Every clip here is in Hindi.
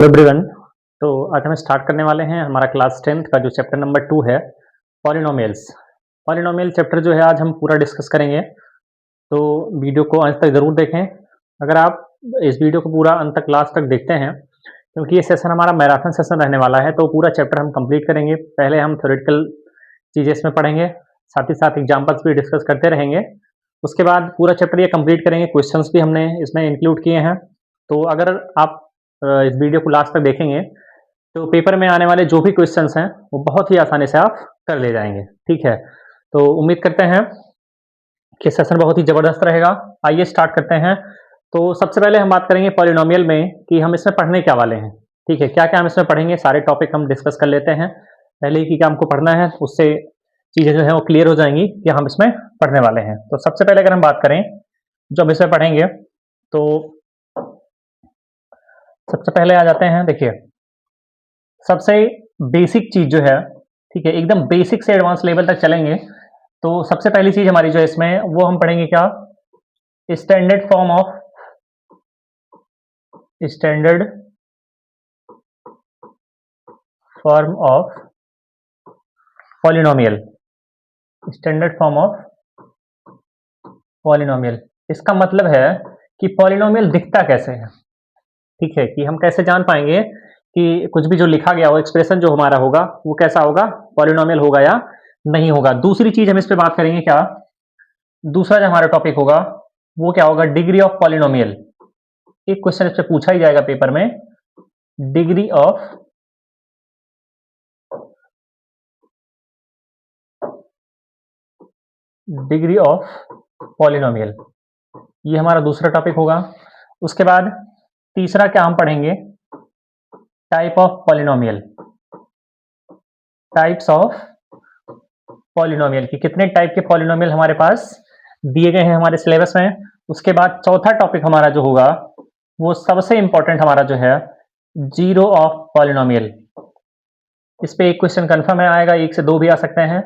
Hello everyone. तो आज हम स्टार्ट करने वाले हैं हमारा क्लास 10th का जो चैप्टर नंबर 2 है, पॉलिनोमियल्स। पॉलिनोमियल चैप्टर जो है आज हम पूरा डिस्कस करेंगे, तो वीडियो को अंत तक ज़रूर देखें। अगर आप इस वीडियो को पूरा अंत तक लास्ट तक देखते हैं, क्योंकि ये सेशन हमारा मैराथन सेशन रहने वाला है, तो पूरा चैप्टर हम कंप्लीट करेंगे। पहले हम थ्योरेटिकल चीज़ें इसमें पढ़ेंगे, साथ ही साथ एग्जाम्पल्स भी डिस्कस करते रहेंगे। उसके बाद पूरा चैप्टर ये कंप्लीट करेंगे, क्वेश्चंस भी हमने इसमें इंक्लूड किए हैं। तो अगर आप इस वीडियो को लास्ट तक देखेंगे तो पेपर में आने वाले जो भी क्वेश्चंस हैं वो बहुत ही आसानी से आप कर ले जाएंगे। ठीक है, तो उम्मीद करते हैं कि सेशन बहुत ही ज़बरदस्त रहेगा। आइए स्टार्ट करते हैं। तो सबसे पहले हम बात करेंगे पॉलिनोमियल में कि हम इसमें पढ़ने क्या वाले हैं। ठीक है, क्या क्या हम इसमें पढ़ेंगे, सारे टॉपिक हम डिस्कस कर लेते हैं। पहले ही क्या हमको पढ़ना है, उससे चीज़ें जो है वो क्लियर हो जाएंगी कि हम इसमें पढ़ने वाले हैं। तो सबसे पहले अगर हम बात करें जो हम इसमें पढ़ेंगे, तो सबसे पहले आ जाते हैं। देखिए, सबसे बेसिक चीज़ जो है, ठीक है, एकदम बेसिक से एडवांस लेवल तक चलेंगे। तो सबसे पहली चीज़ हमारी जो है इसमें, वो हम पढ़ेंगे क्या, standard form of polynomial. Standard form of polynomial, इसका मतलब है कि पॉलिनोमियल दिखता कैसे है। ठीक है, कि हम कैसे जान पाएंगे कि कुछ भी जो लिखा गया हो, एक्सप्रेशन जो हमारा होगा वो कैसा होगा, पॉलिनोमियल होगा या नहीं होगा। दूसरी चीज हम इस पे बात करेंगे क्या, दूसरा जो हमारा टॉपिक होगा वो क्या होगा, डिग्री ऑफ पॉलिनोमियल। एक क्वेश्चन इससे पूछा ही जाएगा पेपर में, डिग्री ऑफ पॉलिनोमियल, ये हमारा दूसरा टॉपिक होगा। उसके बाद तीसरा क्या हम पढ़ेंगे, type of polynomial. Types of polynomial की कितने टाइप के पॉलिनोमियल हमारे पास दिए गए हैं हमारे सिलेबस में। उसके बाद चौथा टॉपिक हमारा जो होगा वो सबसे इंपॉर्टेंट हमारा जो है, जीरो ऑफ पॉलिनोमियल। इस पे एक क्वेश्चन कंफर्म है आएगा, एक से दो भी आ सकते हैं,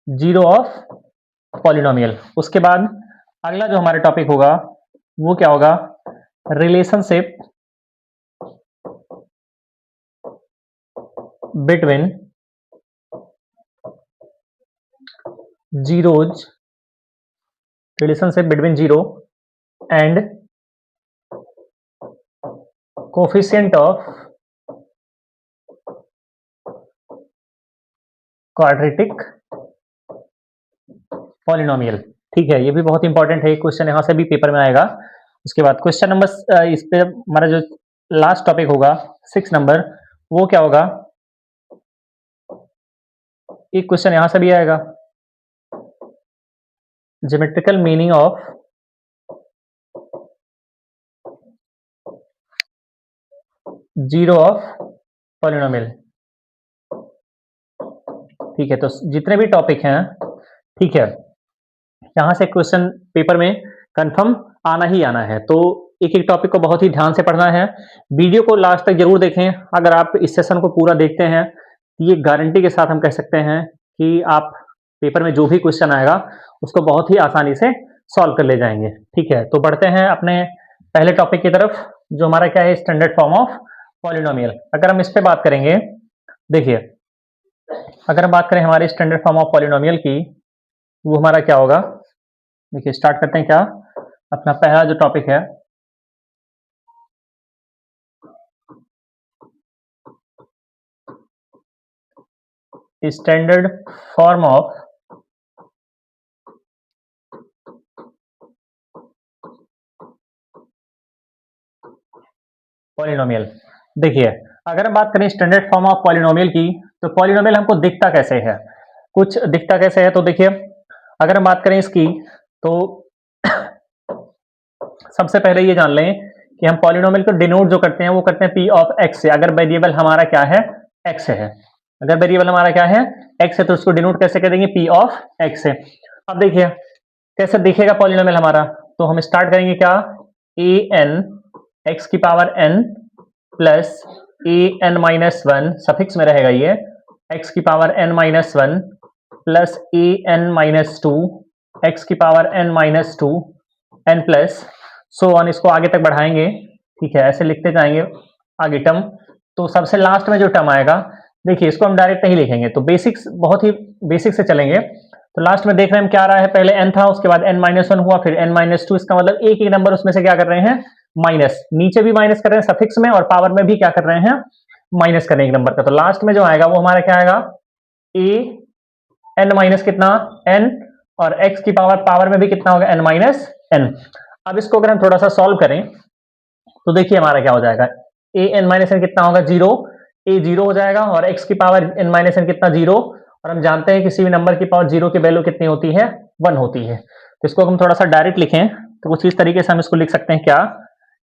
जीरो ऑफ पॉलिनोमियल। उसके बाद अगला जो हमारा टॉपिक होगा वो क्या होगा, relationship between zeros, relationship between zero and coefficient of quadratic polynomial. ठीक है, ये भी बहुत इंपॉर्टेंट है, क्वेश्चन यहाँ से भी पेपर में आएगा। उसके बाद क्वेश्चन नंबर, इस पे हमारा जो लास्ट टॉपिक होगा 6 नंबर, वो क्या होगा, एक क्वेश्चन यहाँ से भी आएगा, geometrical meaning of zero of polynomial. ठीक है, तो जितने भी टॉपिक हैं, ठीक है, यहाँ से क्वेश्चन पेपर में कंफर्म आना ही आना है। तो एक एक टॉपिक को बहुत ही ध्यान से पढ़ना है। वीडियो को लास्ट तक जरूर देखें। अगर आप इस सेशन को पूरा देखते हैं, ये गारंटी के साथ हम कह सकते हैं कि आप पेपर में जो भी क्वेश्चन आएगा उसको बहुत ही आसानी से सॉल्व कर ले जाएंगे। ठीक है, तो बढ़ते हैं अपने पहले टॉपिक की तरफ, जो हमारा क्या है, स्टैंडर्ड फॉर्म ऑफ पॉलिनोमियल। अगर हम इस पे बात करेंगे, देखिए, अगर हम बात करें हमारे स्टैंडर्ड फॉर्म ऑफ पॉलिनोमियल की, वो हमारा क्या होगा। देखिए, स्टार्ट करते हैं क्या, अपना पहला जो टॉपिक है, स्टैंडर्ड फॉर्म ऑफ पॉलिनोमियल। देखिए, अगर हम बात करें स्टैंडर्ड फॉर्म ऑफ पॉलिनोमियल की, तो पॉलिनोमियल हमको दिखता कैसे है, कुछ दिखता कैसे है। तो देखिए, अगर हम बात करें इसकी, तो सबसे पहले ये जान लें कि हम पॉलिनोमियल को डिनोट जो करते हैं वो करते हैं पी ऑफ एक्स से। अगर वेरिएबल हमारा क्या है, एक्स है, अगर वेरिएबल हमारा क्या है, एक्स है, तो उसको डिनोट कैसे करेंगे, पी ऑफ एक्स से। अब देखिए कैसे दिखेगा पॉलिनोमियल हमारा, तो हम स्टार्ट करेंगे क्या, ए एन एक्स की power n plus a n minus one, सफिक्स में रहेगा ये, एक्स की power n minus one plus a n minus two, x की power n minus two, n plus so on, इसको आगे तक बढ़ाएंगे। ठीक है, ऐसे लिखते जाएंगे आगे टर्म, तो सबसे लास्ट में जो टर्म आएगा, देखिए इसको हम डायरेक्ट नहीं लिखेंगे, तो बेसिक्स बहुत ही बेसिक से चलेंगे। तो लास्ट में देख रहे हैं हम क्या आ रहा है, पहले n था, उसके बाद n-1 हुआ, फिर n-2, इसका मतलब एक ही नंबर उसमें से क्या कर रहे हैं, माइनस, नीचे भी माइनस कर रहे हैं सफिक्स में, और पावर में भी क्या कर रहे हैं, माइनस कर रहे हैं एक नंबर का। तो लास्ट में जो आएगा वो हमारा क्या आएगा, a n माइनस कितना n, और x की पावर में भी कितना होगा, n-n। अब इसको अगर हम थोड़ा सा सॉल्व करें तो देखिए हमारा क्या हो जाएगा, a n-n कितना होगा, 0, a 0 हो जाएगा, और x की पावर n-n कितना, 0, और हम जानते हैं किसी भी नंबर की पावर 0 की वैल्यू कितनी होती है, 1 होती है। तो इसको हम थोड़ा सा डायरेक्ट लिखें तो कुछ इस तरीके से हम इसको लिख सकते हैं, क्या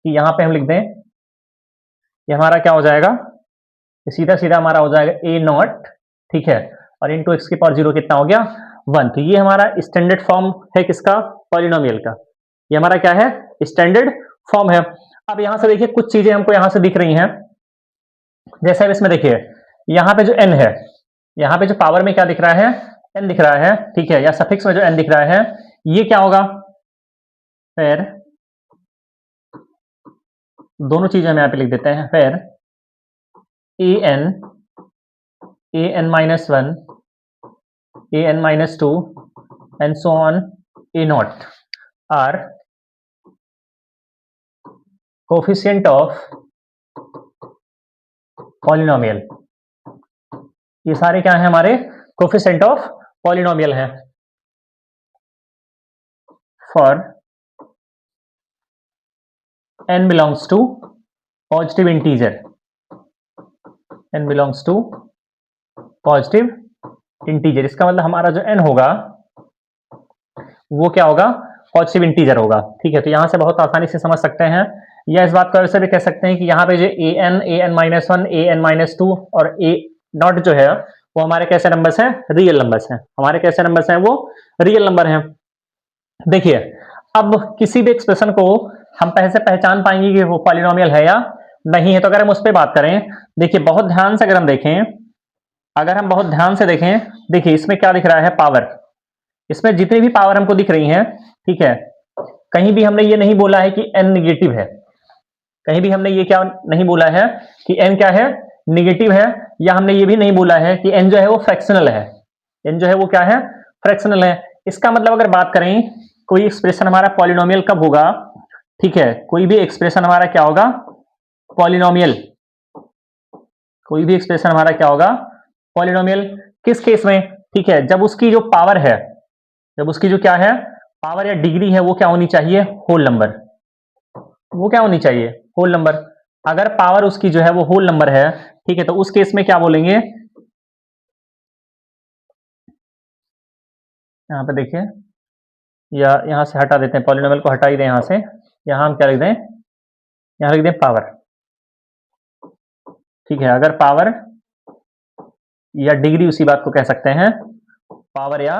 कि यहाँ पे हम लिख दें, ये हमारा क्या हो जाएगा, सीधा सीधा हमारा हो जाएगा a0, ठीक है, और इंटू एक्स की पावर 0 कितना हो गया, 1। तो ये हमारा स्टैंडर्ड फॉर्म है किसका, पॉलिनोमियल का, ये हमारा क्या है, स्टैंडर्ड फॉर्म है। अब यहां से देखिए कुछ चीजें हमको यहां से दिख रही हैं, जैसे अब इसमें देखिए यहाँ पे जो n है, यहाँ पे जो पावर में क्या दिख रहा है, n दिख रहा है, ठीक है, या सफिक्स में जो n दिख रहा है, ये क्या होगा, फिर दोनों चीजें हम यहाँ पे लिख देते हैं, फिर an-1, an-2 and so on a0 are coefficient of polynomial। ये सारे क्या है हमारे कोफिशिएंट ऑफ पॉलिनोमियल हैं for n belongs to positive integer, n belongs to positive integer. इसका मतलब हमारा जो n होगा वो क्या होगा, पॉजिटिव इंटीजर होगा, ठीक है। तो यहां से बहुत आसानी से समझ सकते हैं, या इस बात को ऐसे भी कह सकते हैं कि यहाँ पे जो an-1, an-2 और a0 जो है वो हमारे कैसे नंबर्स हैं, रियल नंबर्स हैं, हमारे कैसे नंबर्स हैं, वो रियल नंबर हैं। देखिए अब किसी भी एक्सप्रेशन को हम पहले पहचान पाएंगे कि वो पॉलिनोमियल है या नहीं है। तो अगर हम उस पर बात करें, देखिए बहुत ध्यान से अगर हम देखें, अगर हम बहुत ध्यान से देखें, देखिए इसमें क्या दिख रहा है, पावर, इसमें जितनी भी पावर हमको दिख रही हैं, ठीक है, कहीं भी हमने ये नहीं बोला है कि n निगेटिव है, कहीं भी हमने ये क्या नहीं बोला है कि n क्या है, निगेटिव है, या हमने ये भी नहीं बोला है कि n जो है वो फ्रैक्शनल है, n जो है वो क्या है, फ्रैक्शनल है। इसका मतलब अगर बात करें, कोई एक्सप्रेशन हमारा पॉलिनोमियल कब होगा, ठीक है, कोई भी एक्सप्रेशन हमारा क्या होगा, पॉलिनोमियल, कोई भी एक्सप्रेशन हमारा क्या होगा, पॉलिनोमियल, किस केस में, ठीक है, जब उसकी जो पावर है, जब उसकी जो क्या है, पावर या डिग्री है, वो क्या होनी चाहिए, होल नंबर, वो क्या होनी चाहिए, होल नंबर। अगर पावर उसकी जो है वो होल नंबर है, ठीक है, तो उस केस में क्या बोलेंगे, यहां पे देखिए, या यहां से हटा देते हैं, पॉलिनोमियल को हटा ही दें यहां से, यहां हम क्या लिख दें, यहां लिख दें पावर, ठीक है। अगर पावर या डिग्री, उसी बात को कह सकते हैं, पावर या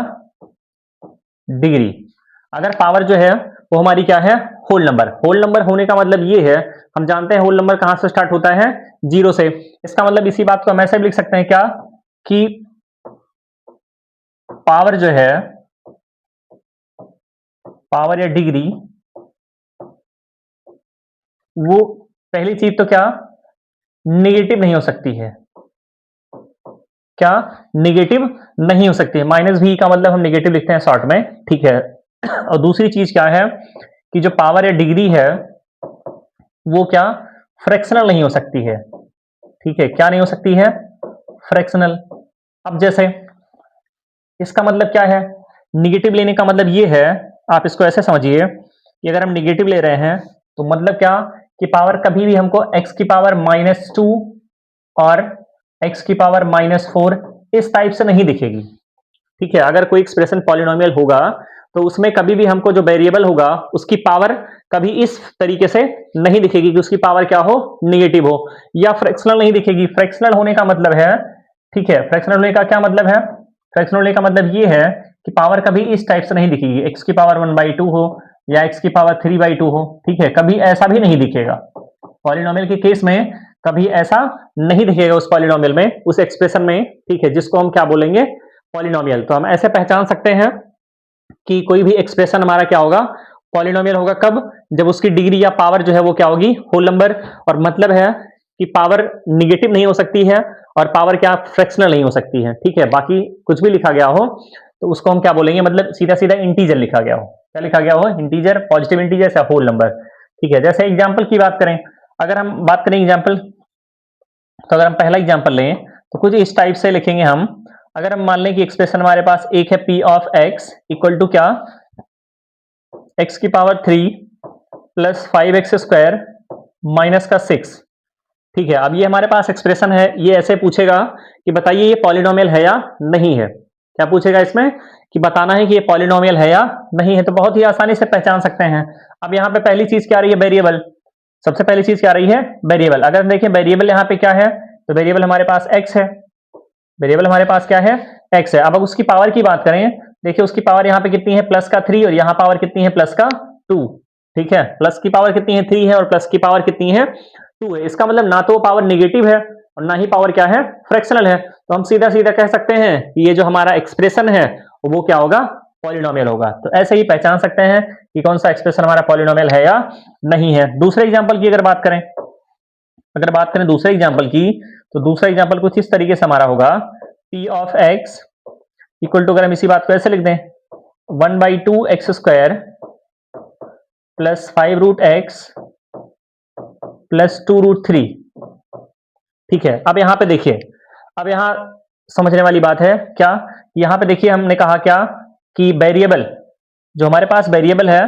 डिग्री, अगर पावर जो है वो हमारी क्या है, होल नंबर, होल नंबर होने का मतलब ये है, हम जानते हैं होल नंबर कहां से स्टार्ट होता है, 0 से। इसका मतलब इसी बात को हम ऐसे भी लिख सकते हैं क्या, कि पावर जो है, पावर या डिग्री, वो पहली चीज तो क्या, नेगेटिव नहीं हो सकती है, क्या नेगेटिव नहीं हो सकती है, -v का मतलब हम नेगेटिव लिखते हैं शॉर्ट में, ठीक है। और दूसरी चीज क्या है कि जो पावर या डिग्री है वो क्या, फ्रैक्शनल नहीं हो सकती है, ठीक है, क्या नहीं हो सकती है, फ्रैक्शनल। अब जैसे इसका मतलब क्या है, निगेटिव लेने का मतलब ये है, आप इसको ऐसे समझिए कि अगर हम निगेटिव ले रहे हैं तो मतलब क्या, कि पावर कभी भी हमको x की पावर -2 और x की पावर -4 इस टाइप से नहीं दिखेगी, ठीक है। अगर कोई एक्सप्रेशन पॉलिनोमियल होगा तो उसमें कभी भी हमको जो वेरिएबल होगा उसकी पावर कभी इस तरीके से नहीं दिखेगी कि उसकी पावर क्या हो, नेगेटिव हो, या फ्रैक्शनल नहीं दिखेगी। फ्रैक्शनल होने का मतलब है, ठीक है, फ्रैक्शनल होने का क्या मतलब है, फ्रैक्शनल होने का मतलब ये है कि पावर कभी इस टाइप से नहीं दिखेगी, x की पावर 1/2 हो या x की पावर 3/2 हो, ठीक है, कभी ऐसा भी नहीं दिखेगा। पॉलिनोमियल के केस में कभी ऐसा नहीं दिखेगा उस पॉलिनोमियल में, उस एक्सप्रेशन में, ठीक है, जिसको हम क्या बोलेंगे, पॉलिनोमियल। तो हम ऐसे पहचान सकते हैं कि कोई भी एक्सप्रेशन हमारा क्या होगा, पॉलिनोमियल होगा, कब, जब उसकी डिग्री या पावर जो है वो क्या होगी, होल नंबर। और मतलब है कि पावर निगेटिव नहीं हो सकती है और पावर क्या फ्रैक्शनल नहीं हो सकती है, ठीक है। बाकी कुछ भी लिखा गया हो तो उसको हम क्या बोलेंगे, मतलब सीधा सीधा इंटीजर लिखा गया हो, क्या लिखा गया हो, इंटीजर, पॉजिटिव इंटीजर या होल नंबर, ठीक है। जैसे एग्जाम्पल की बात करें, अगर हम बात करें एग्जाम्पल, तो अगर हम पहला एग्जाम्पल लें तो कुछ इस टाइप से लिखेंगे हम। अगर हम मान लें कि एक्सप्रेशन हमारे पास एक है p of x equal to क्या, एक्स की पावर 3 प्लस 5x² माइनस का 6, ठीक है। अब ये हमारे पास एक्सप्रेशन है, ये ऐसे पूछेगा कि बताइए ये पॉलिनोमियल है या नहीं है। क्या पूछेगा इसमें कि बताना है कि ये पॉलिनोमियल है या नहीं है, तो बहुत ही आसानी से पहचान सकते हैं। अब यहाँ पे पहली चीज क्या आ रही है, वेरिएबल। सबसे पहली चीज क्या आ रही है, वेरिएबल। अगर हम देखें वेरिएबल यहाँ पे क्या है, तो वेरिएबल हमारे पास x है, वेरिएबल हमारे पास क्या है, x है। अब उसकी पावर की बात करें, देखिए उसकी पावर यहाँ पे कितनी है, प्लस का 3, और यहाँ पावर कितनी है, प्लस का 2, ठीक है। प्लस की पावर कितनी है, 3 है, और प्लस की पावर कितनी है, 2 है। इसका मतलब ना तो पावर नेगेटिव है और ना ही पावर क्या है, फ्रैक्शनल है। तो हम सीधा सीधा कह सकते हैं कि ये जो हमारा एक्सप्रेशन है वो क्या होगा, पॉलिनोमियल होगा। तो ऐसे ही पहचान सकते हैं कि कौन सा एक्सप्रेशन हमारा पॉलिनोमियल है या नहीं है। दूसरे एग्जाम्पल की अगर बात करें, दूसरे एग्जाम्पल की, तो दूसरा एग्जाम्पल कुछ इस तरीके से हमारा होगा, p of x equal to, अगर हम इसी बात को ऐसे लिख दें, 1/2x² प्लस 5√x प्लस 2√3, ठीक है। अब यहां पे देखिए, अब यहां समझने वाली बात है क्या, यहां पे देखिए हमने कहा क्या कि वेरिएबल, जो हमारे पास वेरिएबल है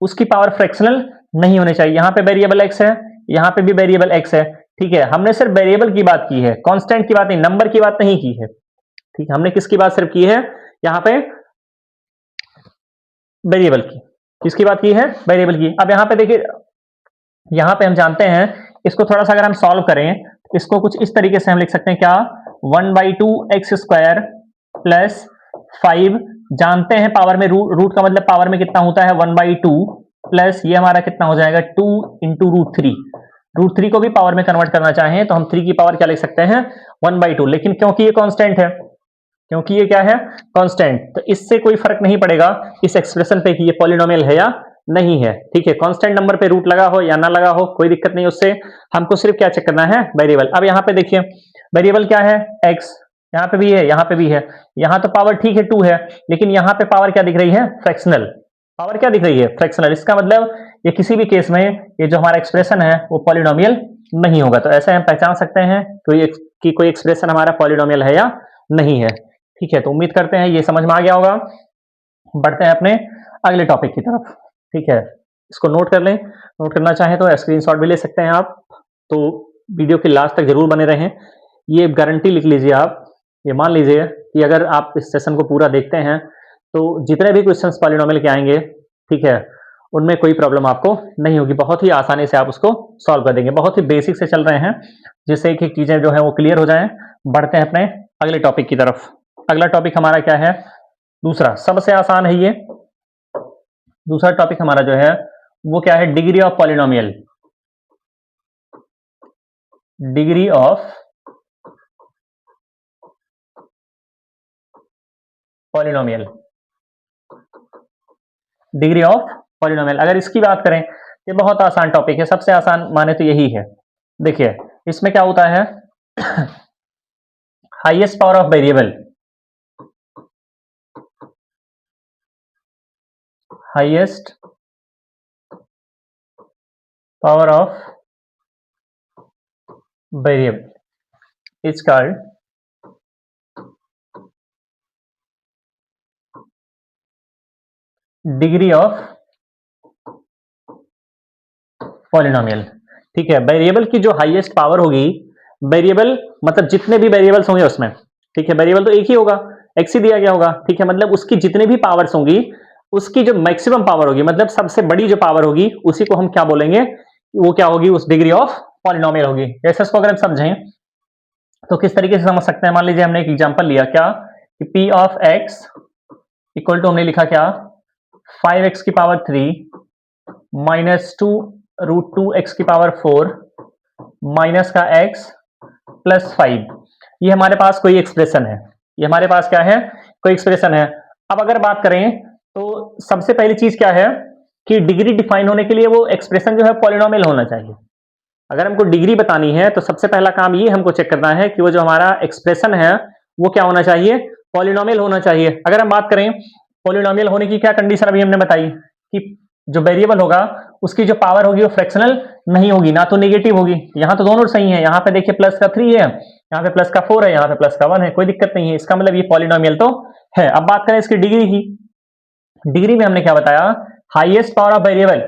उसकी पावर फ्रैक्शनल नहीं होनी चाहिए। यहां पे वेरिएबल x है, यहां पे भी वेरिएबल x है, ठीक है। हमने सिर्फ वेरिएबल की बात की है, कांस्टेंट की बात नहीं, नंबर की बात नहीं की है, ठीक है। हमने किसकी बात सिर्फ की है यहां पे, वेरिएबल की। किसकी बात की है, वेरिएबल की। अब यहां पे देखिए, यहां पे हम जानते हैं, इसको थोड़ा सा अगर हम सॉल्व करें, इसको कुछ इस तरीके से हम लिख सकते हैं क्या, 1/2x² प्लस 5, जानते हैं पावर में रूट का मतलब पावर में कितना होता है, 1/2 प्लस ये हमारा कितना हो जाएगा, 2 इंटू √3। √3 को भी पावर में कन्वर्ट करना चाहें तो हम 3 की पावर क्या लिख सकते हैं, 1/2। लेकिन क्योंकि ये कांस्टेंट है, क्योंकि ये क्या है, कांस्टेंट, तो इससे कोई फर्क नहीं पड़ेगा इस एक्सप्रेशन पे कि ये पॉलिनोमियल है या नहीं है, ठीक है। कांस्टेंट नंबर पे रूट लगा हो या ना लगा हो कोई दिक्कत नहीं उससे, हमको सिर्फ क्या चेक करना है, वेरिएबल। अब यहाँ पे देखिए वेरिएबल क्या है, x, यहाँ पे भी है, यहाँ पे भी है। यहाँ तो पावर ठीक है 2 है, लेकिन यहाँ पे पावर क्या दिख रही है, फ्रैक्शनल। पावर क्या दिख रही है, फ्रैक्शनल। इसका मतलब ये किसी भी केस में ये जो हमारा एक्सप्रेशन है वो पॉलिनोमियल नहीं होगा। तो ऐसे हम पहचान सकते हैं कि कोई एक्सप्रेशन हमारा पॉलिनोमियल है या नहीं है, ठीक है। तो उम्मीद करते हैं ये समझ में आ गया होगा। बढ़ते हैं अपने अगले टॉपिक की तरफ, ठीक है। इसको नोट कर लें, नोट करना चाहें तो स्क्रीनशॉट भी ले सकते हैं आप। तो वीडियो के लास्ट तक जरूर बने रहें, ये गारंटी लिख लीजिए आप, ये मान लीजिए कि अगर आप इस सेशन को पूरा देखते हैं तो जितने भी क्वेश्चंस पॉलिनोमियल के आएंगे, ठीक है, उनमें कोई प्रॉब्लम आपको नहीं होगी, बहुत ही आसानी से आप उसको सॉल्व कर देंगे। बहुत ही बेसिक से चल रहे हैं, जिससे एक एक चीजें जो है वो क्लियर हो जाएं। बढ़ते हैं अपने अगले टॉपिक की तरफ। अगला टॉपिक हमारा क्या है, दूसरा, सबसे आसान है ये। दूसरा टॉपिक हमारा जो है वो क्या है, degree of polynomial. Degree of polynomial, degree of polynomial. अगर इसकी बात करें, ये बहुत आसान टॉपिक है, सबसे आसान माने तो यही है। देखिए इसमें क्या होता है, highest power of variable, highest power of variable is called degree of polynomial, ठीक है। वेरिएबल की जो हाईएस्ट पावर होगी, वेरिएबल मतलब जितने भी वेरिएबल्स होंगे उसमें, ठीक है, वेरिएबल तो एक ही होगा, एक्स ही दिया गया होगा, ठीक है। मतलब उसकी जितने भी पावर्स होंगी, उसकी जो मैक्सिमम पावर होगी, मतलब सबसे बड़ी जो पावर होगी, उसी को हम क्या बोलेंगे, वो क्या होगी, उस डिग्री ऑफ पॉलिनोमियल होगी। जैसे इसको अगर हम समझें तो किस तरीके से समझ सकते हैं, मान लीजिए हमने एक एग्जांपल लिया क्या, कि p of x equal to, हमने लिखा क्या, 5x की पावर 3 माइनस 2√2x की पावर 4 माइनस का x प्लस 5। ये हमारे पास कोई एक्सप्रेशन है, ये हमारे पास क्या है, कोई एक्सप्रेशन है। अब अगर बात करें तो सबसे पहली चीज क्या है कि डिग्री डिफाइन होने के लिए वो एक्सप्रेशन जो है पॉलिनोमियल होना चाहिए, अगर हमको डिग्री बतानी है तो सबसे पहला काम ये हमको चेक करना है कि वो जो हमारा एक्सप्रेशन है वो क्या होना चाहिए, पॉलिनोमियल होना चाहिए। अगर हम बात करें पॉलिनोमियल होने की क्या कंडीशन अभी हमने बताई कि जो वेरिएबल होगा उसकी जो पावर होगी वो फ्रैक्शनल नहीं होगी, ना तो नेगेटिव होगी। यहाँ तो दोनों सही है, यहाँ पे देखिए प्लस का 3 है, यहाँ पे प्लस का 4 है, यहाँ पे प्लस का 1 है, कोई दिक्कत नहीं है। इसका मतलब ये पॉलिनोमियल तो है। अब बात करें इसकी डिग्री की, डिग्री में हमने क्या बताया, highest power of variable,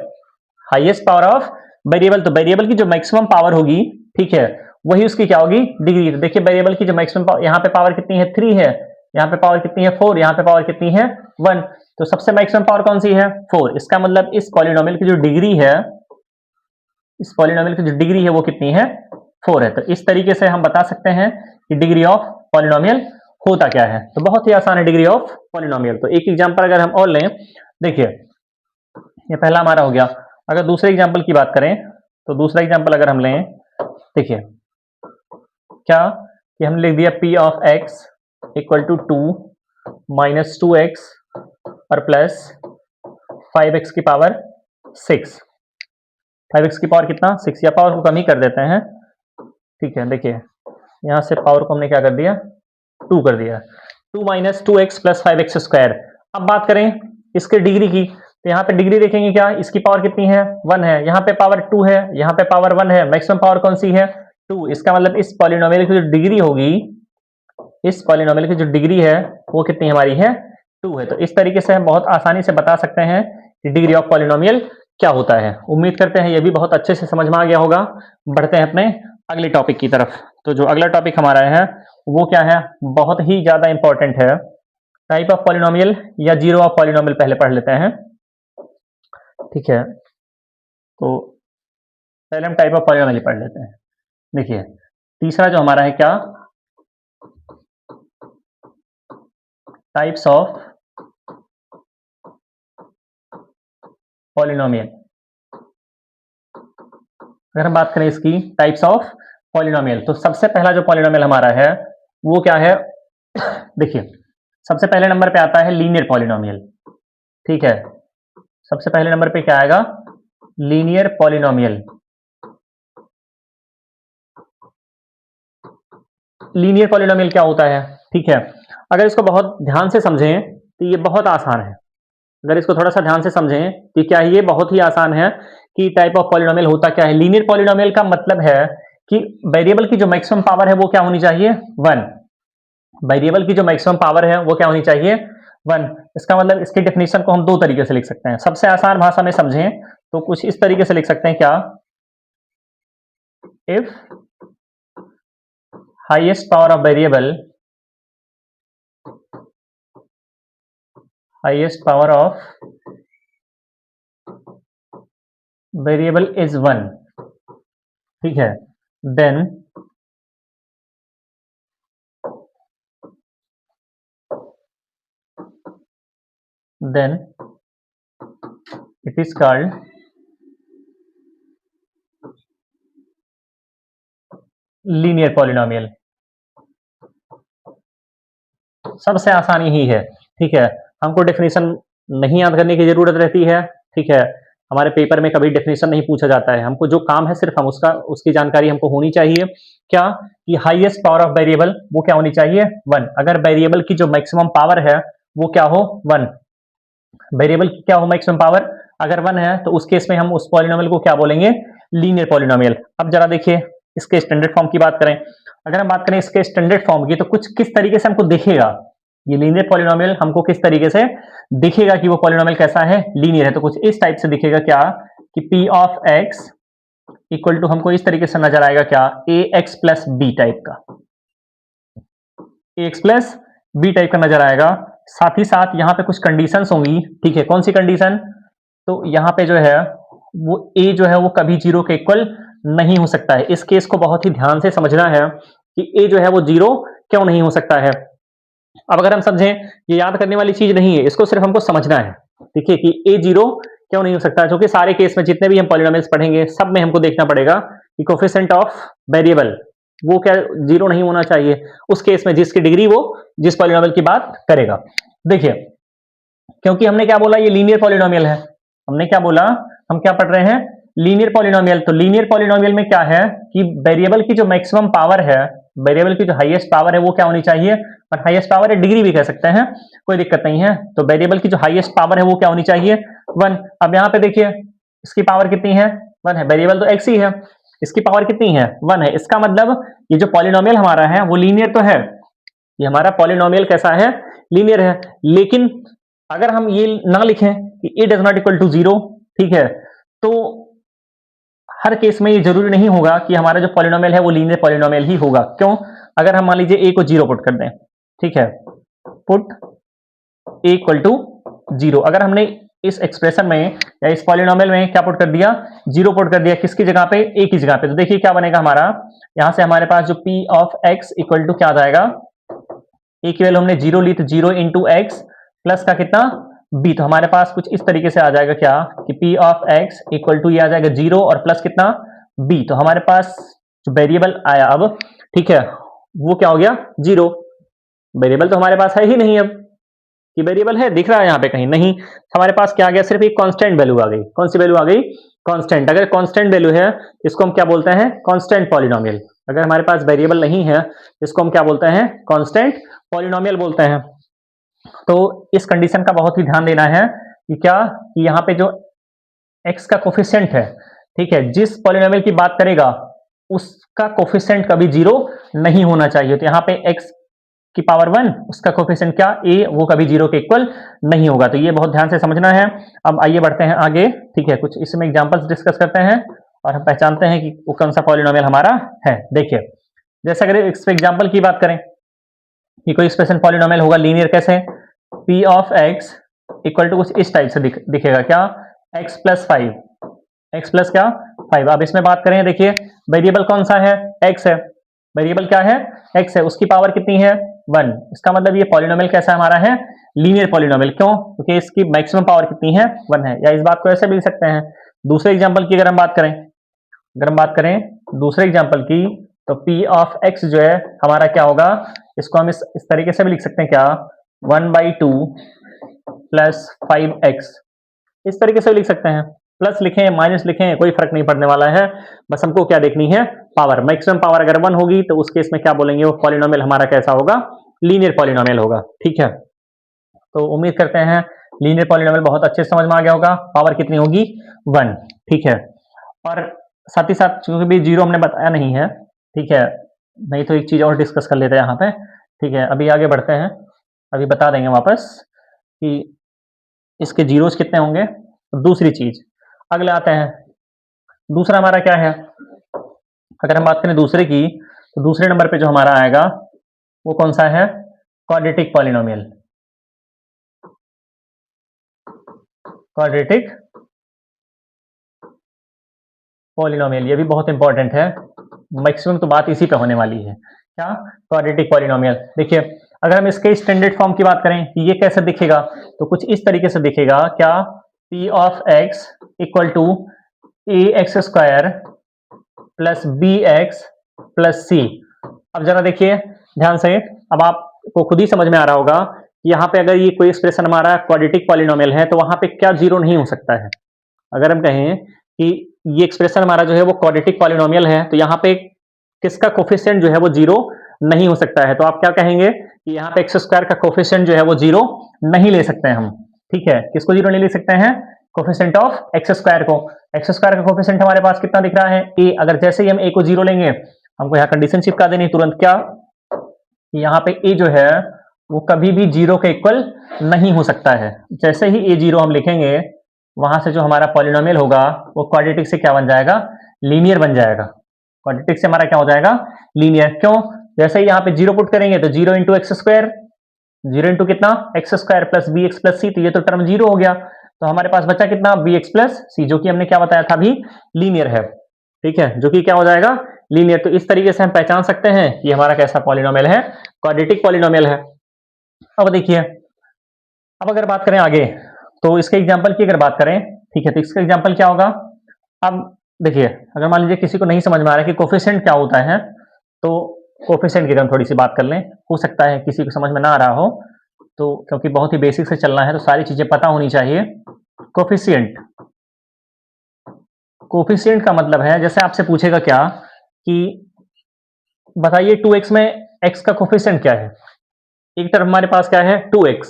highest power of variable, तो वेरिएबल की जो मैक्सिमम पावर होगी, ठीक है, वही उसकी क्या होगी, डिग्री। तो देखिए वेरिएबल की जो मैक्सिमम पावर, यहाँ पे पावर कितनी है 3 है, यहाँ पे पावर कितनी है 4, यहाँ पे पावर कितनी है 1, तो सबसे मैक्सिमम पावर कौन सी है 4। इसका मतलब इस पॉलिनोमियल की जो डिग्री है, इस पॉलिनोमियल की जो डिग्री है वो कितनी है 4 है। तो इस तरीके से हम बता सकते हैं कि डिग्री ऑफ पॉलिनोमियल होता क्या है। तो बहुत ही आसान है डिग्री ऑफ पॉलिनोमियल। तो एक एग्जांपल अगर हम और लें, देखिए ये पहला हमारा हो गया। अगर दूसरे एग्जांपल की बात करें तो दूसरा एग्जांपल अगर हम लें, देखिए क्या कि हमने लिख दिया p of x equal to 2 minus 2x और प्लस 5x की पावर 6। 5x की पावर कितना 6, या पावर को कम ही कर देते हैं, ठीक है। देखिए यहाँ से पावर को हमने क्या कर दिया 2 कर दिया, 2 minus 2x plus 5x square. अब बात करें इसके डिग्री की, तो यहाँ पे डिग्री देखेंगे क्या, इसकी पावर कितनी है 1 है, यहाँ पे पावर 2 है, यहाँ पे पावर 1 है, मैक्सिमम पावर कौन सी है 2। इसका मतलब इस पॉलिनोमियल की जो डिग्री होगी, इस पॉलिनोमियल की जो डिग्री है वो कितनी हमारी है 2 है। तो इस तरीके से हम बहुत आसानी से बता सकते हैं कि डिग्री ऑफ पॉलिनोमियल क्या होता है। उम्मीद करते हैं ये भी बहुत अच्छे से समझ में आ गया होगा। बढ़ते हैं अपने अगले टॉपिक की तरफ। तो जो अगला टॉपिक हमारा है वो क्या है, बहुत ही ज्यादा इंपॉर्टेंट है, टाइप ऑफ पॉलिनोमियल या जीरो ऑफ पॉलिनोमियल पहले पढ़ लेते हैं, ठीक है। तो पहले हम टाइप ऑफ पॉलिनोमियल पढ़ लेते हैं। देखिए तीसरा जो हमारा है क्या, टाइप्स ऑफ पॉलिनोमियल। अगर हम बात करें इसकी टाइप्स ऑफ पॉलिनोमियल, तो सबसे पहला जो पॉलिनोमियल हमारा है वो क्या है, देखिए सबसे पहले नंबर पे आता है लीनियर पॉलिनोमियल, ठीक है। सबसे पहले नंबर पे क्या आएगा, लीनियर पॉलिनोमियल। लीनियर पॉलिनोमियल क्या होता है, ठीक है। अगर इसको बहुत ध्यान से समझें तो ये बहुत आसान है। अगर इसको थोड़ा सा ध्यान से समझें कि क्या ये बहुत ही आसान है कि टाइप ऑफ पॉलिनोमियल होता क्या है। लीनियर पॉलिनोमियल का मतलब है कि वेरिएबल की जो मैक्सिमम पावर है वो क्या होनी चाहिए 1। वेरिएबल की जो मैक्सिमम पावर है वो क्या होनी चाहिए 1। इसका मतलब इसकी डेफिनेशन को हम दो तरीके से लिख सकते हैं। सबसे आसान भाषा में समझें तो कुछ इस तरीके से लिख सकते हैं, क्या, if highest power of variable, highest power of variable is 1, ठीक है, then it is called linear polynomial. सबसे आसानी ही है, ठीक है। हमको डेफिनेशन नहीं याद करने की जरूरत रहती है, ठीक है। हमारे पेपर में कभी डेफिनेशन नहीं पूछा जाता है। हमको जो काम है सिर्फ हम उसकी जानकारी हमको होनी चाहिए, क्या कि हाईएस्ट पावर ऑफ वेरिएबल वो क्या होनी चाहिए 1। अगर वेरिएबल की जो मैक्सिमम पावर है वो क्या हो 1, वेरिएबल की क्या हो मैक्सिमम पावर अगर 1 है, तो उस केस में हम उस पॉलिनोमियल को क्या बोलेंगे, लीनियर पॉलिनोमियल। अब जरा देखिए इसके स्टैंडर्ड फॉर्म की बात करें। अगर हम बात करें इसके स्टैंडर्ड फॉर्म की, तो कुछ किस तरीके से हमको दिखेगा ये लीनियर पॉलिनोमियल, हमको किस तरीके से दिखेगा कि वो पॉलिनोमियल कैसा है, लीनियर है। तो कुछ इस टाइप से दिखेगा, क्या कि p of x equal to, हमको इस तरीके से नजर आएगा क्या, ax प्लस बी टाइप का, ax प्लस बी टाइप का नजर आएगा। साथ ही साथ यहाँ पे कुछ कंडीशंस होंगी, ठीक है। कौन सी कंडीशन, तो यहाँ पे जो है वो a जो है वो कभी जीरो के इक्वल नहीं हो सकता है। इस केस को बहुत ही ध्यान से समझना है कि a जो है वो जीरो क्यों नहीं हो सकता है। अब अगर हम समझें, ये याद करने वाली चीज नहीं है, इसको सिर्फ हमको समझना है, देखिए कि a जीरो क्यों नहीं हो सकता, क्योंकि सारे केस में जितने भी हम पॉलिनोमियल्स पढ़ेंगे सब में हमको देखना पड़ेगा कि कोफिशिएंट ऑफ वेरिएबल वो क्या जीरो नहीं होना चाहिए उस केस में जिसकी डिग्री वो जिस पॉलिनोमियल की बात करेगा। देखिए क्योंकि हमने क्या बोला, ये लीनियर पॉलिनोमियल है, हमने क्या बोला, हम क्या पढ़ रहे हैं, लीनियर पॉलिनोमियल, तो लीनियर पॉलिनोमियल में क्या है कि वेरिएबल की जो मैक्सिमम पावर है, वेरिएबल की जो हाईएस्ट पावर है वो क्या होनी चाहिए, और हाईएस्ट पावर है डिग्री भी कह सकते हैं, कोई दिक्कत नहीं है। तो वेरिएबल की जो हाईएस्ट पावर है वो क्या होनी चाहिए, 1। अब यहाँ पे देखिए इसकी पावर कितनी है, 1 है, वेरिएबल तो x ही है, इसकी पावर कितनी है, 1 है। इसका मतलब ये जो पॉलिनोमियल हमारा है वो लीनियर तो है, ये हमारा पॉलिनोमियल कैसा है, लीनियर है। लेकिन अगर हम ये ना लिखें कि a does not equal to 0, ठीक है, तो हर केस में ये जरूरी नहीं होगा कि हमारा जो पॉलिनोमियल है वो लीनियर पॉलिनोमियल ही होगा। क्यों, अगर हम मान लीजिए a को 0 पुट कर दें, ठीक है, पुट a इक्वल टू 0, अगर हमने इस एक्सप्रेशन में या इस पॉलिनोमियल में क्या पुट कर दिया, 0 पुट कर दिया, किसकी जगह पे, a की जगह पे, तो देखिए क्या बनेगा हमारा, यहां से हमारे पास जो p of x equal to क्या आ जाएगा, a की वैल्यू हमने 0 ली तो 0 इंटू एक्स प्लस का कितना b, तो हमारे पास कुछ इस तरीके से आ जाएगा क्या कि p of x equal to ये आ जाएगा 0 और प्लस कितना b, तो हमारे पास जो वेरिएबल आया अब, ठीक है, वो क्या हो गया 0। वेरिएबल तो हमारे पास है ही नहीं, अब कि वेरिएबल है दिख रहा है यहाँ पे कहीं नहीं, हमारे पास क्या आ गया, सिर्फ एक कांस्टेंट वैल्यू आ गई। कौन सी वैल्यू आ गई, कांस्टेंट। अगर कांस्टेंट वैल्यू है इसको हम क्या बोलते हैं, कांस्टेंट पॉलिनोमियल। अगर हमारे पास वेरिएबल नहीं है इसको हम क्या बोलते हैं, कांस्टेंट पॉलिनोमियल बोलते हैं। तो इस कंडीशन का बहुत ही ध्यान देना है कि क्या, कि यहाँ पे जो x का कोफिशिएंट है, ठीक है, जिस पॉलिनोमियल की बात करेगा उसका कोफिशिएंट कभी 0 नहीं होना चाहिए। तो यहाँ पे x की पावर 1, उसका कोफिशिएंट क्या a, वो कभी 0 के इक्वल नहीं होगा। तो ये बहुत ध्यान से समझना है। अब आइए बढ़ते हैं आगे, ठीक है, कुछ इसमें एग्जांपल्स डिस्कस करते हैं और हम पहचानते हैं कि वो कौन सा पॉलिनोमियल हमारा है। देखिए जैसे अगर इस एग्जांपल की बात करें कि कोई एक्सप्रेशन पॉलिनोमियल होगा लीनियर, कैसे, p of x equal to कुछ इस टाइप से दिखेगा, क्या, x प्लस 5, x प्लस क्या 5। अब इसमें बात करें, देखिए वेरिएबल कौन सा है, x है, वेरिएबल क्या है, x है, उसकी पावर कितनी है 1। इसका मतलब ये पॉलिनोमियल कैसा हमारा है, लीनियर पॉलिनोमियल। क्यों, क्योंकि इसकी मैक्सिमम पावर कितनी है 1 है। या इस बात को ऐसे भी लिख सकते हैं, दूसरे एग्जाम्पल की अगर हम बात करें, दूसरे एग्जाम्पल की, तो p ऑफ x जो है हमारा क्या होगा, इसको हम इस तरीके से भी लिख सकते हैं, क्या, 1/2 प्लस 5x, इस तरीके से लिख सकते हैं। प्लस लिखें माइनस लिखें कोई फर्क नहीं पड़ने वाला है, बस हमको क्या देखनी है, पावर। मैक्सिमम पावर अगर 1 होगी तो उस केस में क्या बोलेंगे, वो पॉलिनोमियल हमारा कैसा होगा, लीनियर पॉलिनोमियल होगा। ठीक है, तो उम्मीद करते हैं लीनियर पॉलिनोमियल बहुत अच्छे से समझ में आ गया होगा। पावर कितनी होगी 1, ठीक है। और साथ ही साथ चूंकि भी 0 हमने बताया नहीं है, ठीक है, नहीं तो एक चीज और डिस्कस कर लेते हैं यहाँ पे, ठीक है। अभी आगे बढ़ते हैं, अभी बता देंगे वापस कि इसके जीरोस कितने होंगे। दूसरी चीज, अगले आते हैं, दूसरा हमारा क्या है, अगर हम बात करें दूसरे की, तो दूसरे नंबर पे जो हमारा आएगा वो कौन सा है, क्वाड्रेटिक पॉलिनोमियल। क्वाड्रेटिक पॉलिनोमियल, ये भी बहुत इंपॉर्टेंट है, मैक्सिमम तो बात इसी पे होने वाली है, क्या, क्वाड्रेटिक पॉलिनोमियल। देखिए अगर हम इसके स्टैंडर्ड फॉर्म की बात करें कि ये कैसे दिखेगा, तो कुछ इस तरीके से दिखेगा, क्या, p of x equal to a x square plus B x plus c. अब जरा देखिए ध्यान से, अब आपको खुद ही समझ में आ रहा होगा कि यहाँ पे अगर ये कोई एक्सप्रेशन हमारा क्वाड्रेटिक पॉलिनोमियल है तो वहां पे क्या 0 नहीं हो सकता है। अगर हम कहें कि ये एक्सप्रेशन हमारा जो है वो क्वाड्रेटिक पॉलिनोमियल है, तो यहाँ पे किसका कोफिशिएंट जो है वो 0 नहीं हो सकता है। तो आप क्या कहेंगे कि यहाँ पे एक्स स्क्वायर का कोफिशिएंट जो है वो 0 नहीं ले सकते हैं हम, ठीक है। किसको 0 नहीं ले सकते हैं, कोफिशिएंट ऑफ एक्स स्क्वायर को। एक्स स्क्वायर का कोफिशिएंट हमारे पास कितना दिख रहा है, ए। अगर जैसे ही हम ए को 0 लेंगे, हमको यहाँ कंडीशन चिपका देनी तुरंत, क्या, यहाँ पे ए जो है वो कभी भी 0 के इक्वल नहीं हो सकता है। जैसे ही ए 0 हम लिखेंगे, वहां से जो हमारा पॉलिनोमियल होगा वो क्वाड्रेटिक से क्या बन जाएगा, लीनियर बन जाएगा। क्वाड्रेटिक से हमारा क्या हो जाएगा, लीनियर। क्यों, जैसे ही यहाँ पे 0 पुट करेंगे तो 0 इंटू एक्स स्क्वायर, 0 इंटू कितना, x square plus B x plus c, तो ये तो टर्म 0 हो गया। तो हमारे पास बचा कितना, बी एक्स प्लस सी, जो कि हमने क्या बताया था अभी, लीनियर है, ठीक है, जो कि क्या हो जाएगा, लीनियर। तो इस तरीके से हम पहचान सकते हैं कि हमारा कैसा पॉलिनोमियल है, क्वाड्रेटिक पॉलिनोमियल है। अब देखिए, अब अगर बात करें आगे, तो इसके एग्जाम्पल की अगर बात करें, ठीक है, तो इसका एग्जाम्पल क्या होगा। अब देखिए अगर मान लीजिए किसी को नहीं समझ में आ रहा है कि कोफिशिएंट क्या होता है, तो कोफिशिएंट की हम थोड़ी सी बात कर लें। हो सकता है किसी को समझ में ना आ रहा हो, तो क्योंकि बहुत ही बेसिक से चलना है तो सारी चीजें पता होनी चाहिए। कोफिशिएंट, कोफिशिएंट का मतलब है, जैसे आपसे पूछेगा क्या कि बताइए 2x में x का कोफिशिएंट क्या है। एक तरफ हमारे पास क्या है 2x,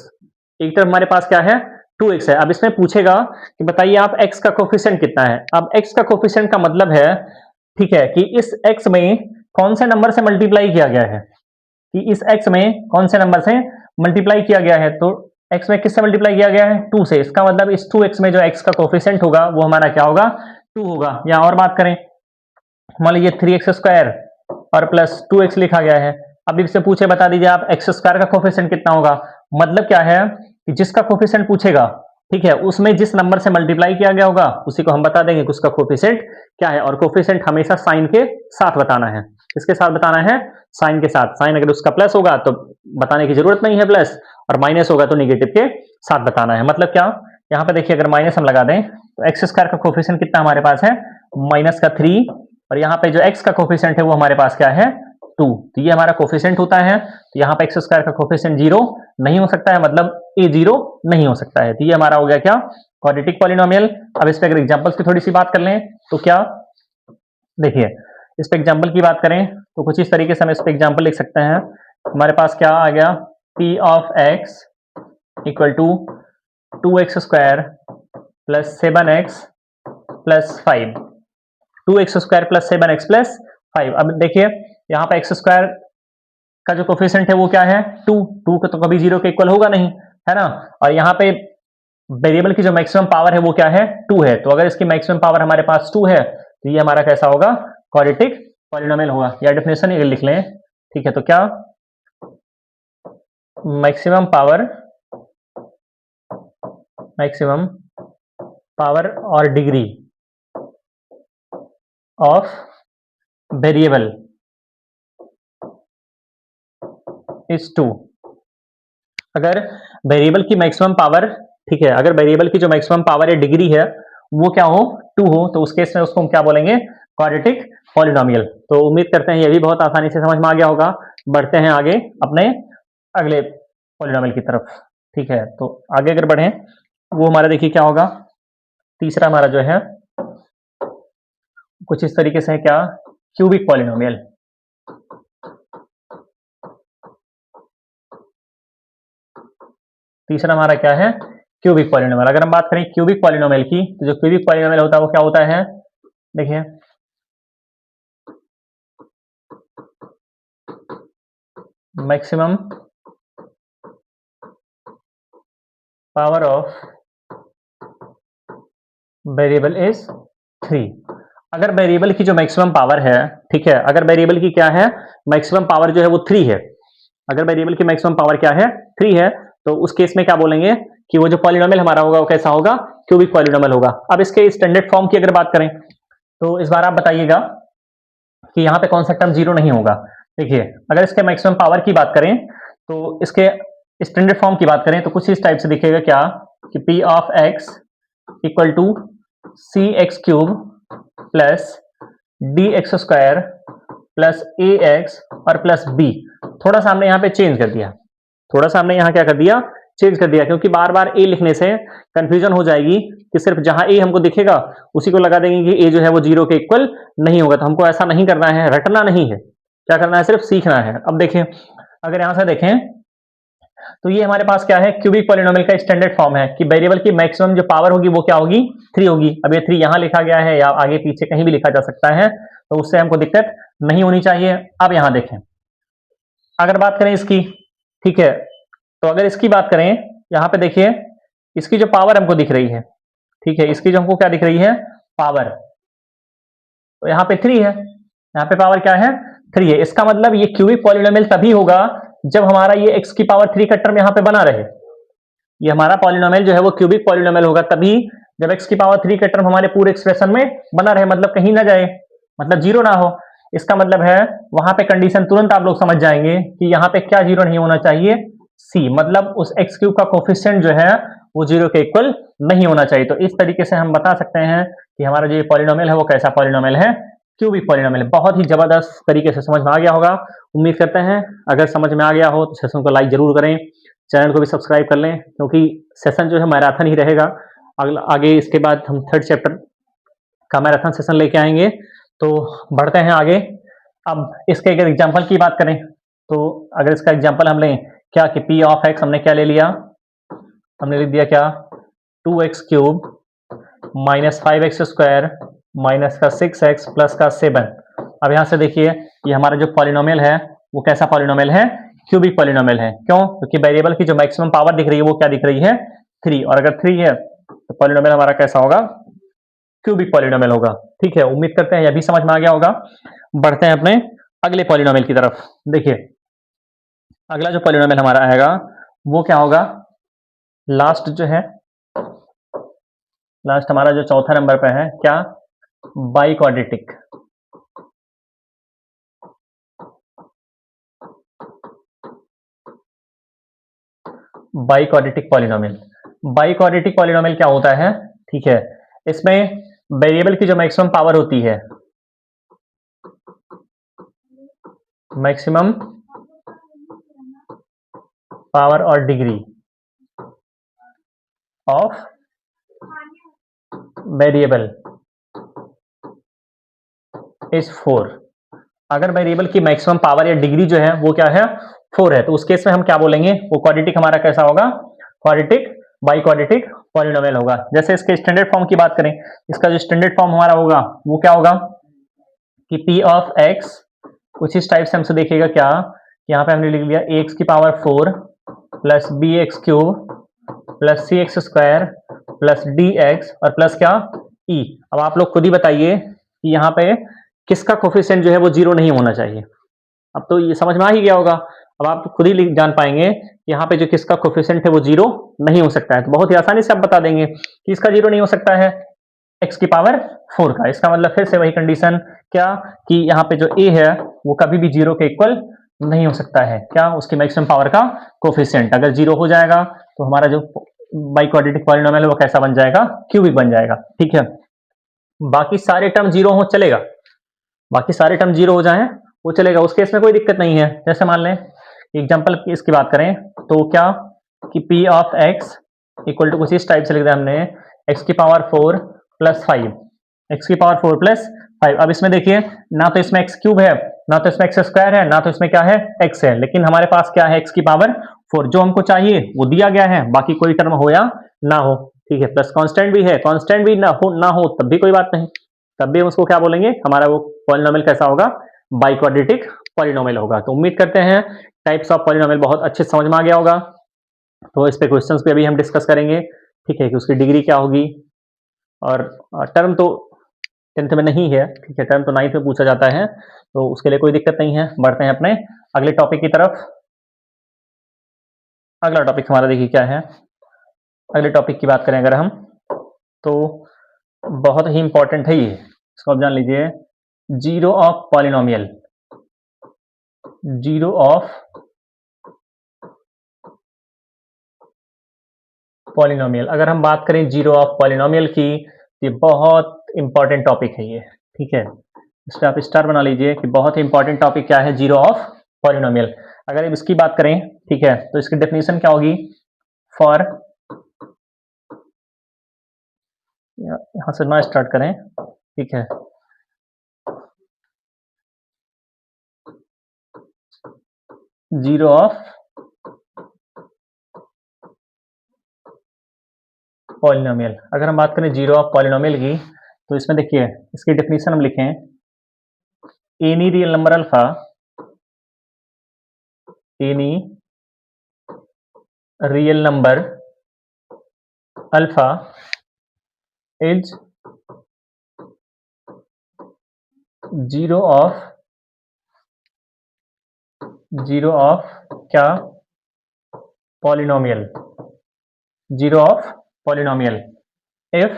एक तरफ हमारे पास क्या है 2x है। अब इसमें पूछेगा कि बताइए आप x का कोफिशिएंट कितना है। अब x का कोफिशिएंट का मतलब है, ठीक है, कि इस x में कौन से नंबर से मल्टीप्लाई किया गया है, कि इस x में कौन से नंबर से मल्टीप्लाई किया गया है। तो x में किससे मल्टीप्लाई किया गया है 2 से। इसका मतलब इस 2x में जो x का कोफिशिएंट होगा वो हमारा क्या होगा 2 होगा। या और बात करें, मान लीजिए 3x स्क्वायर और प्लस 2x लिखा गया है। अब इससे पूछे बता दीजिए आप x स्क्वायर का कोफिशिएंट कितना होगा। मतलब क्या है कि जिसका कोफिशिएंट पूछेगा, ठीक है, उसमें जिस नंबर से मल्टीप्लाई किया गया होगा उसी को हम बता देंगे कि उसका कोफिशिएंट क्या है। और कोफिशिएंट हमेशा साइन के साथ बताना है। किसके साथ बताना है, साइन के साथ। साइन अगर उसका प्लस होगा तो बताने की जरूरत नहीं है प्लस, और माइनस होगा तो निगेटिव के साथ बताना है। मतलब क्या, यहाँ पे देखिए अगर माइनस हम लगा दें तो एक्स स्क्वायर का कोफिशिएंट कितना हमारे पास है माइनस का 3, और यहाँ पे जो x का कोफिशिएंट है वो हमारे पास क्या है 2। तो ये हमारा कोफिशिएंट होता है। तो यहाँ पे एक्स स्क्वायर का कोफिशिएंट 0 नहीं हो सकता है, मतलब a 0 नहीं हो सकता है। तो ये हमारा हो गया क्या, क्वाड्रेटिक पॉलिनोमियल। अब इस पे अगर एग्जांपल्स की थोड़ी सी बात कर लें तो क्या, देखिए इस पे एग्जांपल की बात करें तो कुछ इस तरीके से हम इस पे एग्जांपल लिख सकते हैं। हमारे पास क्या आ गया, p of x equal to 2x square plus 7x plus 5, 2x square plus 7x plus 5। अब देखिए यहाँ पे एक्स स्क्वायर का जो कोफिशिएंट है वो क्या है 2, 2 का तो कभी 0 के इक्वल होगा नहीं, है ना। और यहाँ पे वेरिएबल की जो मैक्सिमम पावर है वो क्या है 2 है। तो अगर इसकी मैक्सिमम पावर हमारे पास 2 है तो ये हमारा कैसा होगा, क्वाड्रेटिक पॉलिनोमियल होगा। या डेफिनेशन ये लिख लें, ठीक है। तो क्या, मैक्सिमम पावर और डिग्री ऑफ वेरिएबल इज 2। अगर वेरिएबल की मैक्सिमम पावर, ठीक है, अगर वेरिएबल की जो मैक्सिमम पावर या डिग्री है वो क्या हो 2 हो, तो उस केस में उसको हम क्या बोलेंगे, क्वाड्रेटिक पॉलिनोमियल। तो उम्मीद करते हैं ये भी बहुत आसानी से समझ में आ गया होगा। बढ़ते हैं आगे अपने अगले पॉलिनोमियल की तरफ, ठीक है। तो आगे अगर बढ़े वो हमारा देखिए क्या होगा, तीसरा हमारा जो है कुछ इस तरीके से है, क्या, क्यूबिक पॉलिनोमियल। तीसरा हमारा क्या है, क्यूबिक पॉलिनोमियल। अगर हम बात करें क्यूबिक पॉलिनोमियल की तो जो क्यूबिक पॉलिनोमियल होता है वो क्या होता है, देखिए maximum power of variable is 3। अगर वेरिएबल की जो मैक्सिमम पावर है, ठीक है, अगर वेरिएबल की क्या है मैक्सिमम पावर जो है वो 3 है, अगर वेरिएबल की मैक्सिमम पावर क्या है 3 है, तो उस केस में क्या बोलेंगे कि वो जो पॉलिनोमियल हमारा होगा वो कैसा होगा, क्यूबिक पॉलिनोमियल होगा। अब इसके स्टैंडर्ड फॉर्म की अगर बात करें तो इस बार आप बताइएगा कि यहाँ पे कौन सा टर्म 0 नहीं होगा। देखिए अगर इसके मैक्सिमम पावर की बात करें तो इसके स्टैंडर्ड फॉर्म की बात करें तो कुछ इस टाइप से दिखेगा, क्या, कि p of x equal to c x cube plus d x square plus a x और प्लस बी। थोड़ा सा हमने यहाँ पे चेंज कर दिया, थोड़ा सा हमने यहाँ क्या कर दिया, चेंज कर दिया, क्योंकि बार बार ए लिखने से कंफ्यूजन हो जाएगी कि सिर्फ जहां ए हमको दिखेगा उसी को लगा देंगे कि ए जो है वो 0 के इक्वल नहीं होगा। तो हमको ऐसा नहीं करना है, रटना नहीं है, क्या करना है, सिर्फ सीखना है। अब देखें, अगर यहां से देखें तो ये हमारे पास क्या है, क्यूबिक पॉलिनोमियल का स्टैंडर्ड फॉर्म है कि वेरिएबल की मैक्सिमम जो पावर होगी वो क्या होगी 3 होगी। अब ये 3 यहां लिखा गया है या आगे पीछे कहीं भी लिखा जा सकता है, तो उससे हमको दिक्कत नहीं होनी चाहिए। अब यहां देखें, अगर बात करें इसकी, ठीक है, तो अगर इसकी बात करें यहाँ पे देखिए इसकी जो पावर हमको दिख रही है, ठीक है, इसकी जो हमको क्या दिख रही है पावर, तो यहाँ पे 3 है, यहाँ पे पावर क्या है 3 है। इसका मतलब ये क्यूबिक पॉलिनोमियल तभी होगा जब हमारा ये x की पावर 3 का टर्म यहाँ पे बना रहे। ये हमारा पॉलिनोमियल जो है वो क्यूबिक पॉलिनोमियल होगा तभी जब x की पावर 3 का टर्म हमारे पूरे एक्सप्रेशन में बना रहे, मतलब कहीं ना जाए, मतलब 0 ना हो। इसका मतलब है वहां पे कंडीशन तुरंत आप लोग समझ जाएंगे कि यहाँ पे क्या 0 नहीं होना चाहिए, c, मतलब उस एक्स क्यूब का कोफिशिएंट जो है वो 0 के इक्वल नहीं होना चाहिए। तो इस तरीके से हम बता सकते हैं कि हमारा जो पॉलिनोमियल है वो कैसा पॉलिनोमियल है, क्यूबिक पॉलिनोमियल। बहुत ही जबरदस्त तरीके से समझ में आ गया होगा, उम्मीद करते हैं। अगर समझ में आ गया हो तो सेशन को लाइक जरूर करें, चैनल को भी सब्सक्राइब कर लें, क्योंकि सेशन जो है मैराथन ही रहेगा। आगे इसके बाद हम 3rd चैप्टर का मैराथन सेशन लेके आएंगे। तो बढ़ते हैं आगे। अब इसके अगर एग्जाम्पल की बात करें तो अगर इसका एग्जाम्पल हम लें क्या कि पी ऑफ एक्स हमने क्या ले लिया, हमने लिख दिया क्या 2x cube minus 5x square minus का 6x प्लस का 7। अब यहाँ से देखिए ये हमारा जो पॉलिनोमियल है वो कैसा पॉलिनोमियल है, क्यूबिक पॉलिनोमियल है। क्यों? क्योंकि वेरिएबल की जो मैक्सिमम पावर दिख रही है वो क्या दिख रही है 3, और अगर 3 है तो पॉलिनोमियल हमारा कैसा होगा, क्यूबिक पॉलिनोमियल होगा। ठीक है, उम्मीद करते हैं यह भी समझ में आ गया होगा। बढ़ते हैं अपने अगले पॉलिनोमियल की तरफ। देखिए अगला जो पॉलिनोमियल हमारा आएगा वो क्या होगा, लास्ट जो है, लास्ट हमारा जो चौथा नंबर पे है क्या, biquadratic. Biquadratic polynomial. Biquadratic polynomial क्या होता है, ठीक है, इसमें वेरिएबल की जो मैक्सिमम पावर होती है, मैक्सिमम पावर और डिग्री ऑफ वेरिएबल इज 4। अगर वेरिएबल की मैक्सिमम पावर या डिग्री जो है वो क्या है 4 है, तो उस केस में हम क्या बोलेंगे, वो क्वाड्रेटिक हमारा कैसा होगा, क्वाड्रेटिक बाइक्वाड्रेटिक पॉलिनोमियल होगा। जैसे इसके स्टैंडर्ड फॉर्म की बात करें, इसका जो स्टैंडर्ड फॉर्म हमारा होगा वो क्या होगा कि पी ऑफ एक्स, कुछ इस टाइप से हमसे देखिएगा क्या, यहाँ पे हमने लिख लिया एक्स की power 4 plus B x cube plus c x square plus d x और प्लस क्या ई। अब आप लोग खुद ही बताइए कि यहाँ पे किसका कोफिशिएंट जो है वो 0 नहीं होना चाहिए। अब तो ये समझ में आ ही गया होगा। अब आप खुद ही जान पाएंगे यहाँ पे जो किसका कोफिशिएंट है वो 0 नहीं हो सकता है। तो बहुत ही आसानी से आप बता देंगे कि इसका 0 नहीं हो सकता है x की पावर 4 का। इसका मतलब फिर से वही कंडीशन क्या कि यहाँ पे जो a है वो कभी भी 0 के इक्वल नहीं हो सकता है, क्या उसकी मैक्सिमम पावर का कोफिशिएंट। अगर 0 हो जाएगा तो हमारा जो बाइक्वाड्रेटिक पॉलिनोमियल है वो कैसा बन जाएगा, क्यूबिक बन जाएगा। ठीक है, बाकी सारे टर्म 0 हो चलेगा, बाकी सारे टर्म 0 हो जाए वो चलेगा, उस केस में कोई दिक्कत नहीं है। जैसे मान लें एग्जांपल इसकी बात करें तो क्या कि p of x equal to कुछ इस टाइप से लिख दिया हमने x की पावर 4 प्लस 5, x की पावर 4 प्लस 5। अब इसमें देखिए ना तो इसमें x क्यूब है, ना तो इसमें x स्क्वायर है, ना तो इसमें क्या है x है, लेकिन हमारे पास क्या है x की पावर 4, जो हमको चाहिए वो दिया गया है, बाकी कोई टर्म हो या ना हो। ठीक है, प्लस कांस्टेंट भी है, कांस्टेंट भी ना हो तब भी कोई बात नहीं, तब भी हम उसको क्या बोलेंगे, हमारा वो पॉलिनोमियल कैसा होगा, बाइक्वाड्रेटिक पॉलिनोमियल होगा। तो उम्मीद करते हैं टाइप्स ऑफ पॉलिनोमियल बहुत अच्छे समझ में आ गया होगा। तो इस पे क्वेश्चंस पे अभी हम डिस्कस करेंगे। ठीक है, कि उसकी डिग्री क्या होगी, और टर्म तो 10th में नहीं है, ठीक है, टर्म तो 9th में पूछा जाता है, तो उसके लिए कोई दिक्कत नहीं है। बढ़ते हैं अपने अगले टॉपिक की तरफ। अगला टॉपिक हमारा देखिए क्या है, अगले टॉपिक की बात करें अगर हम तो बहुत ही इंपॉर्टेंट है ये, इसको आप जान लीजिए, zero of polynomial. Zero of polynomial, अगर हम बात करें जीरो ऑफ पॉलिनोमियल की, ये बहुत इंपॉर्टेंट टॉपिक है ये। ठीक है, इस पर आप स्टार बना लीजिए कि बहुत ही इंपॉर्टेंट टॉपिक क्या है, जीरो ऑफ पॉलिनोमियल। अगर अब इसकी बात करें, ठीक है, तो इसकी डेफिनेशन क्या होगी, फॉर, यहां से ना स्टार्ट करें, ठीक है, जीरो ऑफ पॉलिनोमियल। अगर हम बात करें जीरो ऑफ पॉलिनोमियल की, तो इसमें देखिए इसकी डेफिनेशन हम लिखें, any real number alpha, any real number alpha is zero of क्या, polynomial, zero of polynomial if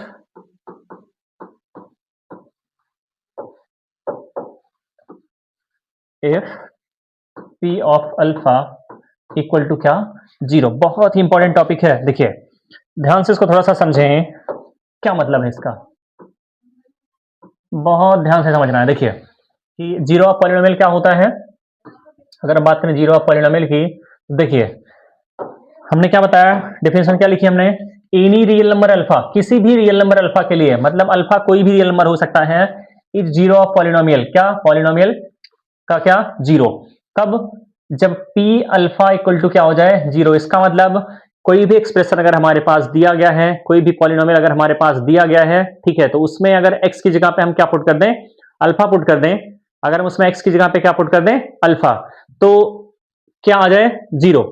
p of alpha equal to क्या, 0। बहुत ही इंपॉर्टेंट टॉपिक है, देखिए ध्यान से इसको थोड़ा सा समझें, क्या मतलब है इसका, बहुत ध्यान से समझना है। देखिए कि जीरो ऑफ पॉलिनोमियल क्या होता है, अगर हम बात करें जीरो ऑफ पॉलिनोमियल की, देखिए हमने क्या बताया, डेफिनेशन क्या लिखी हमने, एनी रियल नंबर अल्फा, किसी भी रियल नंबर अल्फा के लिए, मतलब अल्फा कोई भी रियल नंबर हो सकता है, इज जीरो ऑफ पॉलिनोमियल, क्या पॉलिनोमियल का क्या जीरो, कब, जब पी अल्फा इक्वल टू क्या हो जाए जीरो। इसका मतलब कोई भी एक्सप्रेशन अगर हमारे पास दिया गया है, कोई भी पॉलिनोमियल अगर हमारे पास दिया गया है, ठीक है, तो उसमें अगर x की जगह पे हम क्या पुट कर दें, अल्फा पुट कर दें, अगर हम उसमें x की जगह पे क्या पुट कर दें, अल्फा, तो क्या आ जाए जीरो।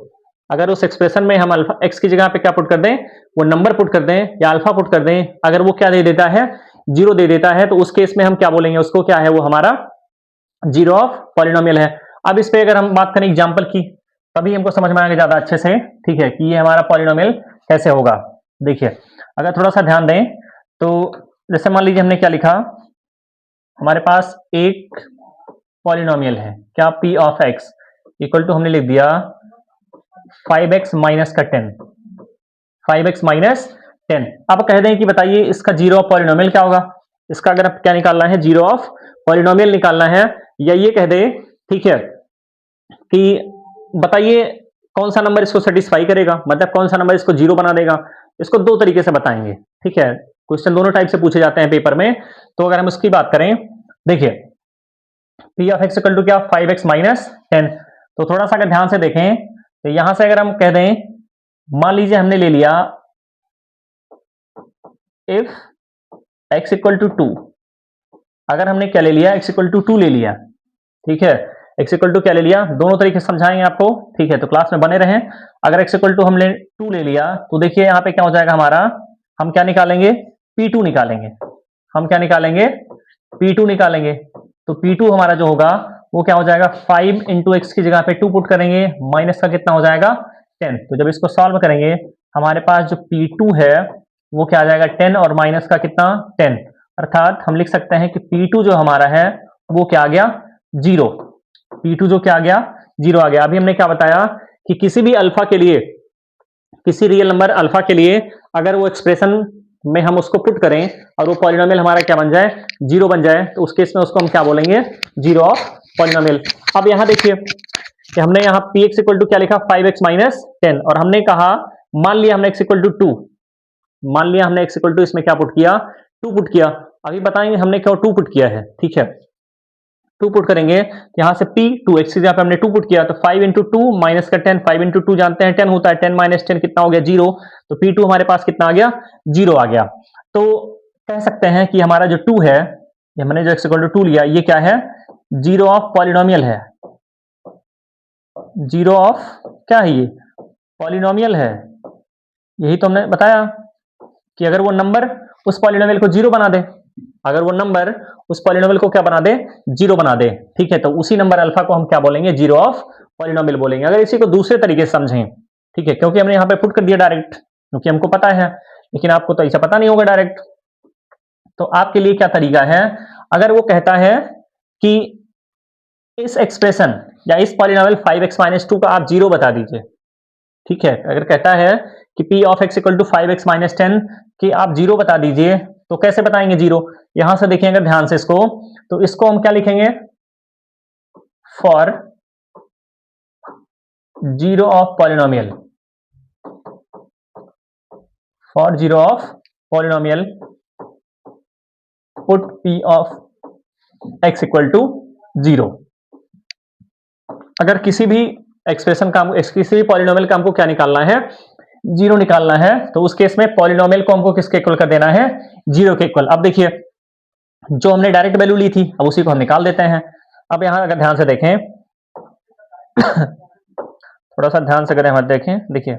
अगर उस एक्सप्रेशन में हम अल्फा x की जगह पे क्या पुट कर दें, वो नंबर पुट कर दें या अल्फा पुट कर दें, अगर वो क्या दे देता है, जीरो दे देता है, तो उस केस में हम क्या बोलेंगे, उसको क्या है, वो हमारा जीरो ऑफ पॉलिनोमियल है। अब इस पे अगर हम बात करें एग्जांपल की, तभी हमको समझ में आएगा ज्यादा अच्छे से, ठीक है, कि ये हमारा पॉलिनोमियल कैसे होगा। देखिए, अगर थोड़ा सा ध्यान दें तो जैसे मान लीजिए हमने क्या लिखा, हमारे पास एक पॉलिनोमियल है, क्या, p of x equal to हमने लिख दिया 5x माइनस का 10, 5x माइनस 10। अब कह दें कि बताइए इसका जीरो ऑफ पॉलिनोमियल क्या होगा, इसका अगर आप क्या निकालना है, जीरो ऑफ पॉलिनोमियल निकालना है, या ये कह दे, ठीक है, कि बताइए कौन सा नंबर इसको सेटिस्फाई करेगा, मतलब कौन सा नंबर इसको जीरो बना देगा। इसको दो तरीके से बताएंगे, ठीक है, क्वेश्चन दोनों टाइप से पूछे जाते हैं पेपर में। तो अगर हम उसकी बात करें, देखिए p of x equal to क्या, 5x माइनस 10। तो थोड़ा सा अगर ध्यान से देखें तो यहां से अगर हम कह दें, मान लीजिए हमने ले लिया इफ x इक्वल टू 2, अगर हमने क्या ले लिया, x इक्वल टू 2 ले लिया, ठीक है, x इक्वल टू क्या ले लिया, दोनों तरीके से समझाएंगे आपको, ठीक है, तो क्लास में बने रहें। अगर x इक्वल टू हमने 2 ले लिया, तो देखिए यहाँ पे क्या हो जाएगा हमारा, हम क्या निकालेंगे, P2 निकालेंगे, हम क्या निकालेंगे, P2 निकालेंगे। तो P2 हमारा जो होगा वो क्या हो जाएगा, 5 इंटू एक्स की जगह पे 2 पुट करेंगे, माइनस का कितना हो जाएगा 10। तो जब इसको सॉल्व करेंगे, हमारे पास जो P2 है वो क्या आ जाएगा 10, और माइनस का कितना 10, अर्थात हम लिख सकते हैं कि P2 जो हमारा है वो क्या आ गया, जीरो। P2 जो क्या आ गया, जीरो आ गया। अभी हमने क्या बताया कि किसी भी अल्फा के लिए, किसी रियल नंबर अल्फा के लिए अगर वो एक्सप्रेशन में हम उसको पुट करें और वो पॉलिनोमियल हमारा क्या बन जाए, जीरो बन जाए, तो उस केस में उसको हम क्या बोलेंगे, जीरो ऑफ पॉलिनोमियल। अब यहां देखिए कि हमने यहाँ पी एक्स इक्वल टू क्या लिखा, 5x माइनस 10, और हमने कहा मान लिया हमने x इक्वल टू 2, मान लिया हमने x इक्वल टू इसमें क्या पुट किया, 2 पुट किया। अभी बताएंगे हमने क्यों 2 पुट किया है, ठीक है, 2 पुट करेंगे, यहां से p2 x की जगह पे हमने 2 पुट किया, तो 5 इंटू 2 माइनस का 10, 5 इंटू 2 जानते हैं 10 होता है, 10 माइनस 10 कितना हो गया, जीरो। तो p2 हमारे पास कितना आ गया, जीरो आ गया। तो कह सकते हैं कि हमारा जो 2 है, ये हमने जो x इक्वल टू 2 लिया, ये क्या है, जीरो ऑफ पॉलिनोमियल है, जीरो ऑफ क्या है, ये पॉलिनोमियल है। यही तो हमने बताया कि अगर वो नंबर उस पॉलिनोमियल को जीरो बना दे, अगर वो नंबर उस पॉलिनोमियल को क्या बना दे, जीरो बना दे, ठीक है, तो उसी नंबर अल्फा को हम क्या बोलेंगे, जीरो ऑफ पॉलिनोमियल बोलेंगे। अगर इसी को दूसरे तरीके से समझें, ठीक है, क्योंकि हमने यहाँ पे पुट कर दिया डायरेक्ट, क्योंकि हमको पता है, लेकिन आपको तो ऐसा पता नहीं होगा डायरेक्ट। तो आपके लिए क्या तरीका है, अगर वो कहता है कि इस एक्सप्रेशन या इस पॉलिनोमियल 5x माइनस 2 का आप जीरो बता दीजिए, ठीक है, अगर कहता है कि p of x equal to 5x minus 10 कि आप जीरो बता दीजिए, तो कैसे बताएंगे जीरो, यहां से देखेंगे ध्यान से इसको, तो इसको हम क्या लिखेंगे, for zero of polynomial, for zero of polynomial put p of x equal to zero. अगर किसी भी एक्सप्रेशन का, किसी भी पॉलिनोमियल का हमको क्या निकालना है, जीरो निकालना है, तो उस केस में पॉलिनोमियल को हमको किसके इक्वल कर देना है, जीरो के इक्वल। अब देखिए जो हमने डायरेक्ट वैल्यू ली थी, अब उसी को हम निकाल देते हैं। अब यहां अगर ध्यान से देखें थोड़ा सा ध्यान से अगर हम देखें, देखिए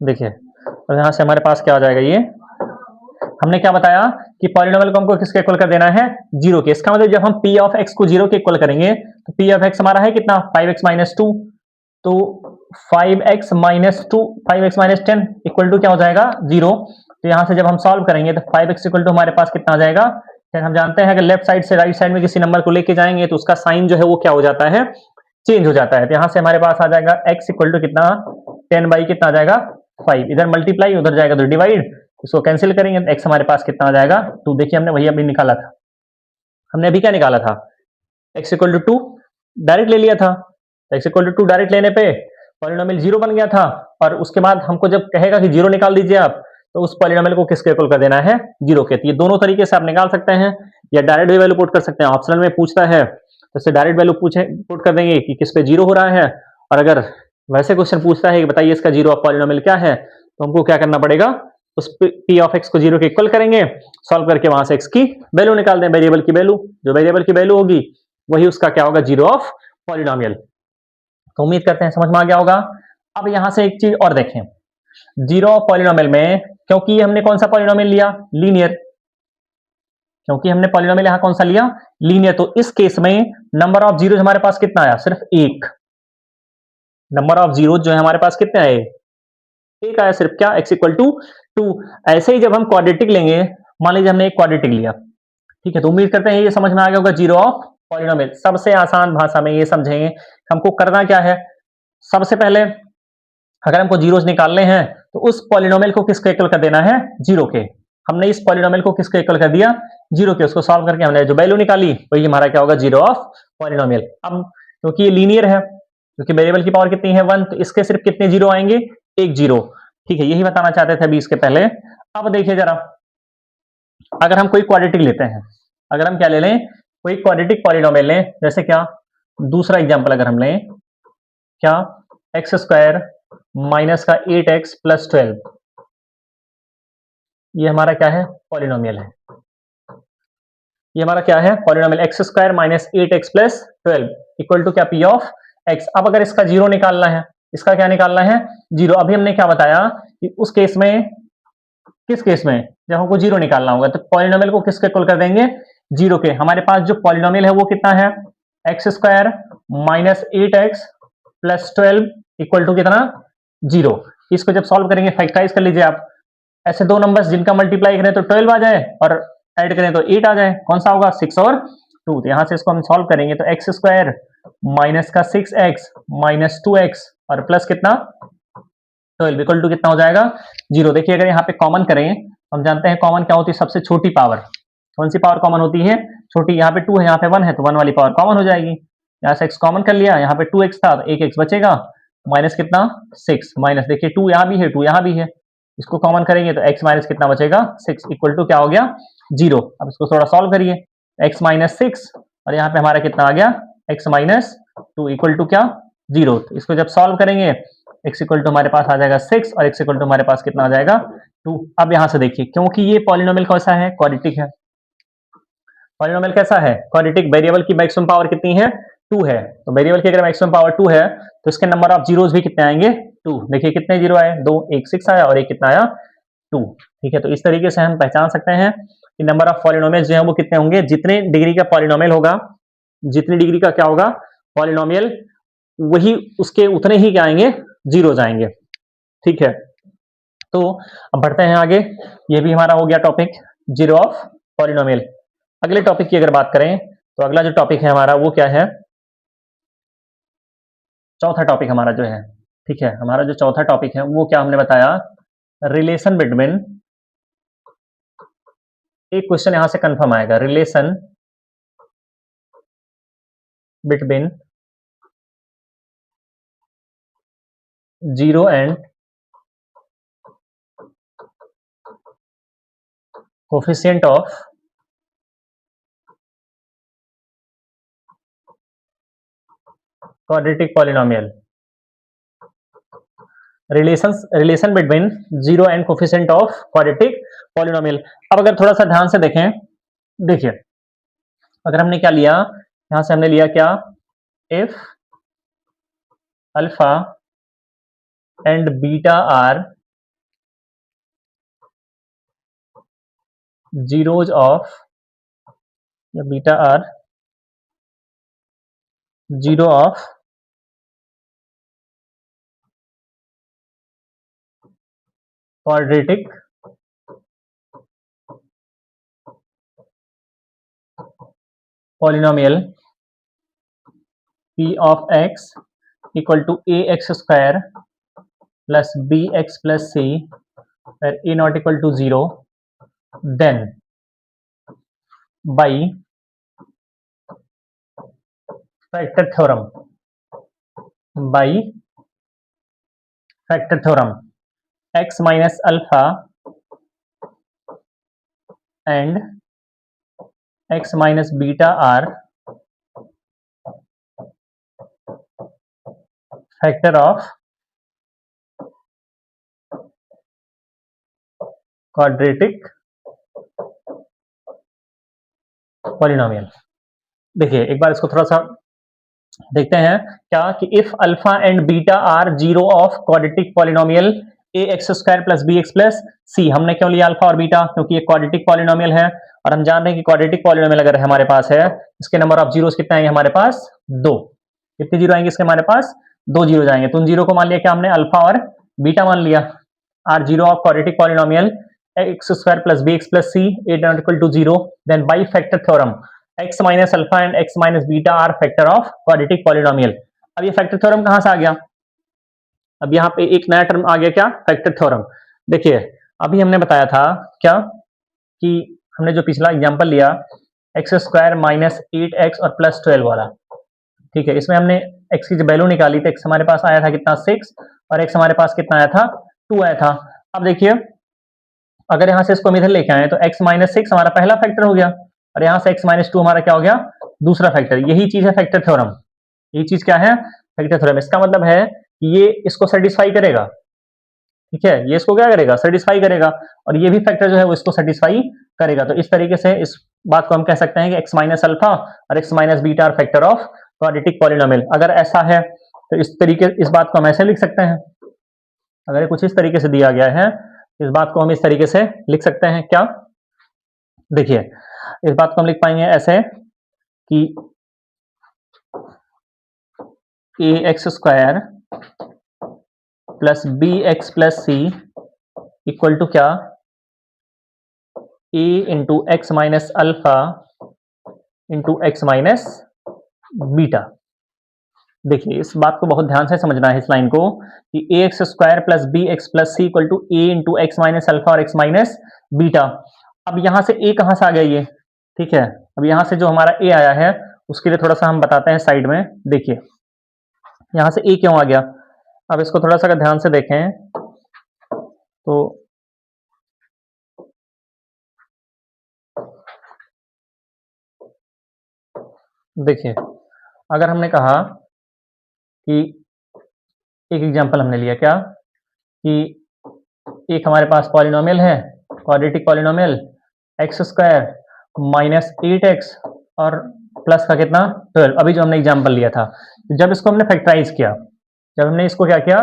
देखिए, अब यहां से हमारे पास क्या आ जाएगा, ये हमने क्या बताया कि पॉलिनोमियल को हमको किसके इक्वल कर देना है, जीरो के। इसका मतलब जब हम p ऑफ x को जीरो के इक्वल करेंगे, तो p ऑफ x हमारा है कितना, 5x माइनस 2, तो 5x minus 2, 5x minus 10 equal to क्या हो जाएगा, जीरो। तो यहां से जब हम सॉल्व करेंगे तो 5x इक्वल टू हमारे पास कितना आ जाएगा, हम जानते हैं अगर लेफ्ट साइड से राइट साइड में किसी नंबर को लेके जाएंगे तो उसका साइन जो है वो क्या हो जाता है, चेंज हो जाता है। तो यहां से हमारे पास आ जाएगा x इक्वल टू कितना, 10 बाई कितना आ जाएगा 5, इधर मल्टीप्लाई उधर जाएगा तो डिवाइड, इसको कैंसिल करेंगे तो x हमारे पास कितना आ जाएगा, तो देखिए हमने वही अभी निकाला था, हमने अभी क्या निकाला था, x इक्वल टू 2 डायरेक्ट ले लिया था, तो x इक्वल टू 2 डायरेक्ट लेने पे पॉलिनोमियल 0 बन गया था, और उसके बाद हमको जब कहेगा कि 0 निकाल दीजिए आप, तो उस पॉलिनोमियल को किसके इक्वल कर देना है, 0 के। तो ये दोनों तरीके से आप निकाल सकते हैं, या डायरेक्ट भी वैल्यू पुट कर सकते हैं। ऑप्शनल में पूछता है तो इससे डायरेक्ट वैल्यू पुट कर देंगे कि किस पे 0 हो रहा है, और अगर वैसे क्वेश्चन पूछता है कि बताइए इसका 0 ऑफ पॉलिनोमियल क्या है, तो हमको क्या करना पड़ेगा, उस p ऑफ x को 0 के इक्वल करेंगे, सॉल्व करके वहां से x की वैल्यू निकाल दें, वेरिएबल की वैल्यू। जो वेरिएबल की वैल्यू होगी वही उसका क्या होगा, 0 ऑफ पॉलिनोमियल। तो उम्मीद करते हैं समझ में आ गया होगा। अब यहां से एक चीज और देखें, 0 ऑफ पॉलिनोमियल में, क्योंकि हमने कौन सा पॉलिनोमियल लिया, लीनियर, क्योंकि हमने पॉलिनोमियल यहां कौन सा लिया, लीनियर, तो इस केस में नंबर ऑफ जीरो हमारे पास कितना आया, सिर्फ एक। नंबर ऑफ जीरो जो है हमारे पास कितने आए, एक आया सिर्फ। क्या, x इक्वल टू 2। ऐसे ही जब हम क्वाड्रेटिक लेंगे, मान लीजिए हमने एक क्वाड्रेटिक लिया, ठीक है, तो उम्मीद करते हैं ये समझ में आ गया होगा, 0 ऑफ पॉलिनोमियल। सबसे आसान भाषा में ये समझेंगे, हमको करना क्या है, सबसे पहले अगर हमको जीरोस निकालने हैं तो उस पॉलिनोमियल को किसके इक्वल कर देना है, 0 के। हमने इस पॉलिनोमियल को किसके इक्वल कर दिया, 0 के। उसको सॉल्व करके हमने जो वैल्यू निकाली वही हमारा क्या होगा, 0 ऑफ पॉलिनोमियल। अब क्योंकि ये लीनियर है, क्योंकि वेरिएबल की पावर कितनी है, 1, तो इसके सिर्फ कितने जीरो आएंगे, एक जीरो। ठीक है, यही बताना चाहते थे अभी इसके पहले। अब देखिए जरा, अगर हम कोई क्वाड्रेटिक लेते हैं, अगर हम क्या ले लें, कोई क्वाड्रेटिक पॉलिनोमियल लें, जैसे क्या, दूसरा एग्जांपल अगर हम लें, क्या, एक्स स्क्वायर माइनस का 8x प्लस 12, ये हमारा क्या है, पॉलिनोमियल है। ये हमारा क्या है, polynomial, x square minus 8x plus 12 equal to क्या, p ऑफ x। अब अगर इसका जीरो निकालना है, इसका क्या निकालना है, जीरो। अभी हमने क्या बताया कि उस केस में, किस केस में, जब हमको जीरो निकालना होगा, तो पॉलिनोमियल को किसके इक्वल कर देंगे, जीरो के। हमारे पास जो पॉलिनोमियल है वो कितना है, x square minus 8x plus 12 equal to कितना, जीरो। इसको जब सॉल्व करेंगे, फैक्टराइज कर लीजिए आप, ऐसे दो नंबर्स जिनका मल्टीप्लाई करें तो 12 आ जाए, और ऐड करें तो 8 आ जाए, कौन सा होगा, 6 और 2। तो यहां से इसको हम सॉल्व करेंगे तो एक्स स्क्वायर माइनस का 6x माइनस 2x और प्लस कितना, 12 इक्वल टू कितना हो जाएगा, जीरो। देखिए अगर यहाँ पे कॉमन करें, हम जानते हैं कॉमन क्या होती है, सबसे छोटी पावर। कौन सी पावर कॉमन होती है, छोटी। यहाँ पे 2 है, यहाँ पे 1 है, तो 1 वाली पावर कॉमन हो जाएगी। यहाँ से x कॉमन कर लिया, यहाँ पे 2x था तो एक x बचेगा, माइनस कितना, 6 माइनस, देखिए 2 यहाँ भी है, 2 यहाँ भी है, इसको कॉमन करेंगे तो x माइनस कितना बचेगा, 6 इक्वल टू क्या हो गया, जीरो। अब इसको थोड़ा सॉल्व करिए, x माइनस 6 और यहाँ पे हमारा कितना आ गया, x माइनस 2 इक्वल टू क्या, जीरो। तो इसको जब सॉल्व करेंगे, x इक्वल टू हमारे पास आ जाएगा 6 और x इक्वल टू हमारे पास कितना आ जाएगा, 2। अब यहाँ से देखिए, क्योंकि ये पॉलिनोमियल कैसा है, क्वाड्रेटिक है। पॉलिनोमियल कैसा है, क्वाड्रेटिक, वेरिएबल की मैक्सिमम पावर कितनी है, 2 है। तो वेरिएबल की अगर मैक्सिमम पावर 2 है तो इसके नंबर ऑफ जीरोस भी कितने आएंगे, 2। देखिए कितने जीरो आए, 2, एक 6 आया और एक कितना आया, 2। ठीक है, तो इस तरीके से हम पहचान सकते हैं कि नंबर ऑफ पॉलिनोमियल जो है वो कितने होंगे, जितने डिग्री का पॉलिनोमियल होगा, जितनी डिग्री का क्या होगा, पॉलिनोमियल, वही उसके उतने ही क्या आएंगे, जीरो आएंगे। ठीक है, तो अब बढ़ते हैं आगे। ये भी हमारा हो गया टॉपिक, जीरो ऑफ पॉलिनोमियल। अगले टॉपिक की अगर बात करें तो अगला जो टॉपिक है हमारा वो क्या है, चौथा टॉपिक हमारा जो है, ठीक है, हमारा जो चौथा टॉपिक है वो क्या हमने बताया, रिलेशन बिटवीन, एक क्वेश्चन यहां से कंफर्म आएगा, relation between zero and coefficient of quadratic polynomial. Relation between zero and coefficient of quadratic polynomial. अब अगर थोड़ा सा ध्यान से देखें, देखिए अगर हमने क्या लिया, यहां से हमने लिया क्या, if alpha and beta are zeros of, या beta are zero of quadratic polynomial p of x equal to a x square plus B x plus c, a not equal to zero, then by factor theorem. By factor theorem, x minus alpha and x minus beta are factor of quadratic polynomial. देखिए एक बार इसको थोड़ा सा देखते हैं क्या कि if alpha and beta are zero of quadratic polynomial a x square plus B x plus c. हमने क्यों लिया अल्फा और बीटा? क्योंकि ये क्वाड्रेटिक पॉलिनोमियल है और हम जान रहे हैं कि क्वाड्रेटिक पॉलिनोमियल अगर हमारे पास है इसके नंबर ऑफ जीरोस कितने आएंगे हमारे पास? दो। कितने जीरो आएंगे इसके हमारे पास? दो जीरो आएंगे। तो उन जीरो को मान लिया क्या हमने? अल्फा और बीटा मान लिया। Are zero of quadratic polynomial x square plus B x plus c a not equal to zero, then by factor theorem x minus alpha and x minus beta are factor of quadratic polynomial. अब ये फैक्टर थ्योरम कहां से आ गया? अब यहाँ पे एक नया टर्म आ गया क्या? Factor theorem. देखिए अभी हमने बताया था क्या कि हमने जो पिछला एग्जांपल लिया एक्स स्क्वायर माइनस 8x और प्लस 12 वाला, ठीक है, इसमें हमने x की जो वैल्यू निकाली तो x हमारे पास आया था कितना? 6 और x हमारे पास कितना आया था? 2 आया था। अब देखिए अगर यहां से इसको हम इधर लेके आए तो x माइनस 6 हमारा पहला फैक्टर हो गया और यहां से x माइनस 2 हमारा क्या हो गया? दूसरा फैक्टर। यही चीज है फैक्टर थ्योरम। यही चीज क्या है? Factor theorem. इसका मतलब है कि ये इसको सेटिस्फाई करेगा, ठीक है, ये इसको क्या करेगा? सेटिस्फाई करेगा और ये भी फैक्टर जो है वो इसको सेटिस्फाई करेगा। तो इस तरीके से इस बात को हम कह सकते हैं कि x माइनस अल्फा और x minus beta are factor of quadratic polynomial. अगर ऐसा है तो इस तरीके इस बात को हम ऐसे लिख सकते हैं। अगर कुछ इस तरीके से दिया गया है इस बात को हम इस तरीके से लिख सकते हैं क्या? देखिए इस बात को हम लिख पाएंगे ऐसे कि a x square plus B x plus c equal to क्या? A into x minus alpha into x minus beta. देखिए इस बात को बहुत ध्यान से समझना है इस लाइन को कि a x square plus B x plus c equal to a into x minus alpha और एक्स माइनस बीटा। अब यहां से ए कहां से आ गया ये? ठीक है, अब यहां से जो हमारा ए आया है उसके लिए थोड़ा सा हम बताते हैं साइड में। देखिए यहां से ए क्यों आ गया? अब इसको थोड़ा सा अगर ध्यान से देखें तो देखिए अगर हमने कहा कि एक एग्जांपल हमने लिया क्या कि एक हमारे पास पॉलिनोमियल है quadratic polynomial x square minus 8x और प्लस का कितना? 12। अभी जो हमने एग्जांपल लिया था जब इसको हमने फैक्टराइज किया, जब हमने इसको क्या किया?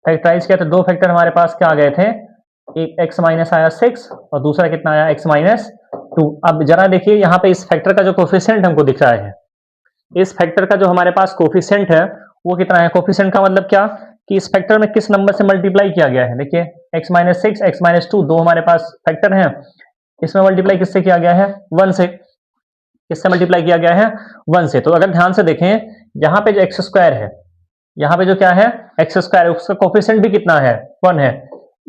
फैक्टराइज किया तो दो फैक्टर हमारे पास क्या आ गए थे? एक x माइनस आया 6 और दूसरा कितना आया? x minus 2। अब जरा देखिए यहाँ पे इस फैक्टर का जो कोफिशिएंट हमको दिख रहा है, इस फैक्टर का जो हमारे पास कोफिशिएंट है वो कितना है? कोफिशिएंट का मतलब क्या कि इस फैक्टर में किस नंबर से मल्टीप्लाई किया गया है। देखिए x माइनस 6 x माइनस 2 दो हमारे पास फैक्टर हैं, इसमें मल्टीप्लाई किससे किया गया है? 1 से। किससे मल्टीप्लाई किया गया है? 1 से। तो अगर ध्यान से देखें यहाँ पे जो एक्स स्क्वायर है, यहाँ पे जो क्या है? एक्स स्क्वायर, उसका कोफिशिएंट भी कितना है? 1 है।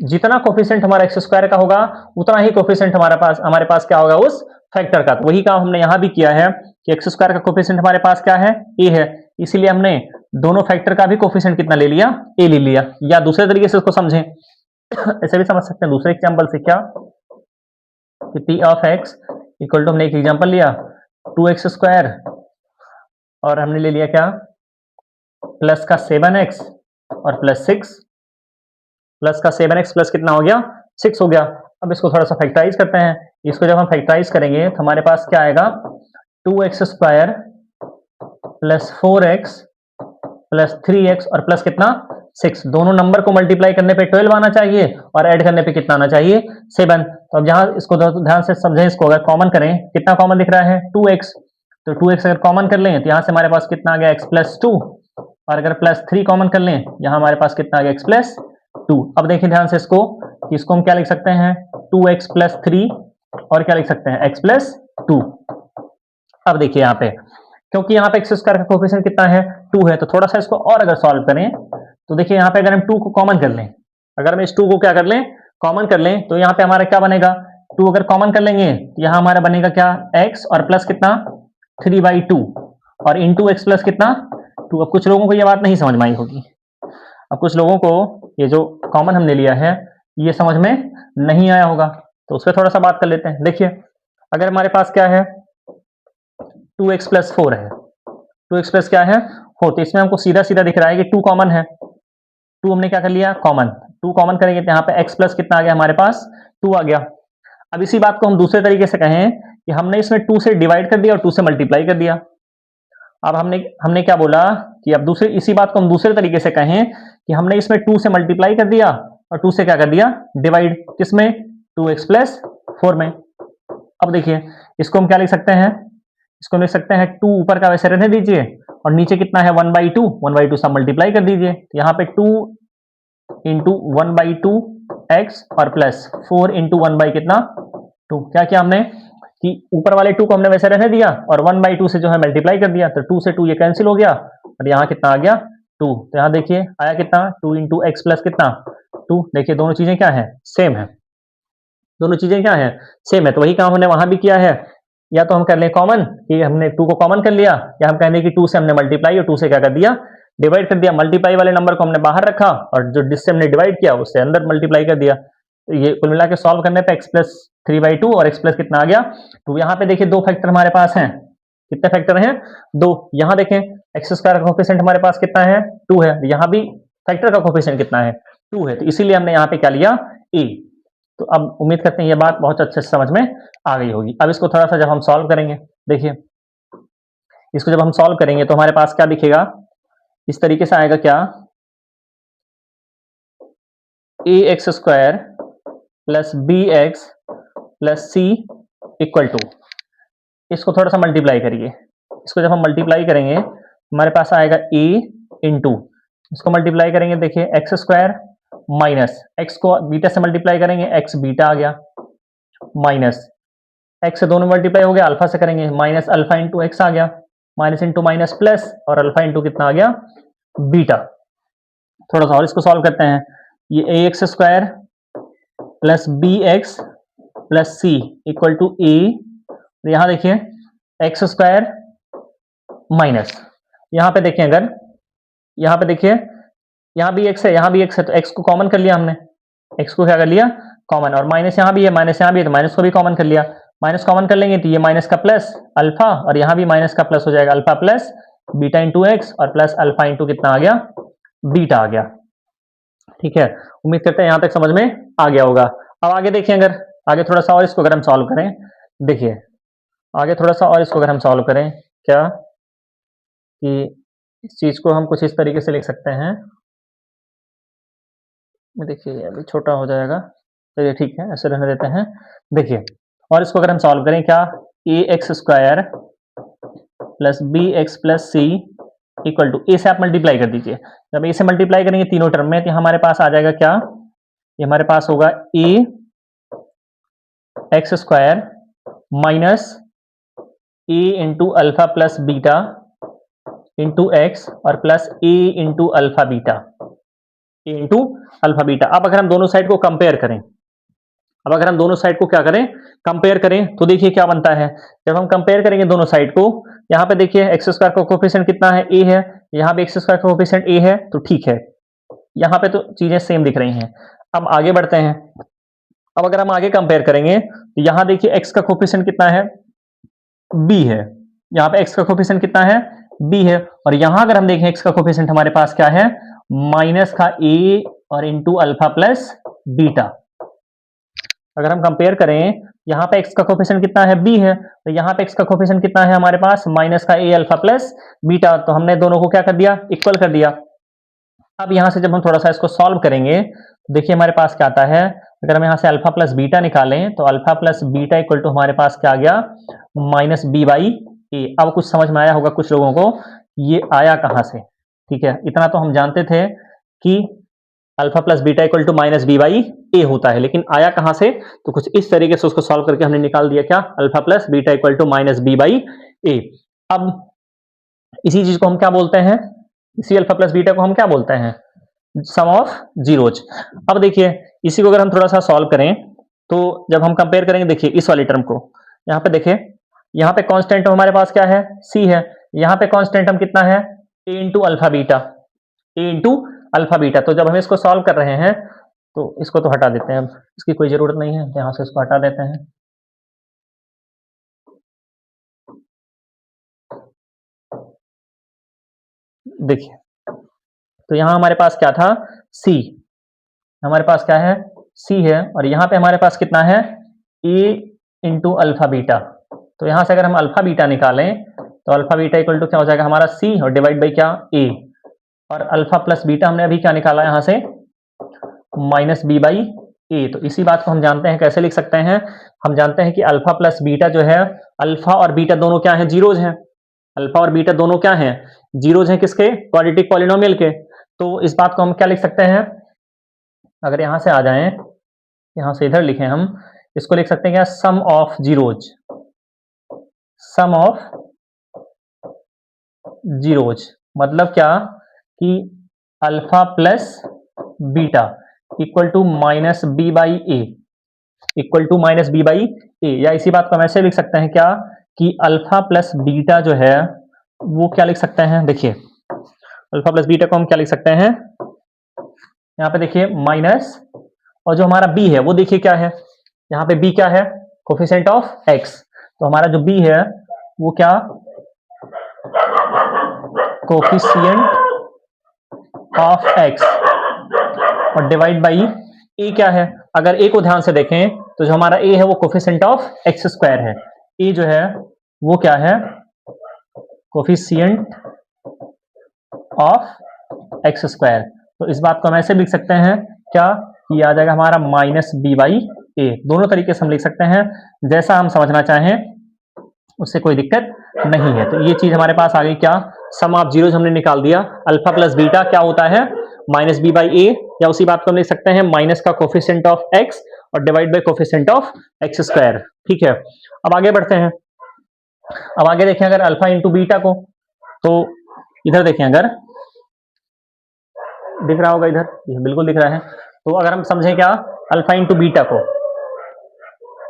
जितना कोफिशिएंट हमारा एक्स स्क्वायर का होगा उतना ही कोफिशिएंट हमारे पास क्या होगा? उस फैक्टर का। तो वही काम हमने यहाँ भी किया है कि एक्स स्क्वायर का कोफिशिएंट हमारे पास क्या है? ए है, इसीलिए हमने दोनों फैक्टर का भी कोफिशिएंट कितना ले लिया? ए ले लिया। या दूसरे तरीके से इसको समझें ऐसे भी समझ सकते हैं दूसरे एग्जांपल से क्या कि p of x equal to हमने एक एग्जांपल लिया 2x स्क्वायर और हमने ले लिया क्या? प्लस का 7x और प्लस 6, प्लस का 7x प्लस कितना हो गया? 6 हो गया। अब इसको थोड़ा सा फैक्टराइज करते हैं। इसको जब हम फैक्टराइज करेंगे तो हमारे पास क्या आएगा? 2x square plus 4x plus 3x और प्लस कितना? 6। दोनों नंबर को मल्टीप्लाई करने पे 12 आना चाहिए और ऐड करने पे कितना आना चाहिए? 7। तो अब यहाँ इसको ध्यान से समझें, इसको अगर कॉमन करें कितना कॉमन दिख रहा है? 2x। तो 2x अगर कॉमन कर लें तो यहाँ से हमारे पास कितना आ गया? x plus 2। और अगर प्लस 3 कॉमन कर लें यहाँ हमारे पास कितना आ गया? x plus 2। अब देखिए ध्यान से इसको हम क्या लिख सकते हैं? 2x प्लस 3 और क्या लिख सकते हैं? x plus 2। अब देखिए यहाँ पे क्योंकि यहाँ पे एक्स स्क्वायर का कोफिशिएंट कितना है? 2 है, तो थोड़ा सा इसको और अगर सॉल्व करें तो देखिए यहाँ पे अगर हम 2 को कॉमन कर लें, अगर हम इस 2 को क्या कर लें? कॉमन कर लें तो यहाँ पे हमारा क्या बनेगा? 2 अगर कॉमन कर लेंगे तो यहाँ हमारा बनेगा क्या? x और प्लस कितना? 3/2 और इंटू एक्स प्लस कितना? 2। अब कुछ लोगों को ये बात नहीं समझ में आई होगी, अब कुछ लोगों को ये जो कॉमन हमने लिया है ये समझ में नहीं आया होगा, तो उस पर थोड़ा सा बात कर लेते हैं। देखिए अगर हमारे पास क्या है 2x प्लस 4 है, 2x प्लस क्या है 4, तो इसमें हमको सीधा सीधा दिख रहा है कि 2 कॉमन है, 2 हमने क्या कर लिया कॉमन, 2 कॉमन करेंगे तो यहाँ पे x प्लस कितना आ गया हमारे पास 2 आ गया। अब इसी बात को हम दूसरे तरीके से कहें कि हमने इसमें 2 से डिवाइड कर दिया और 2 से मल्टीप्लाई कर दिया। अब हमने हमने क्या बोला कि अब दूसरे इसी बात को हम दूसरे तरीके से कहें कि हमने इसमें 2 से मल्टीप्लाई कर दिया और 2 से क्या कर दिया डिवाइड, किसमें 2x प्लस 4 में। अब देखिए इसको हम क्या लिख सकते हैं, इसको लिख सकते हैं 2 ऊपर का वैसे रहने दीजिए और नीचे कितना है 1/2, 1/2 से मल्टीप्लाई कर दीजिए, तो यहाँ पे 2 इंटू 1/2 x और प्लस 4 इंटू 1 कितना 2। क्या किया हमने कि ऊपर वाले 2 को हमने वैसे रहने दिया और 1/2 से जो है मल्टीप्लाई कर दिया, तो 2 से 2 ये कैंसिल हो गया और यहाँ कितना आ गया 2। तो यहाँ देखिए आया कितना 2 इंटू एक्स प्लस कितना 2। देखिए दोनों चीजें क्या है सेम है, दोनों चीजें क्या है सेम है, तो वही काम हमने वहां भी किया है। या तो हम कर लें कॉमन कि हमने 2 को कॉमन कर लिया, या हम कहेंगे कि 2 से हमने मल्टीप्लाई और 2 से क्या कर दिया डिवाइड कर दिया। मल्टीप्लाई वाले नंबर को हमने बाहर रखा और जो जिससे हमने डिवाइड किया उससे अंदर मल्टीप्लाई कर दिया। तो ये कुल मिला के सॉल्व करने पे x प्लस 3/2 और x प्लस कितना आ गया 2। यहाँ पे देखिए 2 फैक्टर हमारे पास हैं, कितने फैक्टर हैं 2। यहाँ देखें एक्स स्क्वायर का कोफिशिएंट हमारे पास कितना है 2 है, यहाँ भी फैक्टर का कोफिशिएंट कितना है 2 है, तो इसीलिए हमने यहाँ पे क्या लिया a। तो अब उम्मीद करते हैं ये बात बहुत अच्छे से समझ में आ गई होगी। अब इसको थोड़ा सा जब हम सॉल्व करेंगे, देखिए इसको जब हम सॉल्व करेंगे तो हमारे पास क्या दिखेगा, इस तरीके से आएगा क्या ax square plus bx plus c equal to, इसको थोड़ा सा मल्टीप्लाई करिए, इसको जब हम मल्टीप्लाई करेंगे हमारे पास आएगा a इंटू, इसको मल्टीप्लाई करेंगे देखिए एक्स स्क्वायर माइनस एक्स को बीटा से मल्टीप्लाई करेंगे एक्स बीटा आ गया, माइनस एक्स से दोनों मल्टीप्लाई हो गया, अल्फा से करेंगे माइनस अल्फा इंटू एक्स आ गया, माइनस इंटू माइनस प्लस और अल्फा इंटू कितना आ गया बीटा। थोड़ा सा और इसको सॉल्व करते हैं, ये a x square plus B x plus c equal to a, यहां देखिए एक्स स्क्वायर माइनस, यहां पे देखिए अगर यहां पे देखिए यहां भी एक्स है यहां भी एक्स है, तो एक्स को कॉमन कर लिया हमने, एक्स को क्या कर लिया कॉमन, और माइनस यहां भी है माइनस यहां भी है तो माइनस को भी कॉमन कर लिया। माइनस कॉमन कर लेंगे तो ये माइनस का प्लस अल्फा और यहां भी माइनस का प्लस हो जाएगा alpha plus beta into x और प्लस अल्फा इंटू कितना आ गया बीटा आ गया। ठीक है, उम्मीद करते हैं यहां तक समझ में आ गया होगा। अब आगे देखिए, अगर आगे थोड़ा सा और इसको अगर हम सॉल्व करें, देखिए आगे थोड़ा सा और इसको अगर हम सॉल्व करें क्या कि इस चीज को हम कुछ इस तरीके से लिख सकते हैं, देखिए अभी छोटा हो जाएगा तो ये ठीक है ऐसे रहने देते हैं। देखिए और इसको अगर हम सॉल्व करें क्या a x square plus B x plus c equal to, a से आप मल्टीप्लाई कर दीजिए, जब ए से मल्टीप्लाई करेंगे तीनों टर्म में तो हमारे पास आ जाएगा क्या, ये हमारे पास होगा a x square minus a into alpha plus beta into x और plus a into alpha beta, a into alpha beta. अब अगर हम दोनों साइड को कंपेयर करें, अब अगर हम दोनों साइड को क्या करें कंपेयर करें, तो देखिए क्या बनता है, जब हम कंपेयर करेंगे दोनों साइड को, यहाँ पे देखिए एक्स स्क्वायर का कोफिशिएंट कितना है ए है, यहाँ पे एक्स स्क्वायर का कोफिशिएंट ए है, तो ठीक है यहाँ पे तो चीजें सेम दिख रही हैं। अब आगे बढ़ते हैं, अब अगर हम आगे कंपेयर करेंगे तो यहाँ देखिए एक्स का कोफिशिएंट कितना है बी है, यहाँ पे एक्स का कोफिशिएंट कितना है बी है, और यहाँ अगर हम देखें एक्स का कोफिशिएंट हमारे पास क्या है माइनस का ए और इंटू अल्फा प्लस बीटा। अगर हम कंपेयर करें यहाँ पे x का कोफिशिएंट कितना है b है, तो यहाँ पे x का कोफिशिएंट कितना है हमारे पास माइनस का a अल्फा प्लस बीटा, तो हमने दोनों को क्या कर दिया इक्वल कर दिया। अब यहाँ से जब हम थोड़ा सा इसको सॉल्व करेंगे तो देखिए हमारे पास क्या आता है, अगर हम यहाँ से अल्फा प्लस बीटा निकालें तो alpha plus beta equal to हमारे पास क्या आ गया माइनस बी बाई ए। अब कुछ समझ में आया होगा कुछ लोगों को ये आया कहाँ से, ठीक है इतना तो हम जानते थे कि alpha plus beta equal to minus b by a होता है, लेकिन आया कहां से, तो कुछ इस तरीके से उसको सॉल्व करके हमने निकाल दिया क्या alpha plus beta equal to minus b by a. अब इसी चीज को हम क्या बोलते हैं, इसी अल्फा प्लस बीटा को हम क्या बोलते हैं सम ऑफ जीरोज। अब देखिए इसी को अगर हम थोड़ा सा सॉल्व करें तो जब हम कंपेयर करेंगे देखिए इस वाली टर्म को, यहाँ पे देखिए यहाँ पे कांस्टेंट हमारे पास क्या है सी है, यहाँ पे कांस्टेंट हम कितना है ए into alpha beta, a into alpha beta. तो जब हम इसको सॉल्व कर रहे हैं तो इसको तो हटा देते हैं, अब इसकी कोई ज़रूरत नहीं है, यहाँ से इसको हटा देते हैं। देखिए, तो यहाँ हमारे पास क्या था, सी, हमारे पास क्या है, सी है, और यहाँ पे हमारे पास कितना है, ए इंटू अल्फा बीटा। तो यहाँ से अगर हम अल्फा बीटा निकालें तो अल्फा बीटा इक्वल टू क्या हो जाएगा हमारा, सी, और डिवाइड बाई क्या, ए, और अल्फा प्लस बीटा हमने अभी क्या निकाला यहाँ से, माइनस बी बाई ए। तो इसी बात को हम जानते हैं, कैसे लिख सकते हैं, हम जानते हैं कि अल्फा प्लस बीटा जो है, अल्फा और बीटा दोनों क्या हैं, जीरोज हैं। अल्फा और बीटा दोनों क्या हैं, जीरोज हैं, किसके, क्वाड्रेटिक पॉलिनोमियल के। तो इस बात को हम क्या लिख सकते हैं, अगर यहां से आ जाएं, यहां से इधर लिखें हम, इसको लिख सकते हैं क्या, sum of zeros, sum of zeros, मतलब क्या कि alpha plus beta equal to minus b by a, equal to minus b by a. या इसी बात को हम ऐसे लिख सकते हैं क्या, कि अल्फा प्लस बीटा जो है वो क्या लिख सकते हैं, देखिए अल्फा प्लस बीटा को हम क्या लिख सकते हैं, यहाँ पे देखिए माइनस, और जो हमारा बी है वो देखिए क्या है, यहाँ पे बी क्या है, कोफिशिएंट ऑफ एक्स। तो हमारा जो बी है वो क्या, कोफिशिएंट ऑफ एक्स, और डिवाइड बाई ए क्या है, अगर ए को ध्यान से देखें तो जो हमारा ए है वो कोफिशिएंट ऑफ एक्स स्क्वायर है, ए जो है वो क्या है, कोफिशिएंट ऑफ एक्स स्क्वायर। तो इस बात को हम ऐसे लिख सकते हैं क्या, ये आ जाएगा हमारा माइनस बी बाई ए। दोनों तरीके से हम लिख सकते हैं, जैसा हम समझना चाहें, उससे कोई दिक्कत नहीं है। तो ये चीज हमारे पास आ गई क्या, सम ऑफ जीरोज हमने निकाल दिया, अल्फा प्लस बीटा क्या होता है, माइनस बी बाई ए, या उसी बात को हम लिख सकते हैं माइनस का कोफिशिएंट ऑफ एक्स और divide by coefficient of x square. ठीक है, अब आगे बढ़ते हैं। अब आगे देखें अगर अल्फा इंटू बीटा को, तो इधर देखें, अगर दिख रहा होगा, इधर ये बिल्कुल दिख रहा है। तो अगर हम समझें क्या, अल्फा इंटू बीटा को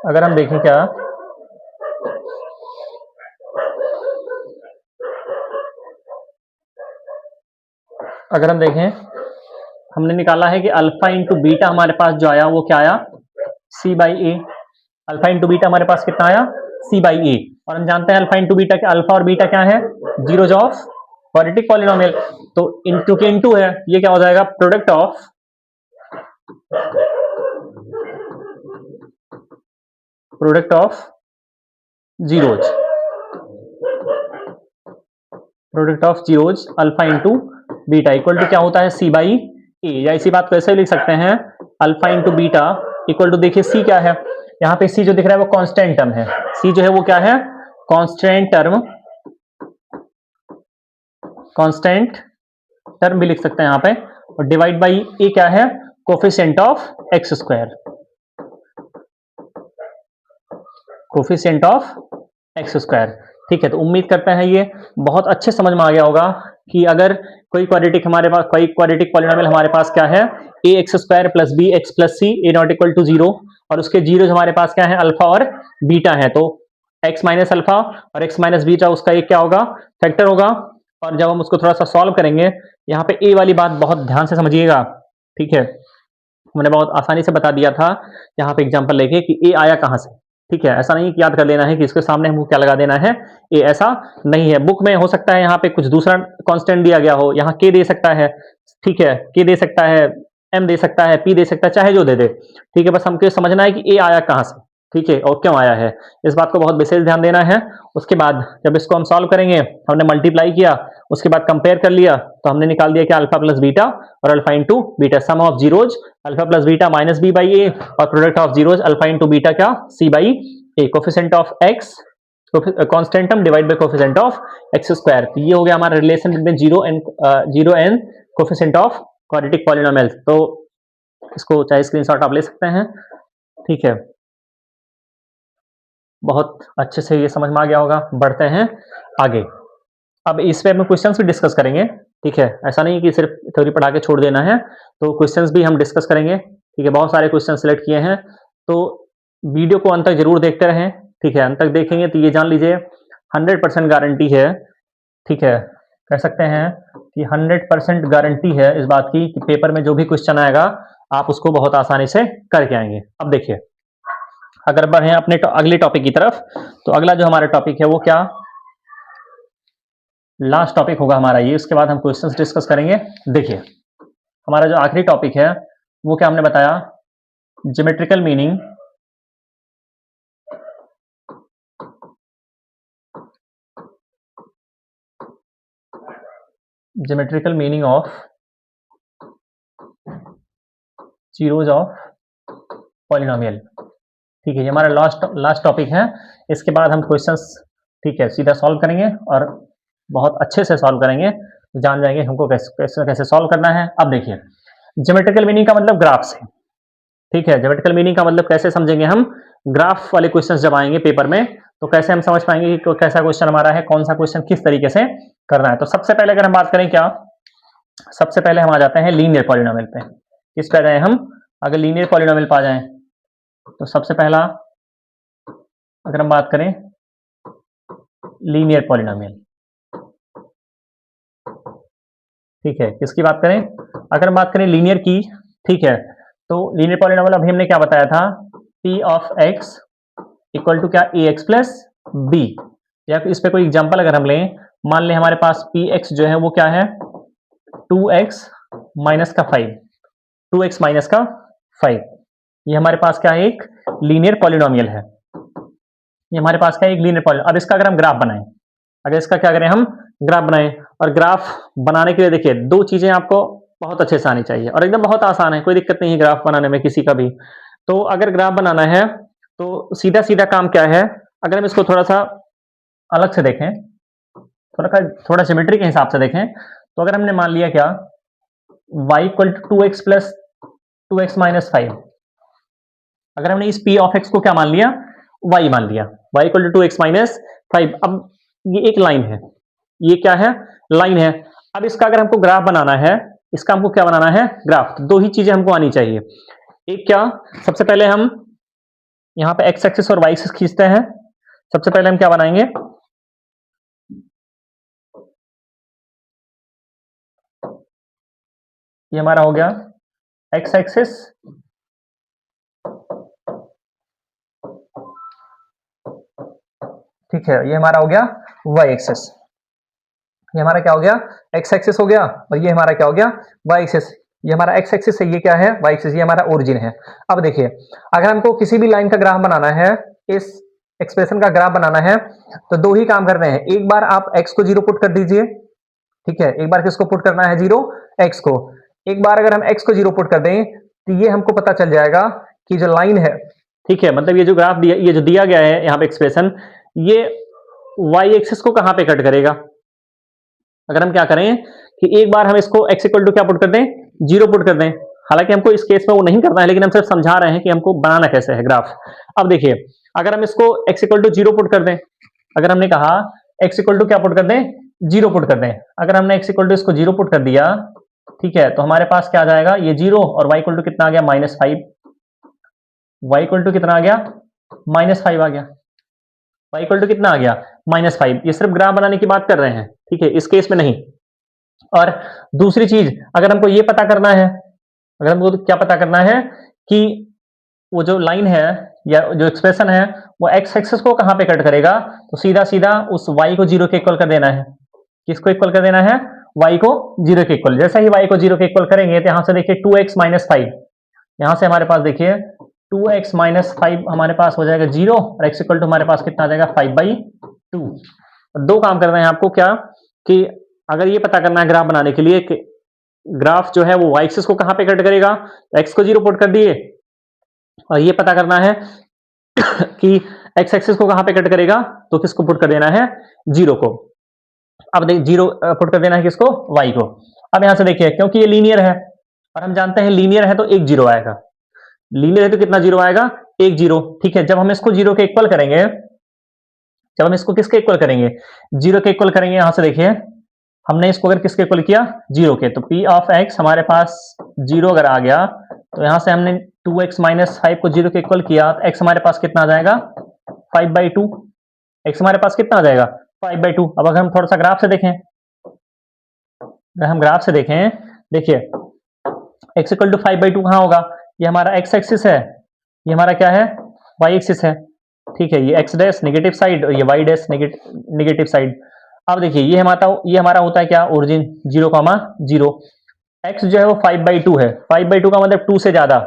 अगर हम देखें क्या, अगर हम देखें, हमने निकाला है कि अल्फा इंटू बीटा हमारे पास जो आया वो क्या आया, c by a. Alpha into beta हमारे पास कितना आया, सी बाई ए, और हम जानते हैं अल्फा इंटू बीटा के, अल्फा और बीटा क्या है, जीरोज ऑफ क्वाड्रेटिक पॉलिनोमियल। तो इंटू के इंटू है, ये क्या हो जाएगा, product of zeros, product of zeros alpha into beta equal to क्या होता है, सी बाई ए। या इसी बात को ऐसे लिख सकते हैं, alpha into beta equal to, देखिए सी क्या है, यहाँ पे सी जो दिख रहा है वो कांस्टेंट टर्म है, सी जो है वो क्या है, कांस्टेंट टर्म भी लिख सकते हैं यहाँ पे, और डिवाइड बाई ए क्या है, coefficient of x square, coefficient of x square. ठीक है, तो उम्मीद करते हैं ये बहुत अच्छे समझ में आ गया होगा कि अगर कोई क्वाड्रेटिक हमारे पास, कोई क्वाड्रेटिक पॉलिनोमियल हमारे पास क्या है, a x square plus B x plus c a not equal to zero, और उसके जीरो हमारे पास क्या है, अल्फा और बीटा है। तो एक्स माइनस अल्फा और एक्स माइनस बीटा, उसका एक क्या होगा, फैक्टर होगा। और जब हम उसको थोड़ा सा सॉल्व करेंगे, यहाँ पे ए वाली बात बहुत ध्यान से समझिएगा। ठीक है, मैंने बहुत आसानी से बता दिया था यहाँ पे एग्जाम्पल लेके कि ए आया कहाँ से। ठीक है, ऐसा नहीं कि याद कर लेना है कि इसके सामने हमको क्या लगा देना है, ए, ऐसा नहीं है। बुक में हो सकता है यहाँ पे कुछ दूसरा कांस्टेंट दिया गया हो, यहाँ के दे सकता है, ठीक है, के दे सकता है, एम दे सकता है, पी दे सकता है, चाहे जो दे दे। ठीक है, बस हमको समझना है कि ए आया कहाँ से, ठीक है, और क्यों आया है, इस बात को बहुत विशेष ध्यान देना है। उसके बाद जब इसको हम सॉल्व करेंगे, हमने मल्टीप्लाई किया, उसके बाद कंपेयर कर लिया, तो हमने निकाल दिया कि अल्फा प्लस बीटा और alpha into beta, sum of zeros alpha plus beta minus b by a, और product of zeros alpha into beta क्या, c by a, coefficient of x constant term divide by coefficient of x square. तो ये हो गया हमारा relation between zero and coefficient of quadratic polynomial. तो इसको चाहे स्क्रीनशॉट आप ले सकते हैं। ठीक है, बहुत अच्छे से ये समझ में आ गया होगा। बढ़ते हैं आगे, अब इस पे हम क्वेश्चंस भी डिस्कस करेंगे। ठीक है, ऐसा नहीं कि सिर्फ थ्योरी पढ़ा के छोड़ देना है, तो क्वेश्चंस भी हम डिस्कस करेंगे। ठीक है, बहुत सारे क्वेश्चन सिलेक्ट किए हैं, तो वीडियो को अंत तक जरूर देखते रहें। ठीक है, अंत तक देखेंगे तो ये जान लीजिए 100% गारंटी है। ठीक है, कह सकते हैं कि 100% गारंटी है इस बात की कि पेपर में जो भी क्वेश्चन आएगा आप उसको बहुत आसानी से करके आएंगे। अब देखिए, अगर बढ़े अपने अगले टॉपिक की तरफ, तो अगला जो हमारा टॉपिक है वो क्या, लास्ट टॉपिक होगा हमारा ये। उसके बाद हम क्वेश्चंस डिस्कस करेंगे। देखिए, हमारा जो आखिरी टॉपिक है वो क्या हमने बताया, geometrical meaning of zeros of polynomial. ठीक है, ये हमारा लास्ट टॉपिक है। इसके बाद हम क्वेश्चंस, ठीक है, सीधा सॉल्व करेंगे और बहुत अच्छे से सॉल्व करेंगे, जान जाएंगे हमको कैसे कैसे सॉल्व करना है। अब देखिए, ज्योमेट्रिकल मीनिंग का मतलब ग्राफ से, ठीक है, ज्योमेट्रिकल मीनिंग का मतलब कैसे समझेंगे हम, ग्राफ वाले क्वेश्चंस जब आएंगे पेपर में तो कैसे हम समझ पाएंगे कि कैसा क्वेश्चन हमारा है, कौन सा क्वेश्चन किस तरीके से करना है। तो सबसे पहले अगर हम बात करें क्या, सबसे पहले हम आ जाते हैं लीनियर पॉलिनोमियल पे। किस पे आ जाए हम, अगर लीनियर पॉलिनोमियल पे आ जाए तो सबसे पहला अगर हम बात करें लीनियर पॉलिनोमियल, ठीक है, किसकी बात करें, अगर हम बात करें लीनियर की, ठीक है, तो लीनियर पॉलिनोमियल अभी हमने क्या बताया था, p of x equal to क्या, ax प्लस b। या इस पे कोई एग्जांपल अगर हम लें, मान लें हमारे पास px जो है वो क्या है, 2x माइनस का 5, 2x माइनस का 5, ये हमारे पास क्या है, एक लीनियर पॉलिनोमियल है। ये हमारे पास क्या है, एक लीनियर पॉलिनोमियल। अब इसका अगर हम ग्राफ बनाएं, अगर इसका क्या करें हम, ग्राफ बनाएं, और ग्राफ बनाने के लिए देखिए दो चीजें आपको बहुत अच्छे से आनी चाहिए और एकदम बहुत आसान है, कोई दिक्कत नहीं है ग्राफ बनाने में किसी का भी। तो अगर ग्राफ बनाना है तो सीधा सीधा काम क्या है, अगर हम इसको थोड़ा सा अलग से देखें, थोड़ा ज्योमेट्री के हिसाब से देखें, तो अगर हमने मान लिया क्या, y equal to 2x plus 2x minus 5, अगर हमने इस p ऑफ x को क्या मान लिया, y मान लिया, y equal to 2x minus 5। अब ये एक लाइन है, ये क्या है, लाइन है। अब इसका अगर हमको ग्राफ बनाना है, इसका हमको क्या बनाना है, ग्राफ, तो दो ही चीजें हमको आनी चाहिए। एक क्या, सबसे पहले हम यहाँ पे x एक्सिस और y एक्सिस खींचते हैं। सबसे पहले हम क्या बनाएंगे, ये हमारा हो गया x एक्सिस, ठीक है, ये हमारा हो गया y एक्सिस, ये हमारा क्या हो गया, x एक्सिस हो गया, और ये हमारा क्या हो गया, y एक्सिस। ये हमारा x एक्सिस है, ये क्या है, y एक्सिस, ये हमारा ओरिजिन है। अब देखिए, अगर हमको किसी भी लाइन का ग्राफ बनाना है, इस एक्सप्रेशन का ग्राफ बनाना है, तो दो ही काम करने हैं। एक बार आप x को 0 पुट कर दीजिए, ठीक है, एक बार किसको पुट करना है, 0, x को। एक बार अगर हम x को 0 पुट कर दें तो ये हमको पता चल जाएगा कि जो लाइन है, ठीक है, मतलब ये जो ग्राफ दिया, ये जो दिया गया है यहाँ पे एक्सप्रेशन, ये y एक्सिस को कहाँ पे कट करेगा। अगर हम क्या करें कि एक बार हम इसको x इक्वल टू क्या पुट कर दें, 0 पुट कर दें। हालांकि हमको इस केस में वो नहीं करना है, लेकिन हम सिर्फ समझा रहे हैं कि हमको बनाना कैसे है ग्राफ। अब देखिए, अगर हम इसको x इक्वल टू 0 पुट कर दें, अगर हमने कहा x इक्वल टू क्या पुट कर दें, 0 पुट कर दें, अगर हमने x इक्वल टू इसको 0 पुट कर दिया, ठीक है, तो हमारे पास क्या आ जाएगा, ये 0, और y इक्वल टू कितना आ गया, -5, y इक्वल टू कितना आ गया, -5 आ गया, y इक्वल टू कितना आ गया, -5। ये सिर्फ ग्राफ बनाने की बात कर रहे हैं, ठीक है, इस केस में नहीं। और दूसरी चीज, अगर हमको ये पता करना है, अगर हमको क्या पता करना है कि वो जो लाइन है या जो एक्सप्रेशन है वो x एक्सिस को कहां पे कट करेगा, तो सीधा सीधा उस y को 0 के इक्वल कर देना है। किसको इक्वल कर देना है, y को 0 के इक्वल। जैसे ही y को 0 के इक्वल करेंगे तो यहां से देखिए 2x माइनस 5, यहां से हमारे पास देखिए 2x माइनस 5 हमारे पास हो जाएगा 0, और x इक्वल टू हमारे पास कितना आ जाएगा, 5/2। दो काम करना है आपको, क्या कि अगर ये पता करना है ग्राफ बनाने के लिए कि ग्राफ जो है वो y एक्सिस को कहां पे कट करेगा, तो x को 0 पुट कर दिए, और ये पता करना है कि x एक्सिस को कहां पे कट करेगा, तो किसको पुट कर देना है, 0 को। अब देख 0 पुट कर देना है किसको, y को। अब यहां से देखिए, क्योंकि ये लीनियर है और हम जानते हैं लीनियर है तो एक 0 आएगा, लीनियर है तो कितना 0 आएगा, एक 0, ठीक है। जब हम इसको 0 के इक्वल करेंगे, जब हम इसको किसके इक्वल करेंगे, 0 के इक्वल करेंगे, यहां से देखिए हमने इसको अगर किसके इक्वल किया, 0 के, तो p ऑफ x हमारे पास 0 अगर आ गया, तो यहां से हमने 2x माइनस 5 को 0 के इक्वल किया, तो x हमारे पास कितना आ जाएगा, 5/2, x हमारे पास कितना आ जाएगा, 5/2। अब अगर हम थोड़ा सा ग्राफ से देखें, अगर हम ग्राफ से देखें, देखिए x इक्वल टू 5/2 कहाँ होगा? ये हमारा x एक्सिस है, ये हमारा क्या है? y एक्सिस है। ठीक है, ये x डैश नेगेटिव साइड और ये y डैश नेगेटिव साइड। अब देखिए ये हमारा होता है क्या? ओरिजिन 0,0। x जो है वो 5/2 है। 5/2 का मतलब 2 से ज्यादा।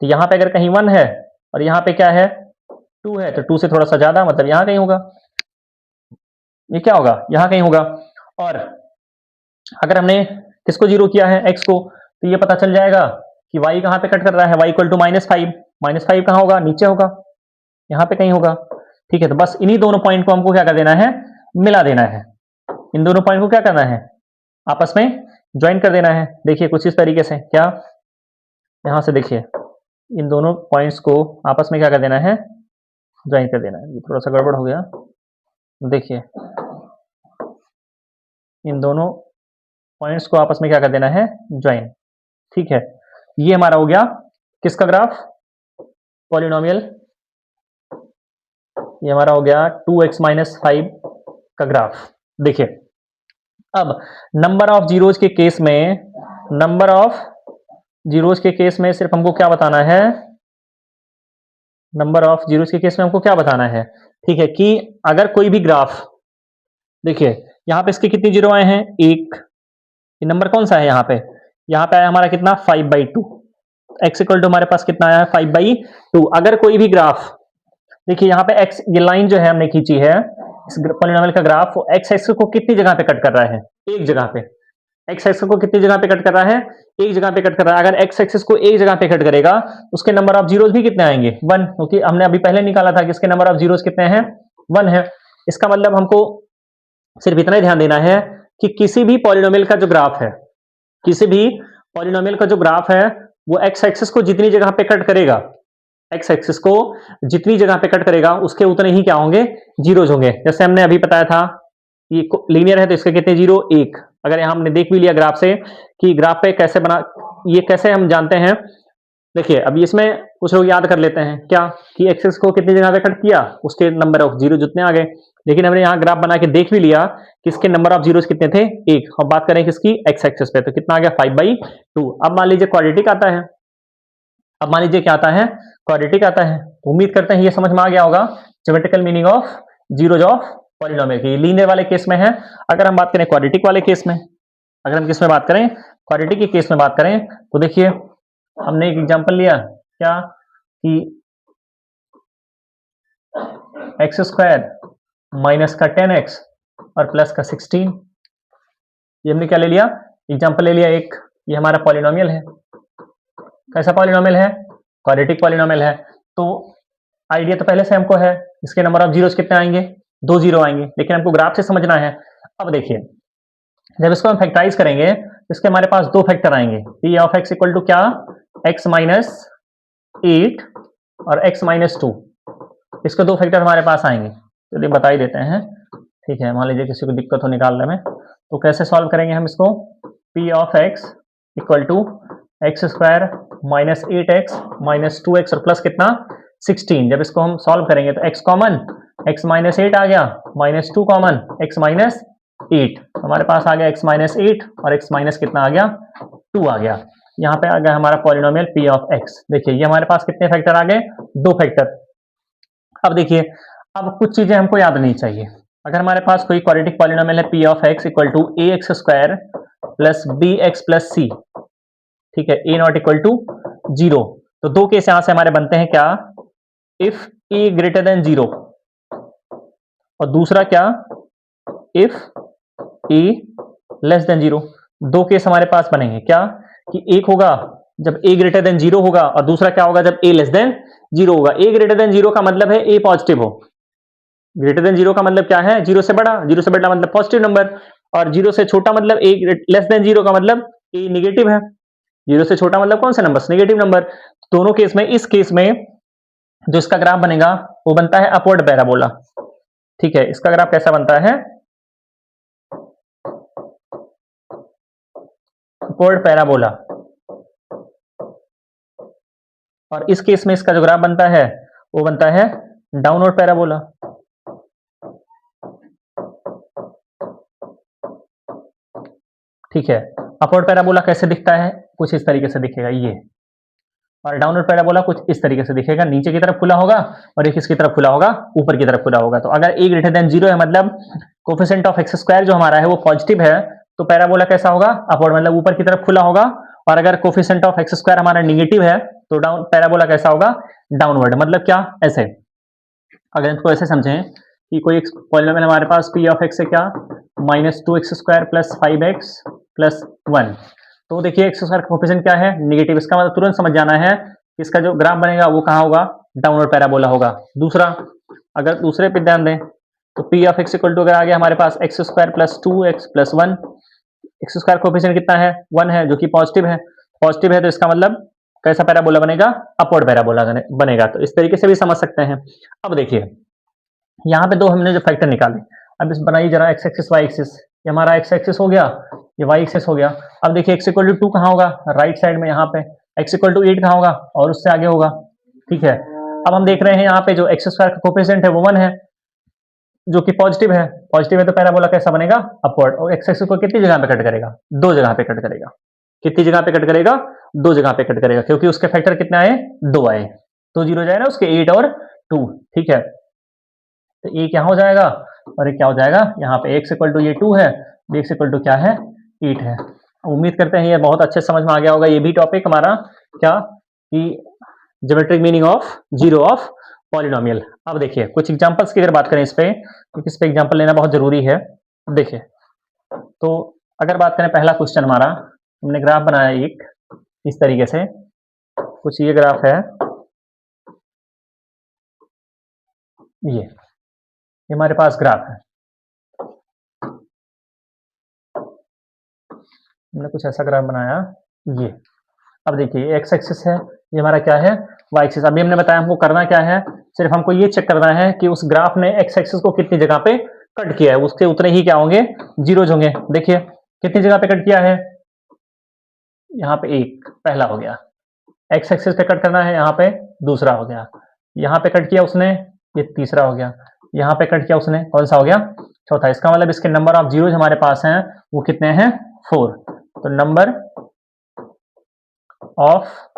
तो यहाँ पे अगर कहीं 1 है और यहाँ पे क्या है? 2 है, तो 2 से थोड़ा सा ज्यादा मतलब यहाँ कहीं होगा। ये क्या होगा? यहाँ कहीं होगा। और अगर हमने किसको जीरो किया है? x को, तो ये पता चल जाएगा कि y कहाँ पे कट कर रहा है? y equal to -5। -5 कहाँ होगा? नीचे होगा, यहाँ पे कहीं होगा। ठीक है, तो बस इन्हीं दोनों पॉइंट को हमको क्या कर देना है? मिला देना है। इन दोनों पॉइंट को क्या करना है? आपस में ज्वाइन कर देना है। देखिए कुछ इस तरीके से, क्या यहाँ से देखिए इन दोनों पॉइंट्स को आपस में क्या कर देना है? ज्वाइन कर देना है। ये थोड़ा सा गड़बड़ हो गया, देखिए इन दोनों पॉइंट्स को आपस में क्या कर देना है? ज्वाइन। ठीक है, ये हमारा हो गया किसका ग्राफ? पॉलिनोमियल। ये हमारा हो गया 2x-5 का ग्राफ। देखिए अब नंबर ऑफ जीरोज के केस में, नंबर ऑफ जीरोज के केस में सिर्फ हमको क्या बताना है? नंबर ऑफ जीरोज के केस में हमको क्या बताना है? ठीक है, कि अगर कोई भी ग्राफ, देखिए यहाँ पे इसके कितने जीरो आए हैं? 1। ये नंबर कौन सा है यहाँ पे? यहाँ पे आया हमारा कितना? 5/2। x इक्वल टू हमारे पास कितना आया? 5/2। अगर कोई भी ग्राफ, देखिए यहाँ पे x, ये लाइन जो है हमने खींची है इस पॉलिनोमियल का ग्राफ, वो x एक्सिस को कितनी जगह पे कट कर रहा है? एक जगह पे। x एक्सिस को कितनी जगह पे कट कर रहा है? एक जगह पे कट कर रहा है। अगर x एक्सिस को एक जगह पे कट करेगा, उसके नंबर ऑफ जीरोज भी कितने आएंगे? 1, क्योंकि हमने अभी पहले निकाला था कि इसके नंबर ऑफ जीरोज कितने हैं? 1 है। इसका मतलब हमको सिर्फ इतना ही ध्यान देना है कि किसी भी पॉलिनोमियल का जो ग्राफ है, किसी भी पॉलिनोमियल का जो ग्राफ है, वो x एक्सिस को जितनी जगह पे कट करेगा, x एक्सिस को जितनी जगह पे कट करेगा, उसके उतने ही क्या होंगे? जीरोज होंगे। जैसे हमने अभी बताया था, ये लीनियर है तो इसके कितने जीरो? 1। अगर यहां हमने देख भी लिया ग्राफ से कि ग्राफ पे कैसे बना, ये कैसे हम जानते हैं? देखिए अभी इसमें कुछ लोग याद कर लेते हैं क्या, कि एक्सिस को कितनी जगह पे कट किया, उसके नंबर ऑफ जीरो जितने आ गए। लेकिन हमने यहाँ ग्राफ बना के देख भी लिया कि इसके नंबर ऑफ जीरोस कितने थे? 1। अब बात करें किसकी? एक्स एक्सिस पे, तो कितना आ गया? 5/2। अब मान लीजिए क्वाड्रेटिक आता है, अब मान लीजिए क्या आता है? क्वाड्रेटिक आता है। उम्मीद करते हैं ये समझ में आ गया होगा geometrical meaning of zeros of polynomial की। लीनियर वाले केस में है। अगर हम बात करें क्वाड्रेटिक वाले केस में, अगर हम किस में बात करें? क्वाड्रेटिक के केस में बात करें, तो देखिए हमने एक एग्जांपल लिया, क्या कि एक्स स्क्वायर माइनस का 10x और प्लस का 16, ये हमने क्या ले लिया? एग्जांपल ले लिया एक। ये हमारा पॉलिनोमियल है। कैसा पॉलिनोमियल है? क्वाड्रेटिक पॉलिनोमियल है। तो आइडिया तो पहले से हमको है, इसके नंबर ऑफ जीरोस कितने आएंगे? 2 जीरो आएंगे। लेकिन हमको ग्राफ से समझना है। अब देखिए जब इसको हम फैक्टराइज करेंगे, इसके हमारे पास 2 फैक्टर आएंगे। P of x equal to क्या? x माइनस 8 और x माइनस 2। इसके 2 फैक्टर हमारे पास आएंगे। चलिए बता ही देते हैं। ठीक है, मान लीजिए किसी को दिक्कत हो निकालने में, तो कैसे सॉल्व करेंगे हम इसको? P of x equal to x square minus 8x minus 2x और प्लस कितना? 16। जब इसको हम सॉल्व करेंगे तो x कॉमन, x माइनस 8 आ गया, माइनस 2 कॉमन, x माइनस 8। हमारे पास आ गया x माइनस 8 और x माइनस कितना आ गया? 2 आ गया। यहाँ पे आ गया हमारा पॉलिनोमियल p ऑफ x। देखिए ये हमारे पास कितने फैक्टर आ गए? 2 फैक्टर। अब देखिए, अब कुछ चीजें हमको याद नहीं चाहिए। अगर हमारे पास कोई क्वाड्रेटिक पॉलिनोमियल है p of x equal to a x square plus B x plus c, ठीक है, ए नॉट इक्वल टू 0, तो 2 केस यहां से हमारे बनते हैं क्या? इफ ए ग्रेटर देन 0, और दूसरा क्या? If A less than 0। 2 case हमारे पास बनेंगे क्या? कि एक होगा जब ए ग्रेटर देन 0 होगा, और दूसरा क्या होगा? जब ए लेस देन 0 होगा। ए ग्रेटर देन 0 का मतलब है ए पॉजिटिव हो। ग्रेटर देन 0 का मतलब क्या है? 0 से बड़ा। 0 से बड़ा मतलब पॉजिटिव नंबर, और 0 से छोटा मतलब ए लेस देन 0 का मतलब ए निगेटिव है। 0 से छोटा मतलब कौन सा नंबर? Negative number. दोनों केस में, इस केस में जो इसका ग्राफ बनेगा वो बनता है अपवर्ड पैराबोला। ठीक है, इसका ग्राफ कैसा बनता है? Upward parabola. और इस केस में इसका जो ग्राफ बनता है वो बनता है डाउनवर्ड पैराबोला। ठीक है। अपवर्ड पैराबोला कैसे दिखता है? कुछ इस तरीके से दिखेगा ये, और डाउनवर्ड पैराबोला कुछ इस तरीके से दिखेगा, नीचे की तरफ खुला होगा और एक इसकी तरफ खुला होगा, ऊपर की तरफ खुला होगा। तो अगर a ग्रेटर देन 0 है, मतलब कोफिशिएंट ऑफ एक्स स्क्वायर जो हमारा है वो पॉजिटिव है, तो पैराबोला कैसा होगा? अपवर्ड, मतलब ऊपर की तरफ खुला होगा। और अगर कोफिशिएंट ऑफ एक्स स्क्वायर हमारा नेगेटिव है तो डाउन पैराबोला कैसा होगा? डाउनवर्ड। मतलब क्या? ऐसे, अगर इसको ऐसे समझें कि कोई पॉलिनोमियल हमारे पास p ऑफ x है क्या? -2x² + 5x + 1। तो देखिए एक्स स्क्वायर का कोफिशिएंट क्या है? नेगेटिव। इसका मतलब तुरंत समझ जाना है कि इसका जो ग्राफ बनेगा वो कहाँ होगा? डाउनवर्ड पैराबोला होगा। दूसरा, अगर दूसरे पे ध्यान दें तो p of x equal to अगर आ गया हमारे पास x² + 2x + 1, x square coefficient कितना है? 1 है, जो कि पॉजिटिव है। पॉजिटिव है तो इसका मतलब कैसा पैराबोला बनेगा? अपवर्ड पैराबोला बनेगा। तो इस तरीके से भी समझ सकते हैं। अब देखिए यहाँ पे दो हमने जो फैक्टर निकाले, अब इस बनाइए जरा एक्स एक्सिस वाई एक्सिस। ये हमारा एक्स एक्सिस हो गया, ये वाई एक्सिस हो गया। अब देखिए x इक्वल टू 2 कहाँ होगा? राइट साइड में यहाँ पे। x इक्वल टू 8 कहाँ होगा? और उससे आगे होगा। ठीक है। अब हम देख रहे हैं यहाँ पे जो एक्स स्क्वायर का कोफिशिएंट है वो 1 है, जो कि पॉजिटिव है। पॉजिटिव है तो पैराबोला कैसा बनेगा? अपवर्ड। और एक्स एक्सिस को कितनी जगह पे कट करेगा? 2 जगह पे कट करेगा। कितनी जगह पे कट करेगा? 2 जगह पे कट करेगा, क्योंकि उसके फैक्टर कितने आए? 2 आए। तो 0 जाए ना उसके 8 और 2। ठीक है। तो ये क्या हो जाएगा और ये क्या हो जाएगा? यहाँ पे x इक्वल टू ये 2 है, x इक्वल टू क्या है? 8 है। उम्मीद करते हैं ये बहुत अच्छे समझ में आ गया होगा ये भी टॉपिक हमारा, क्या कि geometric meaning of zero of polynomial. अब देखिए कुछ एग्जांपल्स की अगर बात करें इस पे, क्योंकि इस पे एग्जांपल लेना बहुत जरूरी है। देखिए, तो अगर बात करें पहला क्वेश्चन हमारा, हमने ग्राफ बनाया एक इस तरीके से, कुछ ये ग्राफ है, ये हमारे पास ग्राफ है, हमने कुछ ऐसा ग्राफ बनाया ये। अब देखिए एक्स एक्सिस है, ये हमारा क्या है? Y axis. अभी हमने बताया हमको करना क्या है, सिर्फ हमको ये चेक करना है कि उस ग्राफ ने एक्स एक्सिस को कितनी जगह पे कट किया है, उसके उतने ही क्या होंगे? जीरोज होंगे। देखिए कितनी जगह पे कट किया है? यहाँ पे एक पहला हो गया, एक्स एक्सिस पे कट करना है, यहाँ पे दूसरा हो गया, यहाँ पे कट किया उसने, ये तीसरा हो गया, यहाँ पे कट किया उसने, कौन सा हो गया? चौथा। इसका मतलब इसके नंबर ऑफ जीरोज हमारे पास हैं वो कितने हैं? 4। तो नंबर ऑफ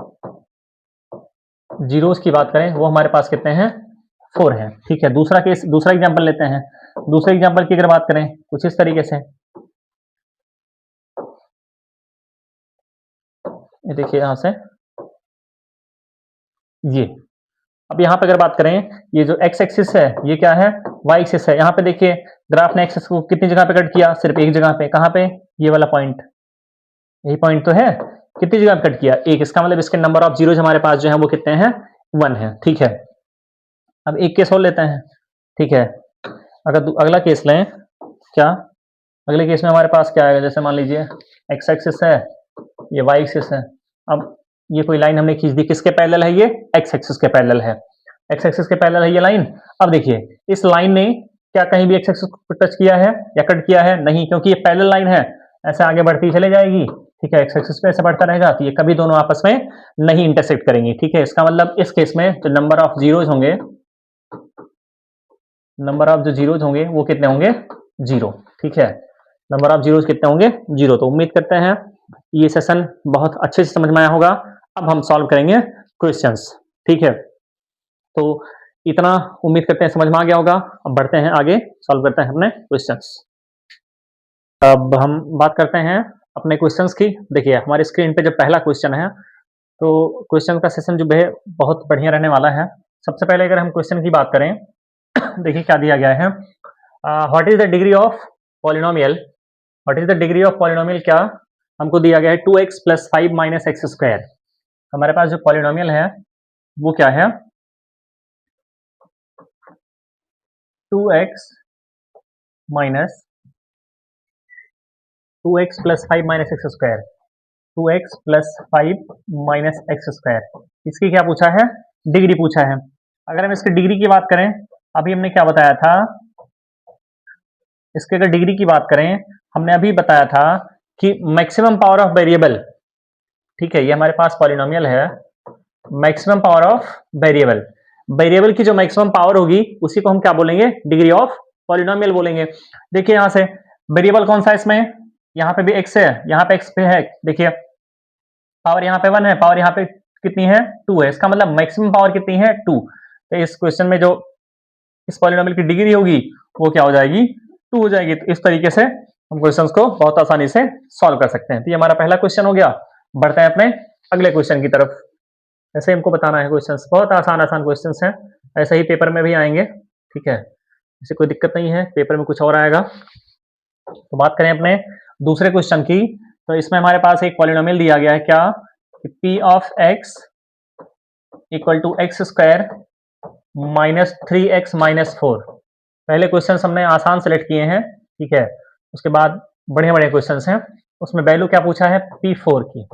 जीरोस की बात करें वो हमारे पास कितने हैं? 4 हैं। ठीक है। दूसरा केस, दूसरा एग्जांपल लेते हैं। दूसरे एग्जांपल की अगर बात करें कुछ इस तरीके से, ये देखिए यहाँ से ये, अब यहाँ पे अगर बात करें, ये जो एक्स एक्सिस है ये क्या है? वाई एक्सिस है। यहाँ पे देखिए ग्राफ ने एक्सिस को कितनी जगह पे कट किया? सिर्फ एक जगह पे। कहाँ पे? ये वाला पॉइंट, यही पॉइंट तो है। कितनी जगह पे कट किया? एक। इसका मतलब इसके नंबर ऑफ जीरोज हमारे पास जो है वो कितने हैं? 1 है। ठीक है। अब एक केस और लेते हैं। ठीक है। अगर अगला केस लें, क्या अगले केस में हमारे पास क्या आएगा? जैसे मान लीजिए एक्स एक्सिस है, ये वाई एक्सिस है। अब ये कोई लाइन हमने खींच दी, किसके पैरेलल है? ये एक्स एक्सिस के पैरेलल है। एक्स एक्सिस के पैरेलल है ये लाइन। अब देखिए इस लाइन ने क्या कहीं भी एक्स एक्सिस को टच किया है या कट किया है? नहीं, क्योंकि ये पैरेलल लाइन है, ऐसे आगे बढ़ती चले जाएगी। ठीक है। एक्स एक्सिस पे ऐसे बढ़ता रहेगा, तो ये कभी दोनों आपस में नहीं इंटरसेक्ट करेंगी। ठीक है। इसका मतलब इस केस में जो नंबर ऑफ जीरोज होंगे, नंबर ऑफ जो जीरोज होंगे वो कितने होंगे? 0। ठीक है। नंबर ऑफ जीरोज कितने होंगे? 0। तो उम्मीद करते हैं ये सेशन बहुत अच्छे से समझ में आया होगा। अब हम सॉल्व करेंगे क्वेश्चंस। ठीक है। तो इतना उम्मीद करते हैं समझ में आ गया होगा। अब बढ़ते हैं आगे, सॉल्व करते हैं अपने क्वेश्चंस। अब हम बात करते हैं अपने क्वेश्चंस की। देखिए हमारी स्क्रीन पे जो पहला क्वेश्चन है, तो क्वेश्चन का सेशन जो है बहुत बढ़िया रहने वाला है। सबसे पहले अगर हम क्वेश्चन की बात करें, देखिए क्या दिया गया है। What is the degree of polynomial? What is the degree of polynomial? क्या हमको दिया गया है? 2x + 5 - x²। हमारे पास जो पॉलिनोमियल है वो क्या है? 2x + 5 - x²। 2x + 5 - x²। इसकी क्या पूछा है? डिग्री पूछा है। अगर हम इसकी डिग्री की बात करें, अभी हमने क्या बताया था? इसके अगर डिग्री की बात करें, हमने अभी बताया था कि मैक्सिमम पावर ऑफ वेरिएबल, ठीक है, ये हमारे पास पॉलिनोमियल है, maximum power of variable, variable की जो मैक्सिमम पावर होगी उसी को हम क्या बोलेंगे? डिग्री ऑफ पॉलिनोमियल बोलेंगे। देखिए यहां से वेरिएबल कौन सा है इसमें? यहाँ पे भी x है, यहाँ पे x पे है, देखिए पावर यहाँ पे 1 है, पावर यहाँ पे कितनी है 2 है, इसका मतलब मैक्सिमम पावर कितनी है 2। तो इस क्वेश्चन में जो इस पॉलिनोमियल की डिग्री होगी वो क्या हो जाएगी 2 हो जाएगी। तो इस तरीके से हम क्वेश्चंस को बहुत आसानी से सॉल्व कर सकते हैं। तो ये हमारा पहला क्वेश्चन हो गया। बढ़ते हैं अपने अगले क्वेश्चन की तरफ। ऐसे हमको बताना है क्वेश्चंस, बहुत आसान आसान क्वेश्चंस हैं, ऐसे ही पेपर में भी आएंगे, ठीक है, इससे कोई दिक्कत नहीं है, पेपर में कुछ और आएगा। तो बात करें अपने दूसरे क्वेश्चन की, तो इसमें हमारे पास एक पॉलिनोमियल दिया गया है क्या, p of x equal to x square minus 3x minus 4। पहले क्वेश्चन हमने आसान सेलेक्ट किए हैं, ठीक है, उसके बाद बड़े बड़े क्वेश्चन हैं। उसमें वैल्यू क्या पूछा है p4 की,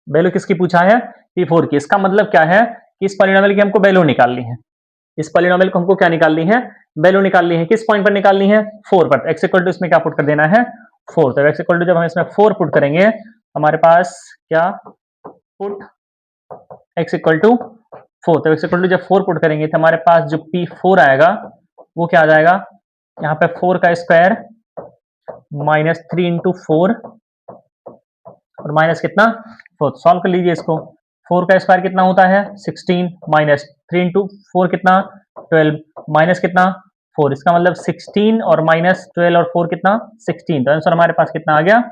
वैल्यू किसकी पूछा है p4 की। इसका मतलब क्या है कि इस पॉलिनोमियल की हमको वैल्यू निकालनी है, इस पॉलिनोमियल को हमको क्या निकालनी है, वैल्यू निकालनी है। किस पॉइंट पर निकालनी है 4 पर। x इक्वल टू इसमें क्या पुट कर देना है 4। तो x इक्वल टू जब हम इसमें 4 पुट करेंगे हमारे पास क्या पुट x इक्वल टू 4। तो x इक्वल टू जब 4 पुट करेंगे तो हमारे पास जो p4 आएगा वो क्या आ जाएगा, यहाँ पे 4 का स्क्वायर माइनस 3 इंटू 4 और माइनस कितना 4। सॉल्व कर लीजिए इसको। 4 का स्क्वायर कितना होता है 16 माइनस 3 इंटू 4 कितना 12 माइनस कितना 4। इसका मतलब 16 और माइनस 12 और 4 कितना 16। तो आंसर हमारे पास कितना आ गया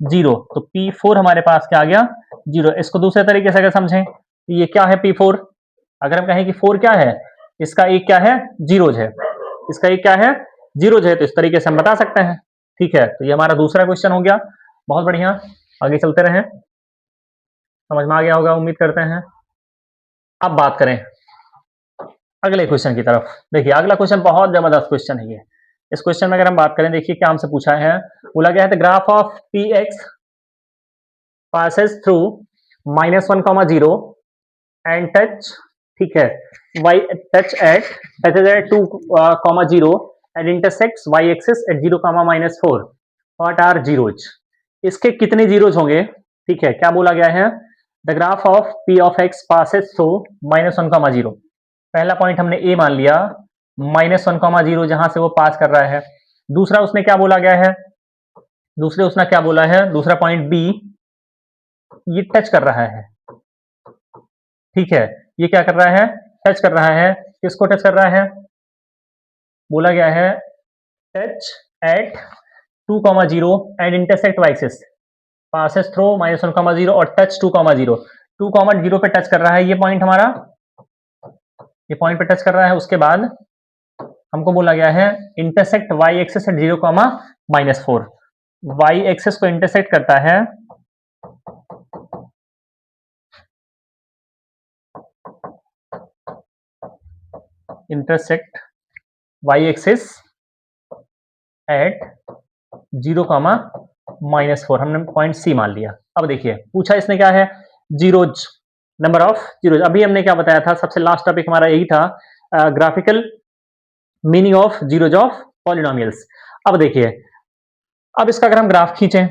0। तो P4 हमारे पास क्या आ गया 0। इसको दूसरे तरीके से अगर समझें तो ये क्या है P4, अगर हम कहें कि 4 क्या है, इसका एक क्या है जीरोज है, इसका एक क्या है जीरोज है, तो इस तरीके से हम बता सकते हैं, ठीक है। तो ये हमारा दूसरा क्वेश्चन हो गया। बहुत बढ़िया, आगे चलते रहें, समझ में आ गया होगा उम्मीद करते हैं। अब बात करें अगले क्वेश्चन की तरफ। देखिए अगला क्वेश्चन बहुत जबरदस्त क्वेश्चन है ये। इस क्वेश्चन में अगर हम बात करें, देखिए क्या हमसे पूछा है, बोला गया है the graph of P x passes through -1, 0 and touch, ठीक है, y touch at 2, 0 and intersects y axis at 0, -4। what are zeros, इसके कितने जीरोज होंगे, ठीक है। क्या बोला गया है the graph of p of x passes through -1, 0। पहला पॉइंट हमने ए मान लिया, -1, 0 जहां से वो पास कर रहा है। दूसरा उसने क्या बोला गया है, दूसरे उसने क्या बोला है, दूसरा पॉइंट बी ये टच कर रहा है, ठीक है, ये क्या कर रहा है टच कर रहा है। किसको टच कर रहा है, बोला गया है touch at 2, 0 and intersect y axis, passes through -1, 0 और टच 2, 0। 2, 0 पे टच कर रहा है ये पॉइंट हमारा, ये पॉइंट पे टच कर रहा है। उसके बाद हमको बोला गया है intersect y axis at 0, -4। Y axis को इंटरसेक्ट करता है इंटरसेक्ट वाई एक्सिस एट 0, -4। हमने पॉइंट सी मान लिया। अब देखिए पूछा इसने क्या है जीरोज, नंबर ऑफ जीरोज। अभी हमने क्या बताया था, सबसे लास्ट टॉपिक हमारा यही था, graphical meaning of zeros of polynomials. अब देखिए, अब इसका अगर हम ग्राफ खींचें,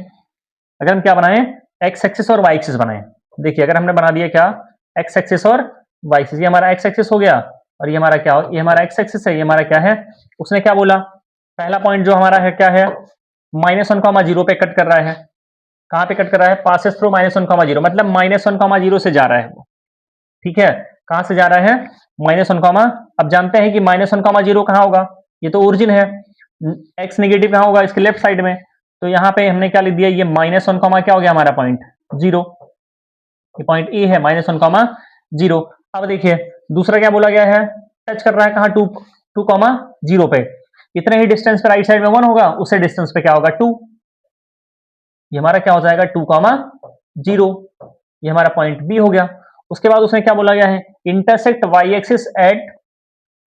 अगर हम क्या बनाएं एक्स एक्सिस और वाई एक्सिस बनाएं। देखिए अगर हमने बना दिया क्या एक्स एक्सिस और वाई एक्सिस, ये हमारा एक्स एक्सिस हो गया और ये हमारा क्या हो, ये हमारा एक्स एक्सिस है, ये हमारा क्या है, उसने क्या बोला पहला पॉइंट जो हमारा है क्या है -1, 0 पे कट कर रहा है। कहां पे कट कर रहा है, पासेस थ्रू -1, 0, मतलब -1, 0 से जा रहा है वो, ठीक है। कहां से जा रहा है -1, अब जानते हैं कि -1, 0 कहां होगा, ये तो ओरिजिन है। एक्स नेगेटिव कहां होगा, इसके लेफ्ट साइड में। तो यहाँ पे हमने क्या लिख दिया, ये -1, क्या हो गया हमारा पॉइंट 0, ये पॉइंट ए है -1, 0। अब देखिए दूसरा क्या बोला गया है, टच कर रहा है कहां 2, 0 पे, इतने ही डिस्टेंस पे राइट साइड में 1 होगा, उससे डिस्टेंस पे क्या होगा 2, ये हमारा क्या हो जाएगा 2, 0। ये हमारा पॉइंट बी हो गया। उसके बाद उसने क्या बोला गया है intersect y axis at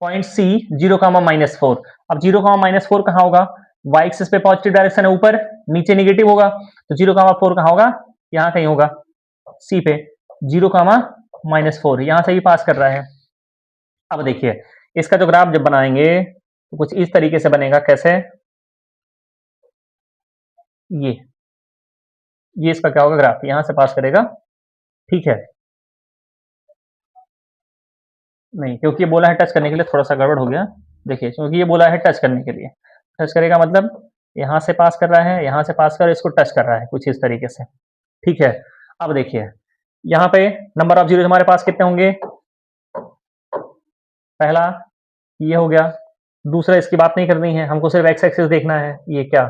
point c 0, -4। अब 0, -4 कहां होगा, वाई एक्सिस पे पॉजिटिव डायरेक्शन है ऊपर, नीचे नेगेटिव होगा, तो 0, 4 कहां होगा, यहां कहीं होगा सी पे, 0, -4 यहां से भी पास कर रहा है। अब देखिए इसका जो ग्राफ जब बनाएंगे तो कुछ इस तरीके से बनेगा, कैसे, ये इसका क्या होगा ग्राफ, यहां से पास करेगा, ठीक है। नहीं, क्योंकि ये बोला है टच करने के लिए, थोड़ा सा गड़बड़ हो गया। देखिए क्योंकि ये बोला है टच करने के लिए, टच करेगा मतलब यहाँ से पास कर रहा है, यहाँ से पास कर इसको टच कर रहा है कुछ इस तरीके से, ठीक है। अब देखिए यहाँ पे नंबर ऑफ जीरोज हमारे पास कितने होंगे, पहला ये हो गया, दूसरा इसकी बात नहीं करनी है, हमको सिर्फ एक्स एक्सिस देखना है, ये क्या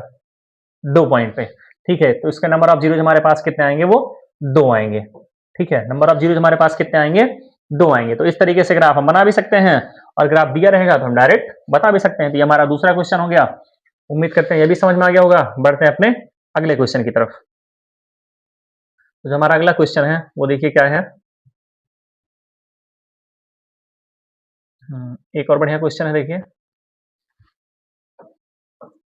2 पॉइंट पे, ठीक है। तो इसका नंबर ऑफ जीरोज हमारे पास कितने आएंगे, वो 2 आएंगे, ठीक है। नंबर ऑफ जीरोज हमारे पास कितने आएंगे, 2 आएंगे। तो इस तरीके से ग्राफ हम बना भी सकते हैं, और ग्राफ दिया रहेगा तो हम डायरेक्ट बता भी सकते हैं। तो ये हमारा दूसरा क्वेश्चन हो गया। उम्मीद करते हैं ये भी समझ में आ गया होगा। बढ़ते हैं अपने अगले क्वेश्चन की तरफ। तो जो हमारा अगला क्वेश्चन है वो देखिए क्या है। एक और बढ़िया क्वेश्चन है, देखिए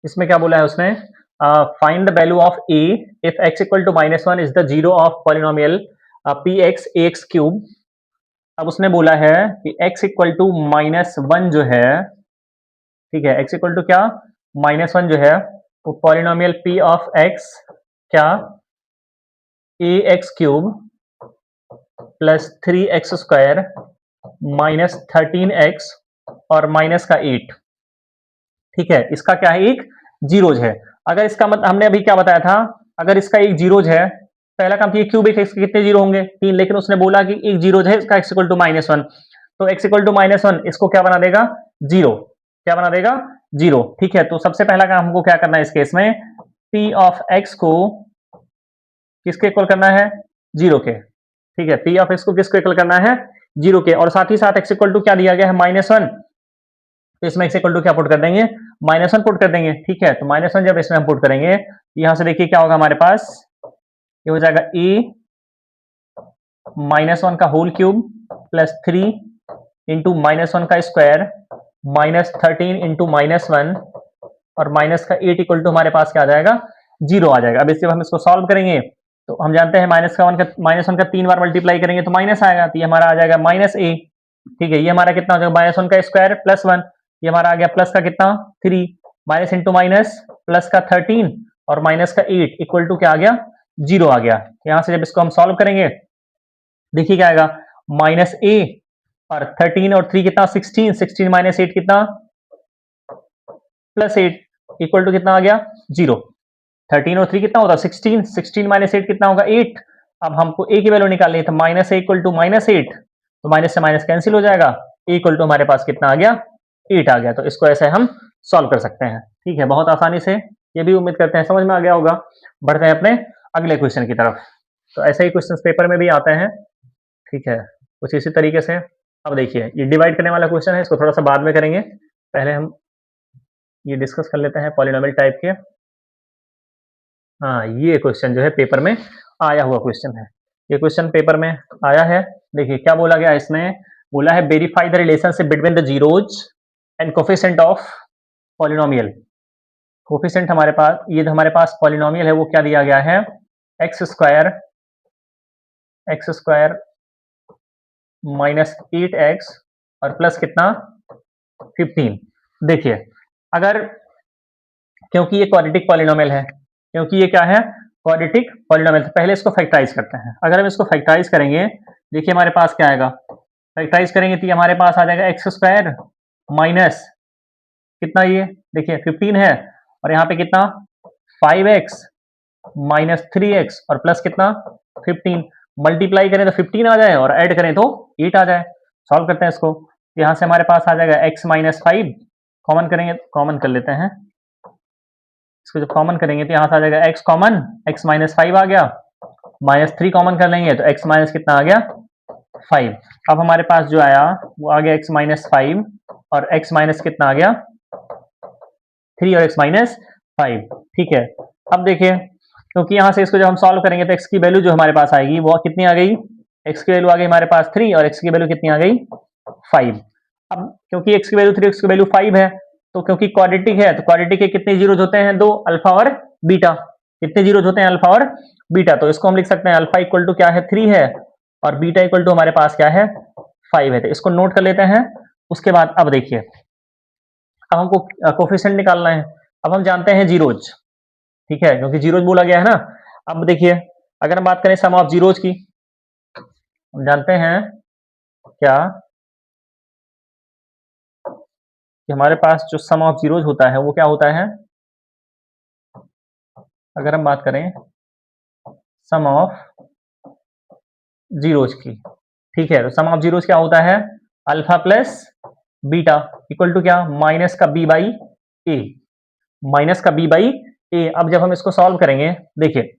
इसमें क्या बोला है उसने, find the value of a if x equal to -1 is the zero of polynomial p x a x cube. अब उसने बोला है कि x इक्वल टू -1 जो है, ठीक है, x इक्वल टू क्या, -1 जो है वो पॉलिनोमियल p ऑफ x क्या, a x cube plus 3x square minus 13x और माइनस का 8, ठीक है। इसका क्या है, एक जीरोज है। अगर इसका मतलब हमने अभी क्या बताया था, अगर इसका एक जीरोज है, पहला काम ये क्यूब एक्स के कितने जीरो होंगे, 3, लेकिन उसने बोला कि एक जीरोज है इसका x इक्वल टू -1, तो x इक्वल टू -1 इसको क्या बना देगा, जीरो, क्या बना देगा, जीरो, ठीक है। तो सबसे पहला काम हमको क्या करना है इस केस में, p ऑफ x को किसके इक्वल करना है, जीरो के, ठीक है। p ऑफ x को किसको इक्वल करना है, जीरो के, और साथ ही साथ x इक्वल टू क्या दिया गया है, -1, तो इसमें x इक्वल टू क्या पुट कर देंगे, -1 पुट कर देंगे, ठीक है। तो -1 जब इसमें हम पुट करेंगे, यहां से देखिए क्या होगा हमारे पास, ये हो जाएगा a -1 का होल क्यूब प्लस 3 इंटू -1 का स्क्वायर माइनस 13 इंटू -1 और माइनस का 8 इक्वल टू हमारे पास क्या आ जाएगा, जीरो आ जाएगा। अब इससे हम इसको सॉल्व करेंगे तो हम जानते हैं -1 का 3 बार मल्टीप्लाई करेंगे तो माइनस आएगा, तो ये हमारा आ जाएगा -a, ठीक है। ये हमारा कितना हो जाएगा, -1 का स्क्वायर प्लस 1, ये हमारा आ गया प्लस का कितना 3, माइनस इंटू माइनस प्लस का 13 और माइनस का 8 इक्वल टू क्या आ गया, जीरो आ गया। यहां से जब इसको हम सॉल्व करेंगे देखिए क्या आएगा, -a और 13 और 3 कितना 16, 16 माइनस 8 कितना +8 इक्वल टू कितना आ गया, जीरो। 13 और 3 कितना होता है 16, 16 माइनस 8 कितना होगा 8। अब हमको a की वैल्यू निकालनी है, तो -a इक्वल टू -8, तो माइनस से माइनस कैंसिल हो जाएगा, a इक्वल टू हमारे पास कितना आ गया, 8 आ गया। तो इसको ऐसे हम सॉल्व कर सकते हैं, ठीक है, बहुत आसानी से। ये भी उम्मीद करते हैं समझ में आ गया होगा। बढ़ते हैं अपने अगले क्वेश्चन की तरफ। तो ऐसे ही क्वेश्चन पेपर में भी आते हैं, ठीक है, कुछ इसी तरीके से। अब देखिए ये डिवाइड करने वाला क्वेश्चन है, इसको थोड़ा सा बाद में करेंगे, पहले हम ये डिस्कस कर लेते हैं पॉलिनोमियल टाइप के। हाँ, ये क्वेश्चन जो है पेपर में आया हुआ क्वेश्चन है, ये क्वेश्चन पेपर में आया है। देखिए क्या बोला गया इसमें, बोला है verify the relationship between the zeros and coefficient of polynomial. Coefficient हमारे पास, ये जो हमारे पास पॉलिनोमियल है वो क्या दिया गया है, एक्स स्क्वायर माइनस 8x और प्लस कितना 15। देखिए अगर, क्योंकि ये क्वाड्रेटिक पॉलिनोमियल है, क्योंकि ये क्या है, क्वाड्रेटिक पॉलिनोमियल, पहले इसको फैक्टराइज करते हैं। अगर हम इसको फैक्टराइज करेंगे, देखिए हमारे पास क्या आएगा, फैक्टराइज करेंगे तो ये हमारे पास आ जाएगा एक्स स्क्वायर माइनस कितना, ये देखिए 15 है, और यहाँ पे कितना 5x माइनस 3x और प्लस कितना 15। मल्टीप्लाई करें तो 15 आ जाए और ऐड करें तो 8 आ जाए। सॉल्व करते हैं इसको, यहाँ से हमारे पास आ जाएगा x माइनस 5, कॉमन करेंगे, कॉमन कर लेते हैं इसको, जब कॉमन करेंगे तो यहाँ से आ जाएगा x कॉमन, x माइनस 5 आ गया, माइनस 3 कॉमन कर लेंगे तो x माइनस कितना आ गया 5। अब हमारे पास जो आया वो आ गया x माइनस 5 और x माइनस कितना आ गया 3 और x माइनस 5, ठीक है। अब देखिए क्योंकि यहाँ से इसको जब हम सॉल्व करेंगे तो x की वैल्यू जो हमारे पास आएगी वो कितनी आ गई, x की वैल्यू आ गई हमारे पास 3 और x की वैल्यू कितनी आ गई 5। अब क्योंकि x की वैल्यू 3, x की वैल्यू 5 है, तो क्योंकि क्वाड्रेटिक है तो क्वाड्रेटिक के कितने जीरोज होते हैं, दो, अल्फा और बीटा। कितने जीरोज होते हैं, अल्फा और बीटा। तो इसको हम लिख सकते हैं अल्फा इक्वल टू क्या है 3 है और बीटा इक्वल टू हमारे पास क्या है 5 है। तो इसको नोट कर लेते हैं। उसके बाद अब देखिए, अब हमको कोफिशिएंट निकालना है। अब हम जानते हैं जीरोज, ठीक है, क्योंकि जीरोज बोला गया है ना। अब देखिए अगर हम बात करें सम ऑफ जीरोज की, हम जानते हैं क्या कि हमारे पास जो सम ऑफ जीरोज होता है वो क्या होता है, अगर हम बात करें सम ऑफ जीरोज की, ठीक है, तो सम ऑफ जीरोज क्या होता है, alpha plus beta equal to क्या, माइनस का बी बाई ए, माइनस का बी बाई ए। अब जब हम इसको सॉल्व करेंगे, देखिए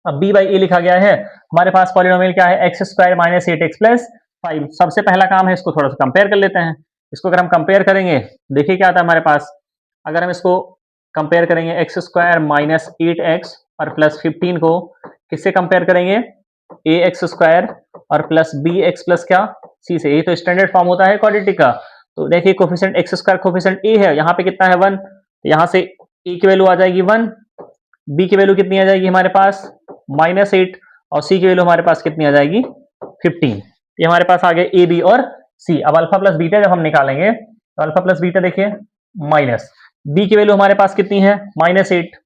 अब बी बाई ए लिखा गया है, हमारे पास पॉलिनोमियल क्या है, x square minus eight x plus five. सबसे पहला काम है इसको थोड़ा सा कंपेयर कर लेते हैं। इसको अगर हम कंपेयर करेंगे, देखिए क्या आता है हमारे पास, अगर हम इसको कंपेयर करेंगे X square minus eight X और प्लस 15 को किससे कंपेयर करेंगे, ए एक्स स्क्वायर और प्लस बी एक्स प्लस क्या सी से। ये तो स्टैंडर्ड फॉर्म होता है क्वाड्रेटिक का। तो देखिए कोफिशिएंट एक्स स्क्वायर कोफिशिएंट ए है, यहाँ पे कितना है 1, तो यहाँ से ए की वैल्यू आ जाएगी 1, बी की वैल्यू कितनी आ जाएगी हमारे पास -8 और सी की वैल्यू हमारे पास कितनी आ जाएगी 15। ये हमारे पास आ गए ए बी और सी। अब अल्फा प्लस बीटा जब हम निकालेंगे तो अल्फा प्लस बीटा देखिए माइनस बी की वैल्यू हमारे पास कितनी है -8,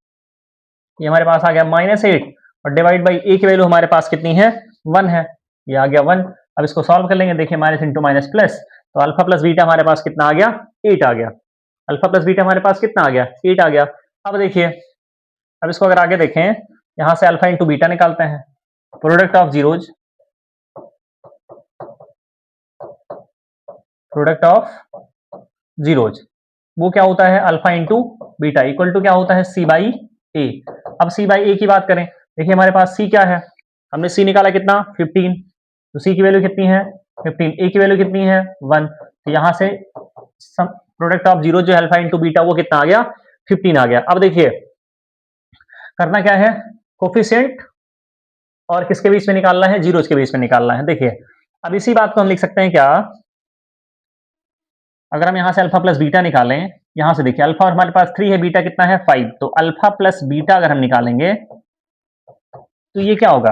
ये हमारे पास आ गया -8 और डिवाइड बाई ए की वैल्यू हमारे पास कितनी है 1 है, ये आ गया 1। अब इसको सॉल्व कर लेंगे, देखिए माइनस इंटू माइनस प्लस, तो अल्फा प्लस बीटा हमारे पास कितना आ गया 8 आ गया। अल्फा प्लस बीटा हमारे पास कितना आ गया 8 आ गया। अब देखिए अब इसको अगर आगे देखें, यहां से अल्फा इंटू बीटा निकालते हैं, product of zeros, product of zeros वो क्या होता है alpha into beta equal to क्या होता है सी बाई ए। अब सी बाई ए की बात करें, देखिए हमारे पास सी क्या है, हमने सी निकाला कितना 15, तो सी की वैल्यू कितनी है 15, ए की वैल्यू कितनी है 1, तो यहां से प्रोडक्ट ऑफ जीरो जो है अल्फा इंटू बीटा वो कितना आ गया 15 आ गया। अब देखिए करना क्या है, कोफिशिएंट और किसके बीच में निकालना है, जीरोज के बीच में निकालना है। देखिए अब इसी बात को हम लिख सकते हैं क्या, अगर हम यहां से अल्फा प्लस बीटा निकालें, यहां से देखिए अल्फा और हमारे पास 3 है, बीटा कितना है 5, तो अल्फा प्लस बीटा अगर हम निकालेंगे तो ये क्या होगा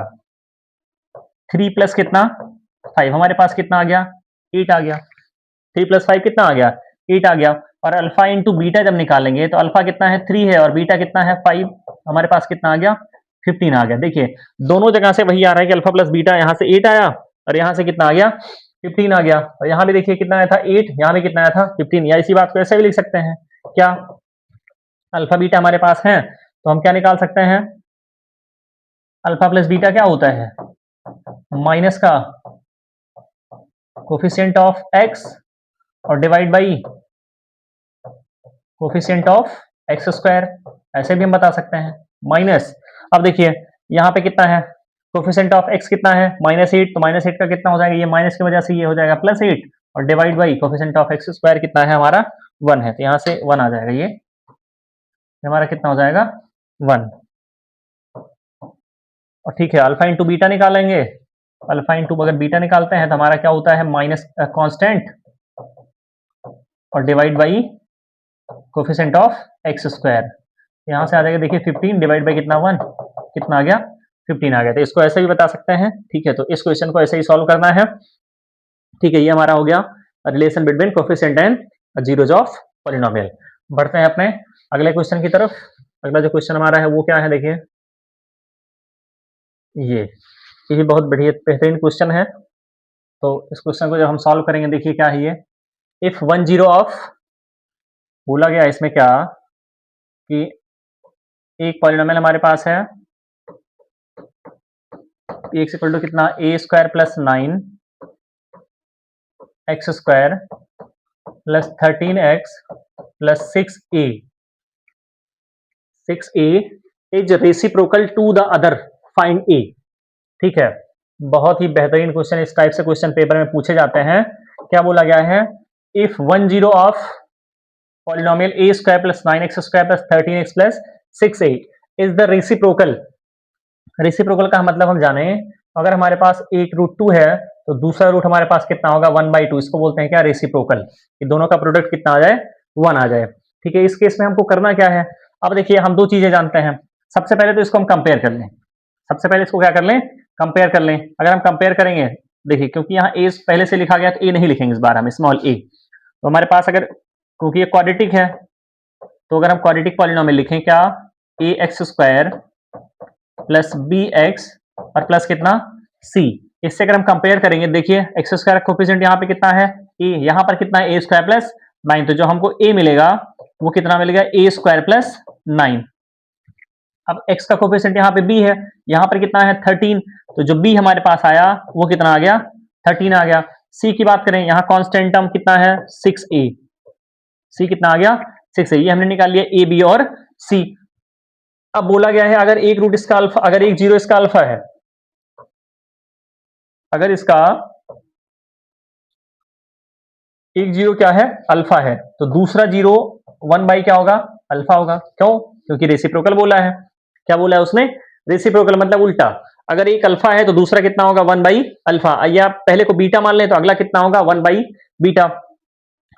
3 प्लस कितना 5, हमारे पास कितना आ गया 8 आ गया, 3 प्लस 5 कितना आ गया 8 आ गया। और अल्फा इंटू बीटा जब निकालेंगे तो अल्फा कितना है 3 है और बीटा कितना है 5, हमारे पास कितना आ गया 15 आ गया। देखिए दोनों जगह से वही आ रहा है कि अल्फा प्लस बीटा, यहाँ से 8 आया और यहाँ से कितना आ गया 15 आ गया, और यहाँ भी देखिए कितना आया था 8, यहाँ भी कितना आया था 15, या इसी बात को ऐसे भी लिख सकते हैं क्या, अल्फा बीटा हमारे पास है तो हम क्या निकाल सकते हैं, अल्फा प्लस बीटा क्या होता है माइनस का कोफिशिएंट ऑफ एक्स और divide by coefficient of x square, ऐसे भी हम बता सकते हैं माइनस। अब देखिए यहाँ पे कितना है कोफिशिएंट ऑफ एक्स कितना है -8, तो -8 का कितना हो जाएगा, ये माइनस की वजह से ये हो जाएगा +8 और divide by coefficient of x square कितना है हमारा 1 है, तो यहाँ से 1 आ जाएगा, ये हमारा कितना हो जाएगा 1। और ठीक है अल्फा इंटू बीटा निकालेंगे, अल्फा इंटू अगर बीटा निकालते हैं तो हमारा क्या होता है माइनस कांस्टेंट और divide by coefficient of x square, यहाँ से आ जाएगा देखिए 15 डिवाइड बाई कितना 1, कितना आ गया 15 आ गया। तो इसको ऐसे भी बता सकते हैं, ठीक है, तो इस क्वेश्चन को ऐसे ही सॉल्व करना है, ठीक है। ये हमारा हो गया relation between coefficient and zeros of polynomial. बढ़ते हैं अपने अगले क्वेश्चन की तरफ। अगला जो क्वेश्चन हमारा है वो क्या है, देखिए ये भी बहुत बढ़िया बेहतरीन क्वेश्चन है। तो इस क्वेश्चन को जब हम सॉल्व करेंगे, देखिए क्या है ये, इफ 1 0 ऑफ, बोला गया इसमें क्या कि एक पॉलिनोमियल हमारे पास है एक्स इक्वल टू कितना a square plus 9 x square plus 13x plus 6a is reciprocal to the other, find a, ठीक है। बहुत ही बेहतरीन क्वेश्चन, इस टाइप से क्वेश्चन पेपर में पूछे जाते हैं। क्या बोला गया है, if 1 0 of polynomial a square plus 9x square plus 13x plus 6a is the reciprocal. Reciprocal का मतलब हम जाने, अगर हमारे पास एक रूट 2 है तो दूसरा रूट हमारे पास कितना होगा 1/2, इसको बोलते हैं क्या रेसिप्रोकल, कि दोनों का प्रोडक्ट कितना आ जाए 1 आ जाए, ठीक है। इस केस में हमको करना क्या है, अब देखिए हम दो चीजें जानते हैं। सबसे पहले तो इसको हम कंपेयर कर लें, सबसे पहले इसको क्या कर लें कंपेयर कर लें। अगर हम कंपेयर करेंगे, देखिए क्योंकि यहाँ ए पहले से लिखा गया तो ए नहीं लिखेंगे इस बार हम, स्मॉल ए। तो हमारे पास अगर, क्योंकि ये क्वाड्रेटिक है, तो अगर हम क्वाड्रेटिक पॉलिनोमियल लिखें क्या, a x square plus B x और प्लस कितना सी, इससे अगर हम कंपेयर करेंगे, देखिए एक्स स्क्वायर कोफिशिएंट यहाँ पे कितना है ए, यहाँ पर कितना है ए स्क्वायर प्लस 9, तो जो हमको ए मिलेगा वो कितना मिलेगा ए स्क्वायर प्लस 9, अब x का कोफिशिएंट यहाँ पे b है, यहाँ पर कितना है 13, तो जो b हमारे पास आया वो कितना आ गया 13 आ गया। c की बात करें, यहाँ कांस्टेंट टर्म कितना है 6a, c कितना आ गया 6a, ये हमने निकाल लिया a b और c। अब बोला गया है अगर एक रूट इसका अल्फा, अगर एक जीरो इसका अल्फा है, अगर इसका एक जीरो क्या है अल्फा है, तो दूसरा जीरो 1 बाई क्या होगा अल्फा होगा। क्यों? क्योंकि रेसिप्रोकल बोला है। क्या बोला है उसने? रेसिप्रोकल मतलब उल्टा। अगर एक अल्फा है तो दूसरा कितना होगा 1 बाई अल्फा। आइए आप पहले को बीटा मान लें तो अगला कितना होगा 1 बाई बीटा।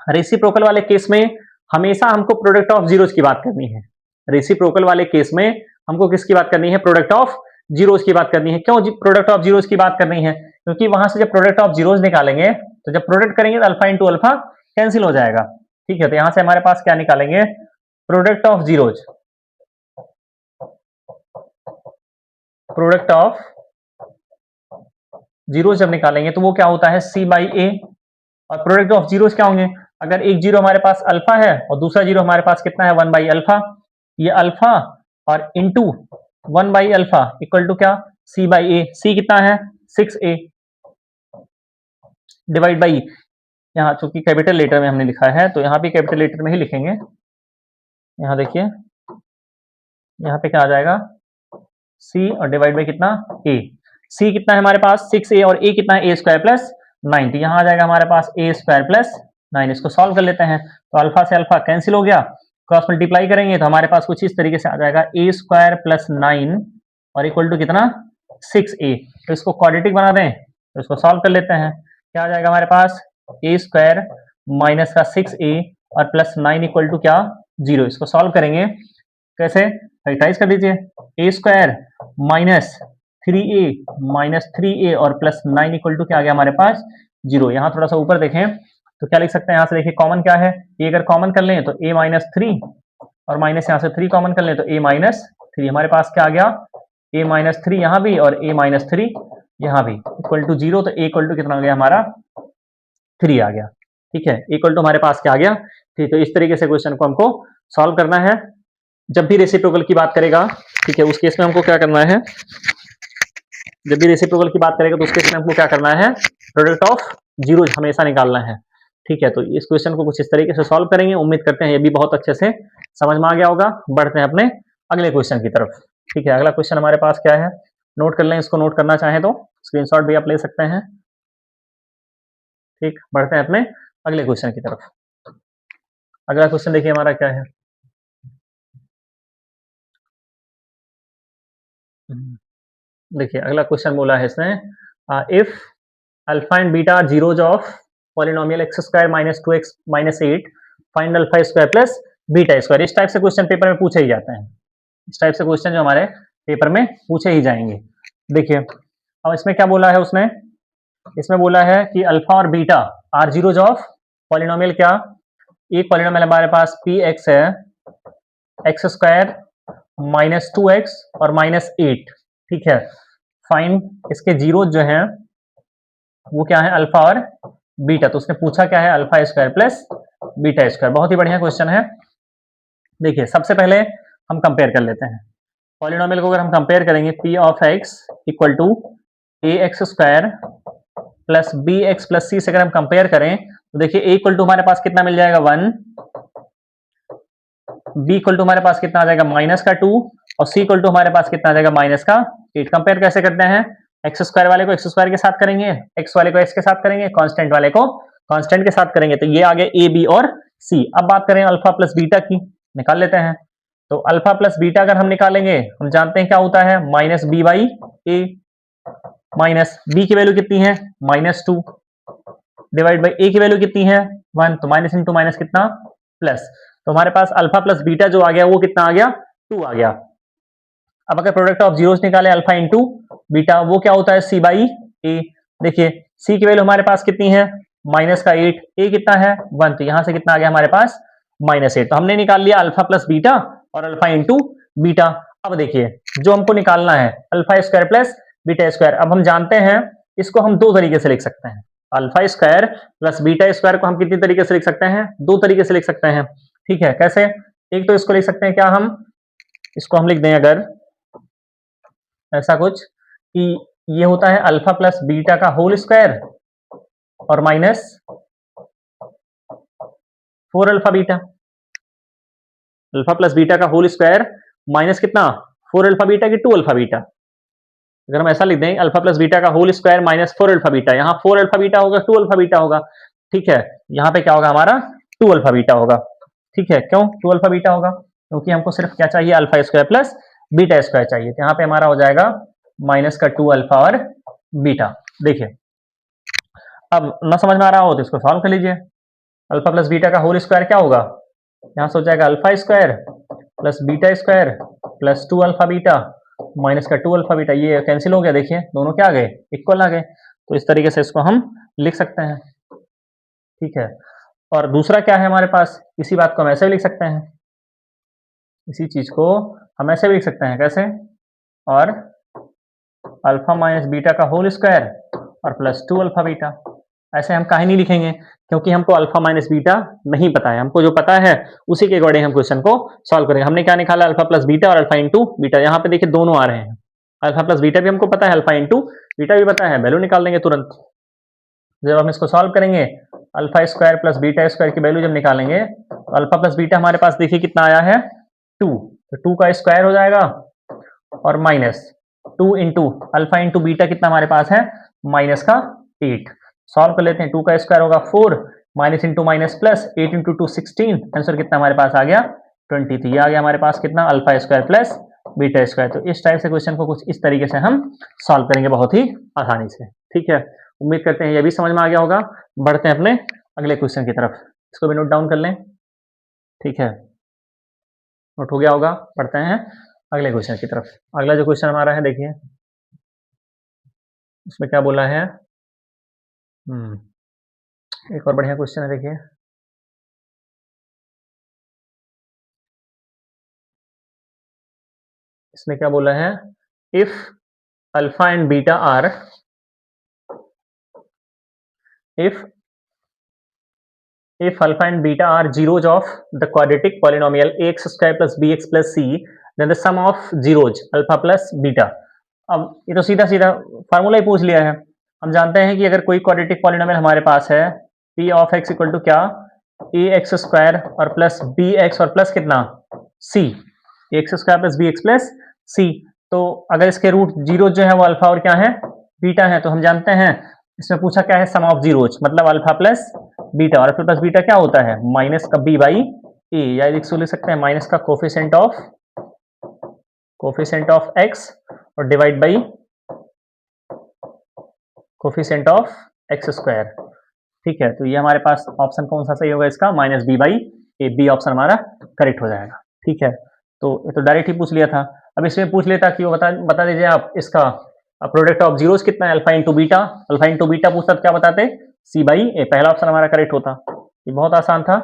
रेसिप्रोकल वाले केस में हमेशा हमको प्रोडक्ट ऑफ जीरोस की बात करनी है। रेसिप्रोकल वाले केस में हमको किसकी बात करनी है? प्रोडक्ट ऑफ जीरोस की बात करनी है। क्यों प्रोडक्ट ऑफ जीरोस की बात करनी है? क्योंकि वहां से जब प्रोडक्ट ऑफ जीरोस निकालेंगे तो जब प्रोडक्ट करेंगे तो अल्फा इंटू अल्फा कैंसिल हो जाएगा। ठीक है, तो यहां से हमारे पास क्या निकालेंगे? Product of zeros, product of zeros जब निकालेंगे तो वो क्या होता है c बाई ए। और प्रोडक्ट ऑफ जीरोज क्या होंगे? अगर एक जीरो हमारे पास अल्फा है और दूसरा जीरो हमारे पास कितना है 1 बाई अल्फा, ये अल्फा और into 1 by alpha equal to क्या c बाई ए। c कितना है 6a डिवाइड बाई, यहाँ चूंकि कैपिटल लेटर में हमने लिखा है तो यहाँ भी कैपिटल लेटर में ही लिखेंगे। यहाँ देखिए, यहाँ पे क्या आ जाएगा c और डिवाइड बाई कितना a। c कितना है हमारे पास 6a और a कितना है a स्क्वायर प्लस 9, तो यहाँ आ जाएगा हमारे पास a स्क्वायर प्लस 9। इसको सॉल्व कर लेते हैं तो अल्फा से अल्फा कैंसिल हो गया, क्रॉस मल्टीप्लाई करेंगे तो हमारे पास कुछ इस तरीके से आ जाएगा a स्क्वायर प्लस 9 और इक्वल टू कितना 6a। तो इसको क्वाड्रेटिक बना दें तो इसको सॉल्व कर लेते हैं। क्या आ जाएगा हमारे पास a स्क्वायर माइनस का 6a और प्लस 9 इक्वल टू क्या 0। इसको सॉल्व करेंगे कैसे? फैक्टराइज कर दीजिए, a square minus 3a minus 3a और प्लस 9 इक्वल टू क्या आ गया हमारे पास 0। यहाँ थोड़ा सा ऊपर देखें तो क्या लिख सकते हैं? यहाँ से देखिए कॉमन क्या है, a अगर कॉमन कर लें तो a माइनस 3 और माइनस यहाँ से 3 कॉमन कर लें तो a माइनस 3। हमारे पास क्या आ गया a माइनस 3 यहाँ भी और a माइनस 3 यहाँ भी इक्वल टू 0। तो a इक्वल टू कितना आ गया हमारा 3 आ गया। ठीक है, इक्वल टू हमारे पास क्या आ गया 3। तो इस तरीके से क्वेश्चन को हमको सॉल्व करना है। जब भी रेसिप्रोकल की बात करेगा, ठीक है, उस केस में हमको क्या करना है? जब भी रेसिप्रोकल की बात करेगा तो उस केस में हमको क्या करना है? प्रोडक्ट ऑफ जीरोज हमेशा निकालना है। ठीक है, तो इस क्वेश्चन को कुछ इस तरीके से सॉल्व करेंगे। उम्मीद करते हैं ये भी बहुत अच्छे से समझ में आ गया होगा। बढ़ते हैं अपने अगले क्वेश्चन की तरफ। ठीक है, अगला क्वेश्चन हमारे पास क्या है? नोट कर लें, इसको नोट करना चाहें तो स्क्रीनशॉट भी आप ले सकते हैं। ठीक, बढ़ते हैं अपने अगले क्वेश्चन की तरफ। अगला क्वेश्चन देखिए हमारा क्या है। देखिए अगला क्वेश्चन बोला है इसने, if alpha and beta are zeros of polynomial x square minus 2x minus 8 find alpha square plus beta square. इस टाइप से क्वेश्चन पेपर में पूछे ही जाते हैं। इस टाइप से क्वेश्चन जो हमारे पेपर में पूछे ही जाएंगे। देखिए अब इसमें क्या बोला है उसने? इसमें बोला है कि अल्फा और beta are zeros of polynomial, क्या एक पॉलिनोमियल हमारे पास पी एक्स है, एक्स स्क्वायर माइनस 2x और माइनस 8। ठीक है, फाइंड इसके जीरो जो हैं वो क्या है अल्फा और बीटा। तो उसने पूछा क्या है alpha square plus beta square. बहुत ही बढ़िया क्वेश्चन है। देखिए सबसे पहले हम कंपेयर कर लेते हैं पॉलिनोमियल को। अगर हम कंपेयर करेंगे p of x equal to a x square plus B x plus c से अगर हम कंपेयर करें तो देखिए ए इक्वल टू हमारे पास कितना मिल जाएगा 1, बी इक्वल टू हमारे पास कितना आ जाएगा माइनस का 2 और सी इक्वल टू हमारे पास कितना आ जाएगा माइनस का 8। कंपेयर कैसे करते हैं? एक्स स्क्वायर वाले को एक्स स्क्वायर के साथ करेंगे, एक्स वाले को एक्स के साथ करेंगे, कांस्टेंट वाले को कांस्टेंट के साथ करेंगे। तो ये आ गया ए बी और सी। अब बात करें अल्फा प्लस बीटा की, निकाल लेते हैं। तो अल्फा प्लस बीटा अगर हम निकालेंगे, हम जानते हैं क्या होता है minus b by a, minus b की वैल्यू कितनी है -2 डिवाइड बाई ए की वैल्यू कितनी है 1, तो माइनस इंटू माइनस कितना प्लस। तो हमारे पास अल्फा प्लस बीटा जो आ गया वो कितना आ गया 2 आ गया। अब अगर प्रोडक्ट ऑफ जीरोस निकाले अल्फा इंटू बीटा, वो क्या होता है सी बाई ए। देखिए सी की वैल्यू हमारे पास कितनी है माइनस का 8, ए कितना है 1, तो यहां से कितना आ गया हमारे पास -8। तो हमने निकाल लिया अल्फा प्लस बीटा और अल्फा इंटू बीटा। अब देखिए जो हमको निकालना है alpha square plus beta square. अब हम जानते हैं इसको हम दो तरीके से लिख सकते हैं। Alpha square plus beta square को हम कितनी तरीके से लिख सकते हैं? दो तरीके से लिख सकते हैं। ठीक है, कैसे? एक तो इसको लिख सकते हैं क्या हम इसको हम लिख दें अगर ऐसा कुछ कि ये होता है अल्फा प्लस बीटा का होल स्क्वायर और minus 4 alpha beta, alpha plus beta का होल स्क्वायर माइनस कितना 4 अल्फा बीटा की 2 अल्फा बीटा। अगर हम ऐसा लिख दें अल्फा प्लस बीटा का whole square minus 4 alpha beta, यहाँ 4 अल्फा बीटा होगा 2 अल्फा बीटा होगा, ठीक है। यहाँ पे क्या होगा हमारा 2 अल्फा बीटा होगा, ठीक है। क्यों 2 अल्फा बीटा होगा? क्योंकि हमको सिर्फ क्या चाहिए alpha square plus beta square चाहिए, तो यहाँ पे हमारा हो जाएगा माइनस का 2 अल्फा और बीटा। देखिए अब ना समझ में आ रहा हो तो इसको सॉल्व कर लीजिए। अल्फा प्लस बीटा का होल स्क्वायर क्या होगा, यहाँ से हो जाएगा alpha square plus beta square plus 2 alpha beta minus का 2 अल्फा बीटा, ये कैंसिल हो गया, देखिए दोनों क्या आ गए इक्वल आ गए। तो इस तरीके से इसको हम लिख सकते हैं, ठीक है। और दूसरा क्या है हमारे पास, इसी बात को हम ऐसे भी लिख सकते हैं, इसी चीज को हम ऐसे भी लिख सकते हैं, कैसे, और अल्फा माइनस बीटा का होल स्क्वायर और प्लस 2 अल्फा बीटा। ऐसे हम काहे नहीं लिखेंगे, क्योंकि हमको अल्फा माइनस बीटा नहीं पता है, हमको जो पता है उसी के अकॉर्डिंग हम क्वेश्चन को सॉल्व करेंगे। हमने क्या निकाला अल्फा प्लस बीटा और अल्फा इंटू बीटा, यहाँ पे देखिए दोनों आ रहे हैं, अल्फा प्लस बीटा भी हमको पता है, अल्फा इंटू बीटा भी पता है, वैल्यू निकाल देंगे तुरंत। जब हम इसको सॉल्व करेंगे alpha square plus beta square की वैल्यू जब निकालेंगे तो अल्फा प्लस बीटा हमारे पास देखिए कितना आया है 2, तो 2 का स्क्वायर हो जाएगा और minus 2 into alpha into beta कितना हमारे पास है माइनस का 8। सॉल्व कर लेते हैं, 2 का स्क्वायर होगा 4, minus into minus plus 8 into 2 16, answer कितना हमारे पास आ गया 23। ये आ गया हमारे पास कितना alpha square plus beta square. तो इस टाइप से क्वेश्चन को कुछ इस तरीके से हम सॉल्व करेंगे बहुत ही आसानी से, ठीक है। उम्मीद करते हैं ये भी समझ में आ गया होगा। बढ़ते हैं अपने अगले क्वेश्चन की तरफ, इसको भी नोट डाउन कर लें, ठीक है, नोट हो गया होगा। बढ़ते हैं अगले क्वेश्चन की तरफ। अगला जो क्वेश्चन हमारा है देखिए इसमें क्या बोला है, एक और बढ़िया क्वेश्चन है देखिए, इसमें क्या बोला है, if alpha and beta are if alpha and beta are zeros of the quadratic polynomial ax square plus bx plus c, then the sum of zeros alpha plus beta। अब ये तो सीधा सीधा फार्मूला ही पूछ लिया है। हम जानते हैं कि अगर कोई क्वाड्रेटिक पॉलिनोमियल हमारे पास है p of x equal to क्या ax स्क्वायर और प्लस bx और प्लस कितना c, ax square plus bx plus c, तो अगर इसके रूट जीरो जो है वो अल्फा और क्या है बीटा है, तो हम जानते हैं इसमें पूछा क्या है सम ऑफ जीरोज, मतलब अल्फा प्लस बीटा, और अल्फा प्लस बीटा क्या होता है माइनस का b बाई ए, या इसको लिख सकते हैं माइनस का कोफिशिएंट ऑफ x और divide by coefficient of x square, ठीक है। तो ये हमारे पास ऑप्शन कौन सा सही होगा इसका minus b by a, b option हमारा करेक्ट हो जाएगा, ठीक है। तो ये तो डायरेक्ट ही पूछ लिया था। अब इसमें पूछ लेता कि वो बता दीजिए आप इसका प्रोडक्ट ऑफ जीरोस कितना है alpha into beta, alpha into beta पूछता तो क्या बताते सी बाई ए, पहला ऑप्शन हमारा करेक्ट होता। ये बहुत आसान था।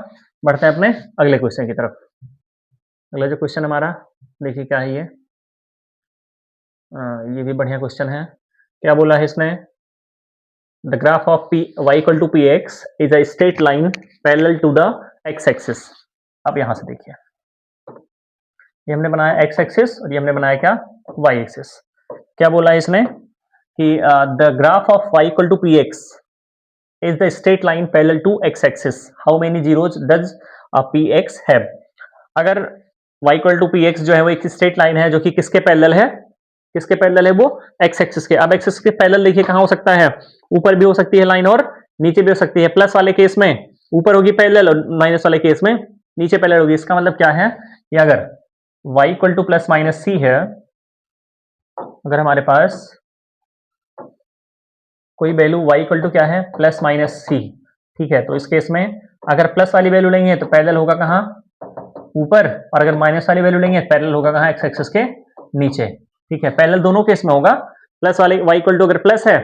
बढ़ते हैं अपने अगले क्वेश्चन की तरफ। अगला जो क्वेश्चन हमारा देखिए क्या है ये भी बढ़िया क्वेश्चन है। क्या बोला है इसने, the graph of p y equal to p x is a straight line parallel to the x axis. अब यहां से देखिए ये हमने बनाया एक्स एक्सिस और ये हमने बनाया क्या वाई एक्सिस। क्या बोला है इसने कि the graph of y equal to p x is the straight line parallel to x axis, how many zeros does p x have. अगर y equal to p x जो है वो एक स्ट्रेट लाइन है जो कि किसके पैरेलल है, किसके पैरेलल है वो x एक्सिस के। अब एक्सिस के पैरेलल देखिए कहां हो सकता है, ऊपर भी हो सकती है लाइन और नीचे भी हो सकती है। प्लस वाले केस में ऊपर होगी पैरेलल और माइनस वाले केस में नीचे पैरेलल होगी। इसका मतलब क्या है कि अगर y equal to plus minus c है, अगर हमारे पास कोई वैल्यू y इक्वल टू क्या है प्लस माइनस सी, ठीक है, तो इस केस में अगर प्लस वाली वैल्यू लेंगे तो पैरेलल होगा कहाँ ऊपर, और अगर माइनस वाली वैल्यू लेंगे पैरेलल होगा कहाँ एक्स एक्सिस के नीचे, ठीक है। पैरेलल दोनों केस में होगा। प्लस वाले y इक्वल टू अगर प्लस है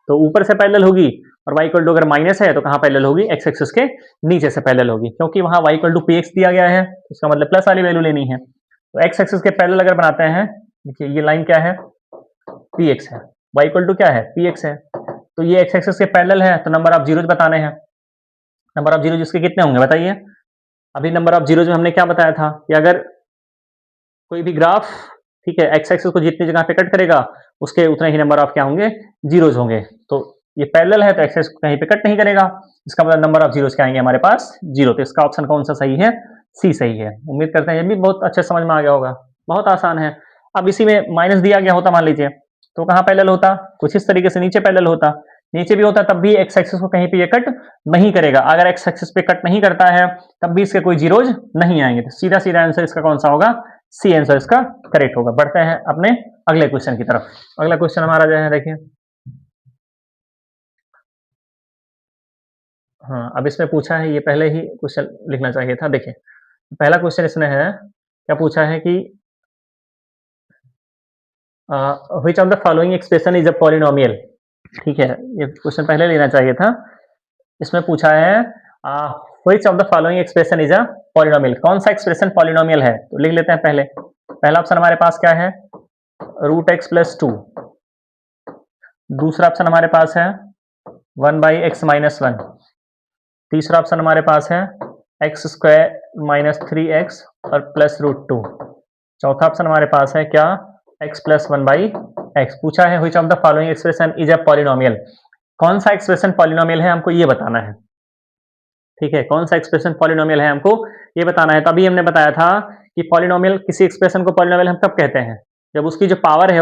तो ऊपर से पैरेलल होगी, और y इक्वल टू अगर माइनस है तो कहाँ पैरेलल होगी एक्स एक्सिस के नीचे से पैरेलल होगी, क्योंकि वहां y equal to p x दिया गया है, इसका मतलब प्लस वाली वैल्यू लेनी है। तो एक्स एक्सिस के पैरेलल अगर बनाते हैं, देखिए ये लाइन क्या है पी एक्स है, y इक्वल टू क्या है पी एक्स है, तो ये एक्स एक्सिस के पैरेलल है, तो नंबर ऑफ जीरोज बताने हैं। नंबर ऑफ जीरोज इसके कितने होंगे बताइए। अभी नंबर ऑफ जीरोज में हमने क्या बताया था कि अगर कोई भी ग्राफ, ठीक है, एक्स एक्सिस को जितनी जगह पे कट करेगा उसके उतने ही नंबर ऑफ क्या होंगे, जीरोज होंगे। तो ये पैरेलल है तो एक्स एक्सिस को कहीं पे कट नहीं करेगा, इसका मतलब नंबर ऑफ जीरोज क्या आएंगे हमारे पास, जीरो। तो इसका ऑप्शन कौन सा सही है, सी सही है। उम्मीद करते हैं ये भी बहुत अच्छे समझ में आ गया होगा, बहुत आसान है। अब इसी में माइनस दिया गया होता मान लीजिए, तो कहाँ पैरेलल होता, कुछ इस तरीके से नीचे पैरेलल होता, नीचे भी होता तब भी एक्स एक्सिस को कहीं पे ये कट नहीं करेगा। अगर एक्स एक्सिस पे कट नहीं करता है तब भी इसके कोई जीरोज नहीं आएंगे। तो सीधा सीधा आंसर इसका कौन सा होगा, सी आंसर इसका करेक्ट होगा। बढ़ते हैं अपने अगले क्वेश्चन की तरफ। अगला क्वेश्चन हमारा जो है देखिए, हाँ अब इसमें पूछा है, ये पहले ही क्वेश्चन लिखना चाहिए था। देखिए पहला क्वेश्चन इसमें है, क्या पूछा है कि which of the following expression is a polynomial. ठीक है, ये क्वेश्चन पहले लेना चाहिए था। इसमें पूछा है which of the following expression is a polynomial, कौन सा एक्सप्रेशन पॉलिनोमियल है। तो लिख लेते हैं पहले। पहला ऑप्शन हमारे पास क्या है, रूट एक्स प्लस टू। दूसरा ऑप्शन हमारे पास है 1/x-1। तीसरा ऑप्शन हमारे पास है एक्स स्क्वायर माइनस 3x और प्लस रूट टू। चौथा ऑप्शन हमारे पास है क्या, x प्लस 1/x। पूछा है which of the following expression is a polynomial, कौन सा एक्सप्रेशन पॉलिनोमियल है हमको ये बताना है। ठीक है, कौन सा एक्सप्रेशन पॉलिनोमियल है हमको ये बताना है। तभी हमने बताया था कि पॉलिनोमियल, किसी एक्सप्रेशन को पॉलिनोमियल हम कब कहते हैं, जब उसकी जो पावर है,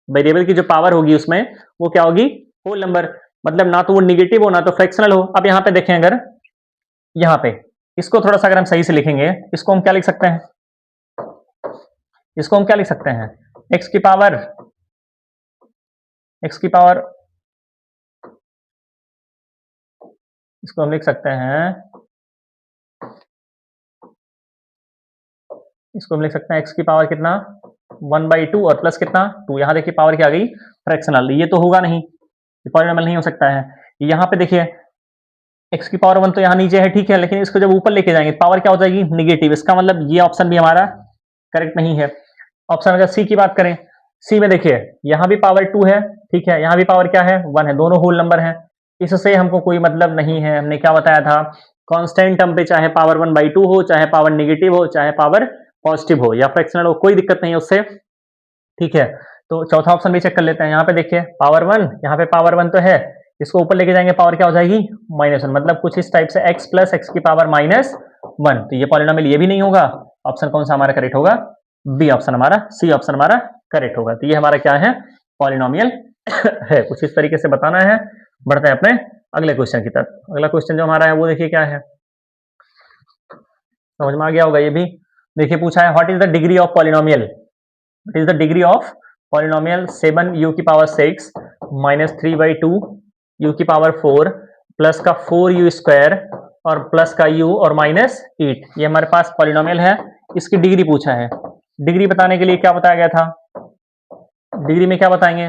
वेरिएबल की जो पावर होगी उसमें वो क्या होगी, होल नंबर। मतलब ना तो वो निगेटिव हो ना तो फ्रैक्शनल हो। अब यहाँ पे देखें, अगर यहाँ पे इसको थोड़ा सा अगर हम सही से लिखेंगे, इसको हम क्या लिख सकते हैं, इसको हम क्या लिख सकते हैं, एक्स की पावर, एक्स की पावर, इसको हम लिख सकते हैं, इसको हम लिख सकते हैं एक्स की पावर कितना, 1/2 और प्लस कितना 2। यहाँ देखिए पावर क्या आ गई, फ्रैक्शनल। ये तो होगा नहीं, ये पॉलिनोमियल नहीं हो सकता है। यहाँ पे देखिए एक्स की पावर 1 तो यहाँ नीचे है, ठीक है, लेकिन इसको जब ऊपर लेके जाएंगे पावर क्या हो जाएगी, निगेटिव। इसका मतलब ये ऑप्शन भी हमारा करेक्ट नहीं है। ऑप्शन अगर सी की बात करें, सी में देखिए यहाँ भी पावर 2 है, ठीक है, यहाँ भी पावर क्या है, 1 है, दोनों होल नंबर है। इससे हमको कोई मतलब नहीं है। हमने क्या बताया था, कांस्टेंट टर्म पे चाहे पावर 1/2 हो, चाहे पावर निगेटिव हो, चाहे पावर पॉजिटिव हो या फ्रैक्शनल हो, कोई दिक्कत नहीं है उससे। ठीक है, तो चौथा ऑप्शन भी चेक कर लेते हैं। यहाँ पे देखिए पावर 1, यहाँ पे पावर 1 तो है, इसको ऊपर लेके जाएंगे पावर क्या हो जाएगी, -1। मतलब कुछ इस टाइप से x प्लस एक्स की पावर -1। तो ये पॉलिनोमियल ये भी नहीं होगा। ऑप्शन कौन सा हमारा करेक्ट होगा, बी ऑप्शन हमारा, सी ऑप्शन हमारा करेक्ट होगा। तो ये हमारा क्या है, पॉलिनोमियल है। कुछ इस तरीके से बताना है। बढ़ते हैं अपने अगले क्वेश्चन की तरफ। अगला क्वेश्चन जो हमारा है वो देखिए क्या है, समझ में आ गया होगा ये भी। देखिए पूछा है what is the degree of polynomial, what is the degree of polynomial 7u की पावर 6 माइनस 3/2 u की पावर 4 प्लस का 4u स्क्वायर और प्लस का u और -8। ये हमारे पास पॉलिनोमियल है, इसकी डिग्री पूछा है। डिग्री बताने के लिए क्या बताया गया था, डिग्री में क्या बताएंगे,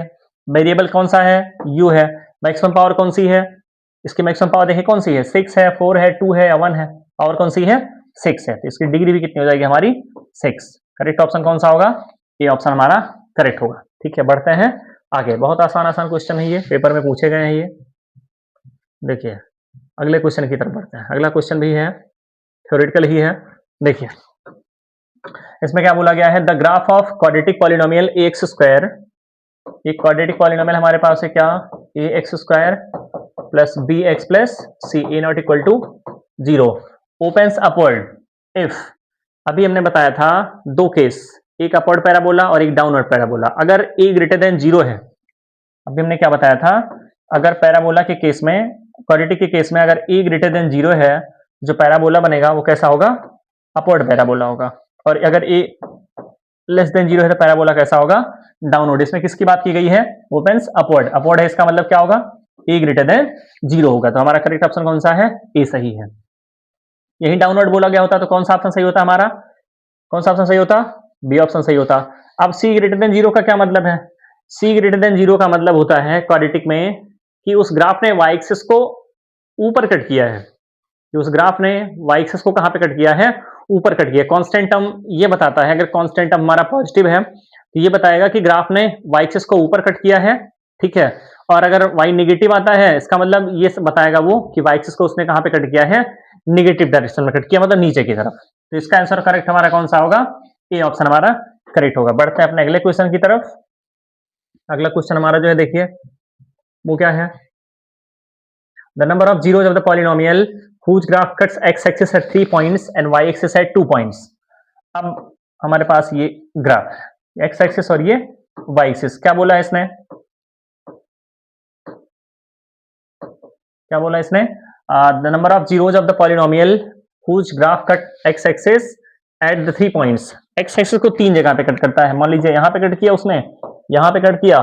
वेरिएबल कौन सा है, u है, मैक्सिमम पावर कौन सी है, इसकी मैक्सिमम पावर देखिए कौन सी है, 6 है, 4 है, 2 है या 1 है। पावर कौन सी है, 6 है, तो इसकी डिग्री भी कितनी हो जाएगी हमारी, 6। करेक्ट ऑप्शन कौन सा होगा, ये ऑप्शन हमारा करेक्ट होगा। ठीक है, बढ़ते हैं आगे। बहुत आसान आसान क्वेश्चन है ये, पेपर में पूछे गए हैं ये। देखिए अगले क्वेश्चन की तरफ बढ़ते हैं। अगला क्वेश्चन भी है, थ्योरेटिकल ही है। देखिए इसमें क्या बोला गया है, the graph of quadratic polynomial a x square. एक क्वाड्रेटिक पॉलिनोमियल हमारे पास है क्या, a x square plus B x plus c a not equal to 0 opens upward if. अभी हमने बताया था दो केस, एक अपवर्ड पैराबोला और एक डाउनवर्ड पैराबोला। अगर ए ग्रेटर देन 0 है, अभी हमने क्या बताया था, अगर पैराबोला के केस में, क्वाड्रेटिक के केस में अगर ए ग्रेटर देन 0 है, जो पैराबोला बनेगा वो कैसा होगा, अपवर्ड पैराबोला होगा। और अगर ए लेस देन 0 है तो पैराबोला कैसा होगा, डाउनवर्ड। इसमें किसकी बात की गई है, ओपन्स अपवर्ड। अपवर्ड है इसका मतलब क्या होगा, ए ग्रेटर देन 0 होगा। तो हमारा करेक्ट ऑप्शन कौन सा है, ए सही है। यही डाउनवर्ड बोला गया होता तो कौन सा ऑप्शन सही होता हमारा, कौन सा ऑप्शन सही होता, बी ऑप्शन सही होता। अब सी ग्रेटर देन 0 का क्या मतलब है, सी ग्रेटर देन 0 का मतलब होता है क्वाड्रेटिक में कि उस ग्राफ ने वाई एक्सिस को ऊपर कट किया है, कि उस ग्राफ ने वाई एक्सिस को कहां पे कट किया है, ऊपर कट किया। कांस्टेंट टर्म ये बताता है, अगर कांस्टेंट टर्म हमारा पॉजिटिव है तो ये बताएगा कि ग्राफ ने वाई एक्सिस को ऊपर कट किया है, ठीक है। और अगर वाई नेगेटिव आता है, इसका मतलब ये बताएगा वो कि वाई एक्सिस को उसने कहां पे कट किया है, नेगेटिव डायरेक्शन में कट किया, मतलब नीचे की तरफ। तो इसका आंसर करेक्ट हमारा कौन सा होगा, ए ऑप्शन हमारा करेक्ट होगा। बढ़ते हैं अपने अगले क्वेश्चन की तरफ। अगला क्वेश्चन हमारा जो है देखिए वो क्या है, the number of zeros of the polynomial whose graph cuts x axis at 3 points and y axis at 2 points। अब हमारे पास ये ग्राफ है x एक्सिस और ये y एक्सिस। क्या बोला है इसने, क्या बोला इसने, the number of zeros of the polynomial whose graph cut x axis at the 3 points। x axis को 3 जगह पे कट करता है। मान लीजिए यहाँ पे कट किया उसने, यहाँ पे कट किया,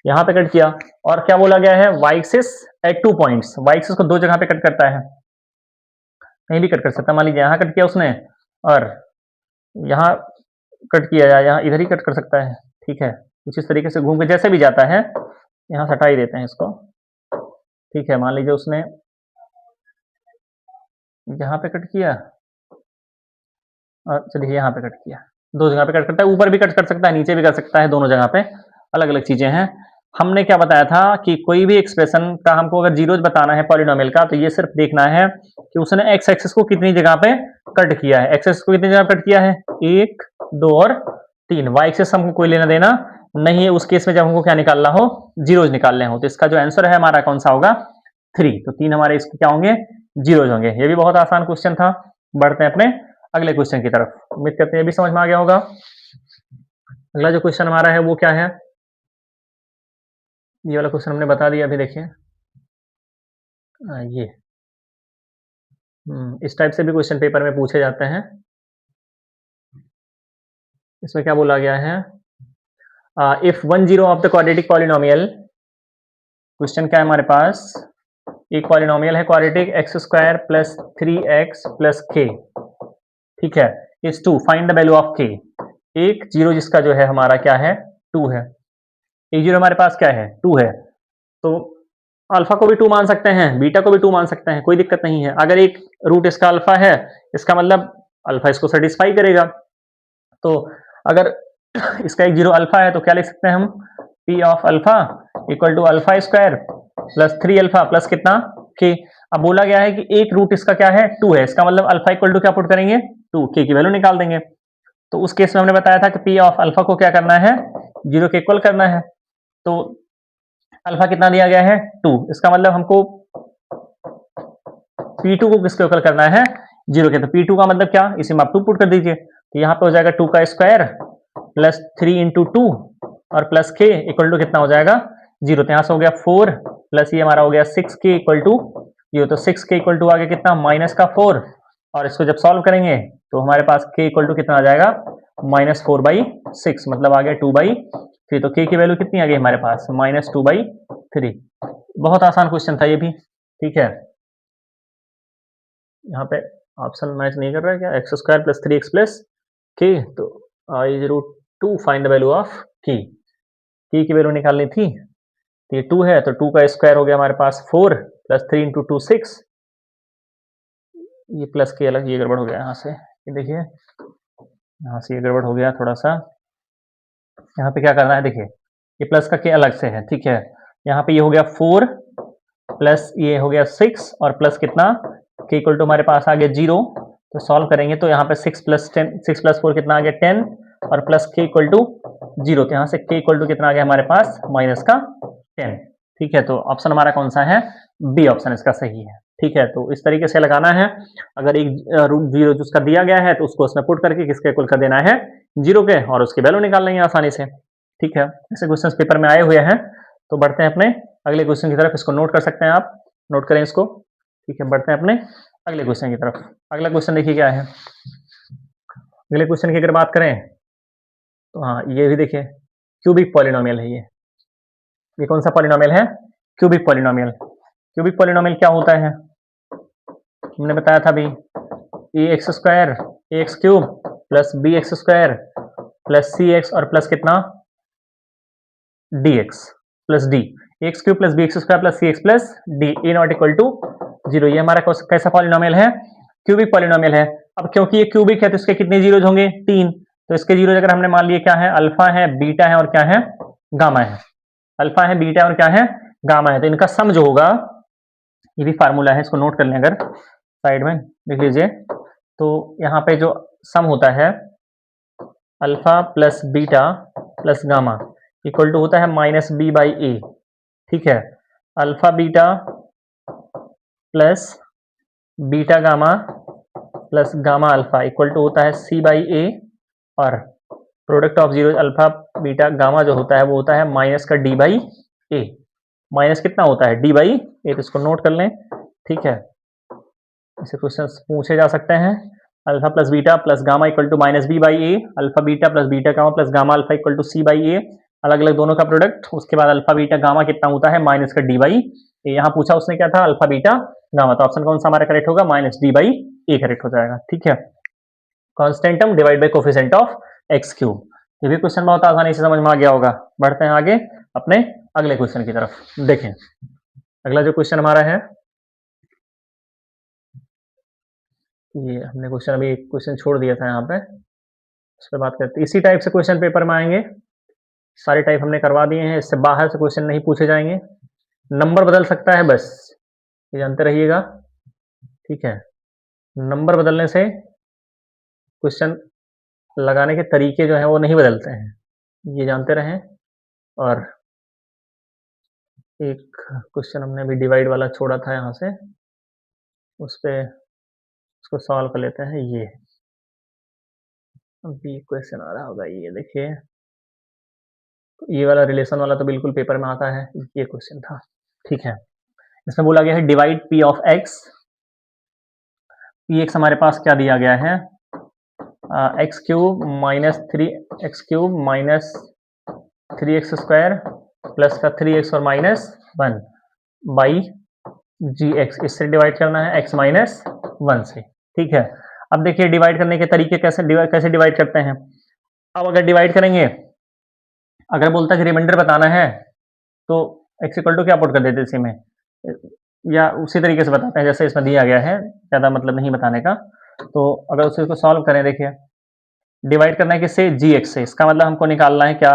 यहाँ पे कट किया, और क्या बोला गया है y axis at 2 points. y axis को 2 जगह पे कट करता है, कहीं भी कट कर सकता है। मान लीजिए यहाँ कट किया उसने और यहाँ कट किया, या यहाँ इधर ही कट कर सकता है, ठीक है। कुछ इस तरीके से घूम के जैसे भी जाता है, यहाँ से हटा ही देते हैं इसको, ठीक है। मान लीजिए उसने यहाँ पे कट किया और चलिए यहाँ पे कट किया, 2 जगह पे कट करता है, ऊपर भी कट कर सकता है, नीचे भी कर सकता है, दोनों जगह पे अलग अलग चीजें हैं। हमने क्या बताया था कि कोई भी एक्सप्रेशन का हमको अगर जीरोज बताना है पॉलिनोमियल का, तो ये सिर्फ देखना है कि उसने एक्स एक्सिस को कितनी जगह पे कट किया है। एक्स एक्सिस को कितनी जगह कट किया है, 1, 2 और 3। वाई एक्सिस हमको कोई लेना देना नहीं है उस केस में जब हमको क्या निकालना हो, जीरोज निकालने हो। तो इसका जो आंसर है हमारा कौन सा होगा, 3। तो 3 हमारे इसके क्या होंगे, जीरोज होंगे। ये भी बहुत आसान क्वेश्चन था। बढ़ते हैं अपने अगले क्वेश्चन की तरफ। उम्मीद करते हैं ये भी समझ में आ गया होगा। अगला जो क्वेश्चन हमारा है वो क्या है, ये वाला क्वेश्चन हमने बता दिया अभी। देखिए ये इस टाइप से भी क्वेश्चन पेपर में पूछे जाते हैं। इसमें क्या बोला गया है, if 1 zero of the quadratic polynomial, question क्या है हमारे पास, एक पॉलिनोमियल है quadratic x square plus 3x plus k, ठीक है, is to find the value of k। एक जीरो जिसका जो है हमारा क्या है, 2 है। एक जीरो हमारे पास क्या है, 2 है। तो अल्फा को भी 2 मान सकते हैं, बीटा को भी 2 मान सकते हैं, कोई दिक्कत नहीं है। अगर एक रूट इसका अल्फा है, इसका मतलब अल्फा इसको सेटिस्फाई करेगा। तो अगर इसका एक जीरो अल्फा है तो क्या लिख सकते हैं हम, p of alpha equal to alpha square plus 3 alpha plus कितना, के। अब बोला गया है कि एक रूट इसका क्या है, 2 है, इसका मतलब अल्फा इक्वल टू क्या पुट करेंगे, 2, के की वैल्यू निकाल देंगे। तो उस केस में हमने बताया था कि पी ऑफ अल्फा को क्या करना है, जीरो के इक्वल करना है। तो अल्फा कितना दिया गया है, 2, इसका मतलब हमको P2 को किसके इक्वल करना है, जीरो के। तो P2 का मतलब क्या, इसी में आप 2 पुट कर दीजिए, तो यहाँ पे हो जाएगा 2 का स्क्वायर प्लस 3 इंटू 2 और प्लस के इक्वल टू कितना हो जाएगा, जीरो। तो यहाँ से हो गया 4 प्लस ये हमारा हो गया 6k इक्वल टू जीरो। तो 6k इक्वल टू आ गया कितना, माइनस का 4, और इसको जब सॉल्व करेंगे तो हमारे पास k इक्वल टू कितना आ जाएगा, -4/6, मतलब आ गया 2/3। तो k की वैल्यू कितनी आ गई हमारे पास, -2/3। बहुत आसान क्वेश्चन था ये भी, ठीक है। यहाँ पे ऑप्शन मैच नहीं कर रहा है क्या, x square plus 3x plus के। तो I/√2 find the value of की की वैल्यू निकालनी थी। तो ये 2 है, तो 2 का स्क्वायर हो गया हमारे पास 4 प्लस 3 इंटू 2 6। ये प्लस के अलग, ये गड़बड़ हो गया यहाँ से, ये देखिए यहाँ से ये गड़बड़ हो गया थोड़ा सा। यहाँ पे क्या करना है, देखिए ये प्लस का के अलग से है, ठीक है। यहाँ पे ये हो गया 4 प्लस ये हो गया 6 और प्लस कितना, के इक्वल टू हमारे पास आ गया 0। तो सॉल्व करेंगे तो यहाँ पे 6 प्लस 4 कितना आ गया 10 और प्लस के इक्वल टू 0। तो यहाँ से के इक्वल टू कितना आ गया हमारे पास, माइनस का 10, ठीक है। तो ऑप्शन हमारा कौन सा है, बी ऑप्शन इसका सही है, ठीक है। तो इस तरीके से लगाना है। अगर एक जीरो जिसका दिया गया है तो उसको उसमें पुट करके किसके इक्वल कर देना है, जीरो के, और उसकी वैल्यू निकाल लेंगे आसानी से, ठीक है। ऐसे क्वेश्चन पेपर में आए हुए हैं। तो बढ़ते हैं अपने अगले क्वेश्चन की तरफ, इसको नोट कर सकते हैं आप, नोट करें इसको, ठीक है। बढ़ते हैं अपने अगले क्वेश्चन की तरफ। अगला क्वेश्चन देखिए क्या है, अगले क्वेश्चन की अगर बात करें तो हाँ, ये भी देखिए क्यूबिक पॉलिनोमियल है। ये कौन सा पॉलिनोमियल है, क्यूबिक पॉलिनोमियल। क्यूबिक पॉलिनोमियल क्या होता है, हमने बताया था अभी, ax square ax cube plus bx square plus cx और प्लस कितना, dx plus d, x cube plus bx square plus cx plus d, a not equal to 0। ये हमारा कैसा पॉलिनोमियल है, क्यूबिक पॉलिनोमियल है। अब क्योंकि ये क्यूबिक है तो इसके कितने जीरोज होंगे, 3। तो इसके जीरोज अगर हमने मान लिए क्या है, अल्फा है, बीटा है और क्या है, गामा है। अल्फा है, बीटा और क्या है, गामा है। तो इनका सम जो होगा, ये भी फार्मूला है, इसको नोट कर लें, अगर साइड में लिख लीजिए। तो यहाँ पे जो सम होता है alpha plus beta plus gamma equal to होता है माइनस बी बाई ए। ठीक है, alpha beta plus beta gamma plus gamma alpha equal to होता है सी बाई ए, और product of zero alpha beta gamma जो होता है वो होता है माइनस का डी बाई ए। माइनस कितना होता है, डी बाई ए, तो इसको नोट कर लें। ठीक है, ऐसे क्वेश्चन पूछे जा सकते हैं। Alpha plus beta plus gamma equal to minus b by a, alpha beta plus beta gamma plus gamma alpha equal to c by a, अलग अलग दोनों का प्रोडक्ट। उसके बाद अल्फा बीटा गामा कितना होता है, माइनस का डी बाई ए। यहाँ पूछा उसने क्या था, अल्फा बीटा गामा, तो ऑप्शन कौन सा हमारा करेक्ट होगा, minus D by A correct हो जाएगा। ठीक है, constant term divide by coefficient of x cube. ये भी क्वेश्चन बहुत आसानी से समझ में आ गया होगा। बढ़ते हैं आगे अपने अगले क्वेश्चन की तरफ। देखें अगला जो क्वेश्चन हमारा है, ये हमने क्वेश्चन अभी एक क्वेश्चन छोड़ दिया था यहाँ पे, उस पर बात करते हैं। इसी टाइप से क्वेश्चन पेपर में आएंगे, सारे टाइप हमने करवा दिए हैं, इससे बाहर से क्वेश्चन नहीं पूछे जाएंगे। नंबर बदल सकता है बस, ये जानते रहिएगा। ठीक है, नंबर बदलने से क्वेश्चन लगाने के तरीके जो हैं वो नहीं बदलते हैं, ये जानते रहें। और एक क्वेश्चन हमने अभी डिवाइड वाला छोड़ा था यहाँ से, उस पे उसको सॉल्व कर लेते हैं। ये अभी क्वेश्चन आ रहा होगा, ये देखिए, ये वाला रिलेशन वाला तो बिल्कुल पेपर में आता है, ये क्वेश्चन था। ठीक है, इसमें बोला गया है divide P of x. P x हमारे पास क्या दिया गया है, x cube minus 3x³ minus 3x square plus का 3x और माइनस 1 बाई जी एक्स। इससे डिवाइड करना है x माइनस 1 से। ठीक है, अब देखिए डिवाइड करने के तरीके कैसे डिवाइड करते हैं। अब अगर डिवाइड करेंगे, अगर बोलता है कि रिमाइंडर बताना है तो x इक्वल टू क्या पुट कर देते इसी में, या उसी तरीके से बताते हैं जैसे इसमें दिया गया है, ज़्यादा मतलब नहीं बताने का। तो अगर उसे को सॉल्व करें, देखिए डिवाइड करना है किससे, जी एक्स से। इसका मतलब हमको निकालना है क्या,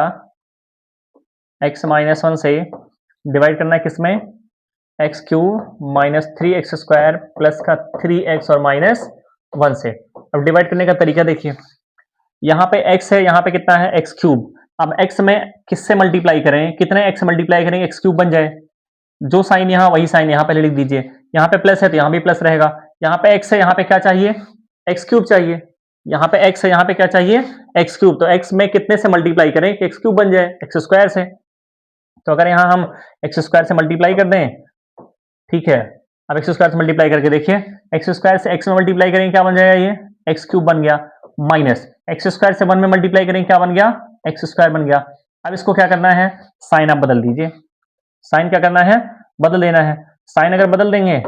x माइनस 1 से डिवाइड करना है किसमें, x cube minus 3x square plus का 3x और माइनस 1 से। अब डिवाइड करने का तरीका देखिए, यहाँ पे x है, यहाँ पे कितना है, एक्स क्यूब। अब x में किससे मल्टीप्लाई करें, कितने x मल्टीप्लाई करेंगे एक्स क्यूब बन जाए। जो साइन यहाँ वही साइन यहाँ पे लिख दीजिए। यहाँ पे प्लस है तो यहाँ भी प्लस रहेगा। यहाँ पे x है, यहाँ पे क्या चाहिए, एक्स क्यूब चाहिए। यहाँ पे x है, यहाँ पे क्या चाहिए, एक्स क्यूब। तो x में कितने से मल्टीप्लाई करें कि एक्स क्यूब बन जाए, एक्स स्क्वायर से। तो अगर यहाँ हम एक्स स्क्वायर से मल्टीप्लाई कर दें, ठीक है, अब एक्स स्क्वायर से मल्टीप्लाई करके देखिए, एक्स स्क्वायर से x में मल्टीप्लाई करेंगे क्या बन जाएगा, ये एक्स क्यूब बन गया, माइनस एक्स स्क्वायर से 1 में मल्टीप्लाई करेंगे क्या बन गया, एक्स स्क्वायर बन गया। अब इसको क्या करना है, साइन आप बदल दीजिए। साइन क्या करना है, बदल देना है। साइन अगर बदल देंगे,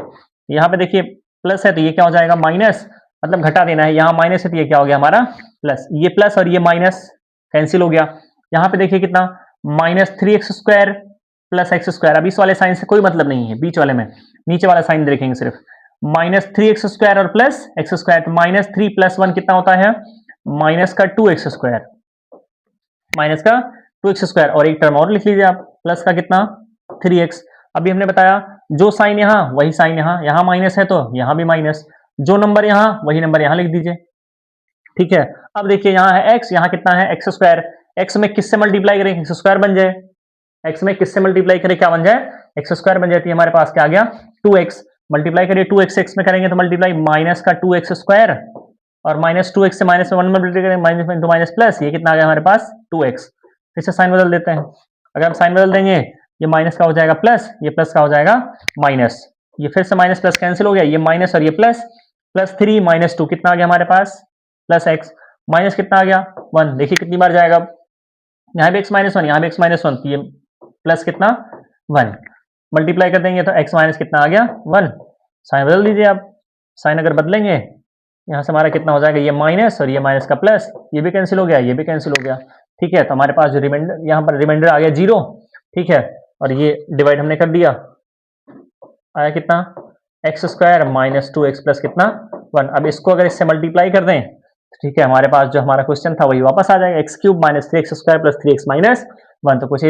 यहाँ पे देखिए प्लस है तो ये क्या हो जाएगा, माइनस, मतलब घटा देना है। यहाँ माइनस है तो ये क्या हो गया हमारा प्लस। ये प्लस और ये माइनस कैंसिल हो गया। यहाँ पे देखिए कितना, minus 3x square plus x square. अब इस वाले साइन से कोई मतलब नहीं है, बीच वाले में, नीचे वाला साइन देखेंगे सिर्फ। माइनस 3x स्क्वायर और प्लस एक्स स्क्वायर, तो माइनस 3 प्लस 1 कितना होता है, माइनस का 2x स्क्वायर, माइनस का 2x स्क्वायर। और एक टर्म और लिख लीजिए आप, प्लस का कितना 3x। अभी हमने बताया जो साइन यहाँ वही साइन यहाँ, यहाँ माइनस है तो यहाँ भी माइनस, जो नंबर यहाँ वही नंबर यहाँ लिख दीजिए। ठीक है, अब देखिए यहाँ है x, यहाँ कितना है एक्स स्क्वायर। x में किससे मल्टीप्लाई करें, एक्स स्क्वायर बन जाए। x में किससे मल्टीप्लाई करें क्या बन जाए, एक्स स्क्वायर बन जाती है। हमारे पास क्या आ गया, 2x। मल्टीप्लाई करिए 2x x में करेंगे तो मल्टीप्लाई माइनस का 2x स्क्वायर और माइनस 2x से माइनस में 1 मल्टीप्लाई करेंगे, माइनस इंटू माइनस प्लस, ये कितना आ गया हमारे पास 2x। फिर से साइन बदल देते हैं। अगर हम साइन बदल देंगे, ये माइनस का हो जाएगा प्लस, ये प्लस का हो जाएगा माइनस, ये फिर से माइनस प्लस कैंसिल हो गया, ये माइनस और ये प्लस, प्लस 3 माइनस 2 कितना आ गया हमारे पास प्लस x, माइनस कितना आ गया 1। देखिए कितनी बार जाएगा, यहाँ भी x माइनस 1, यहाँ भी x माइनस 1, तो ये प्लस कितना 1। मल्टीप्लाई कर देंगे तो x माइनस कितना आ गया 1। साइन बदल दीजिए आप, साइन अगर बदलेंगे यहाँ से हमारा कितना हो जाएगा, ये माइनस और ये माइनस का प्लस, ये भी कैंसिल हो गया, ये भी कैंसिल हो गया। ठीक है, तो हमारे पास जो रिमाइंडर, यहाँ पर रिमाइंडर आ गया 0। ठीक है, और ये डिवाइड हमने कर दिया, आया कितना x square minus 2x plus कितना 1। अब इसको अगर इससे मल्टीप्लाई कर दें, ठीक है, हमारे पास जो हमारा क्वेश्चन था वही वापस आ जाएगा, x cube minus 3x square plus 3x minus 1। तो कुछ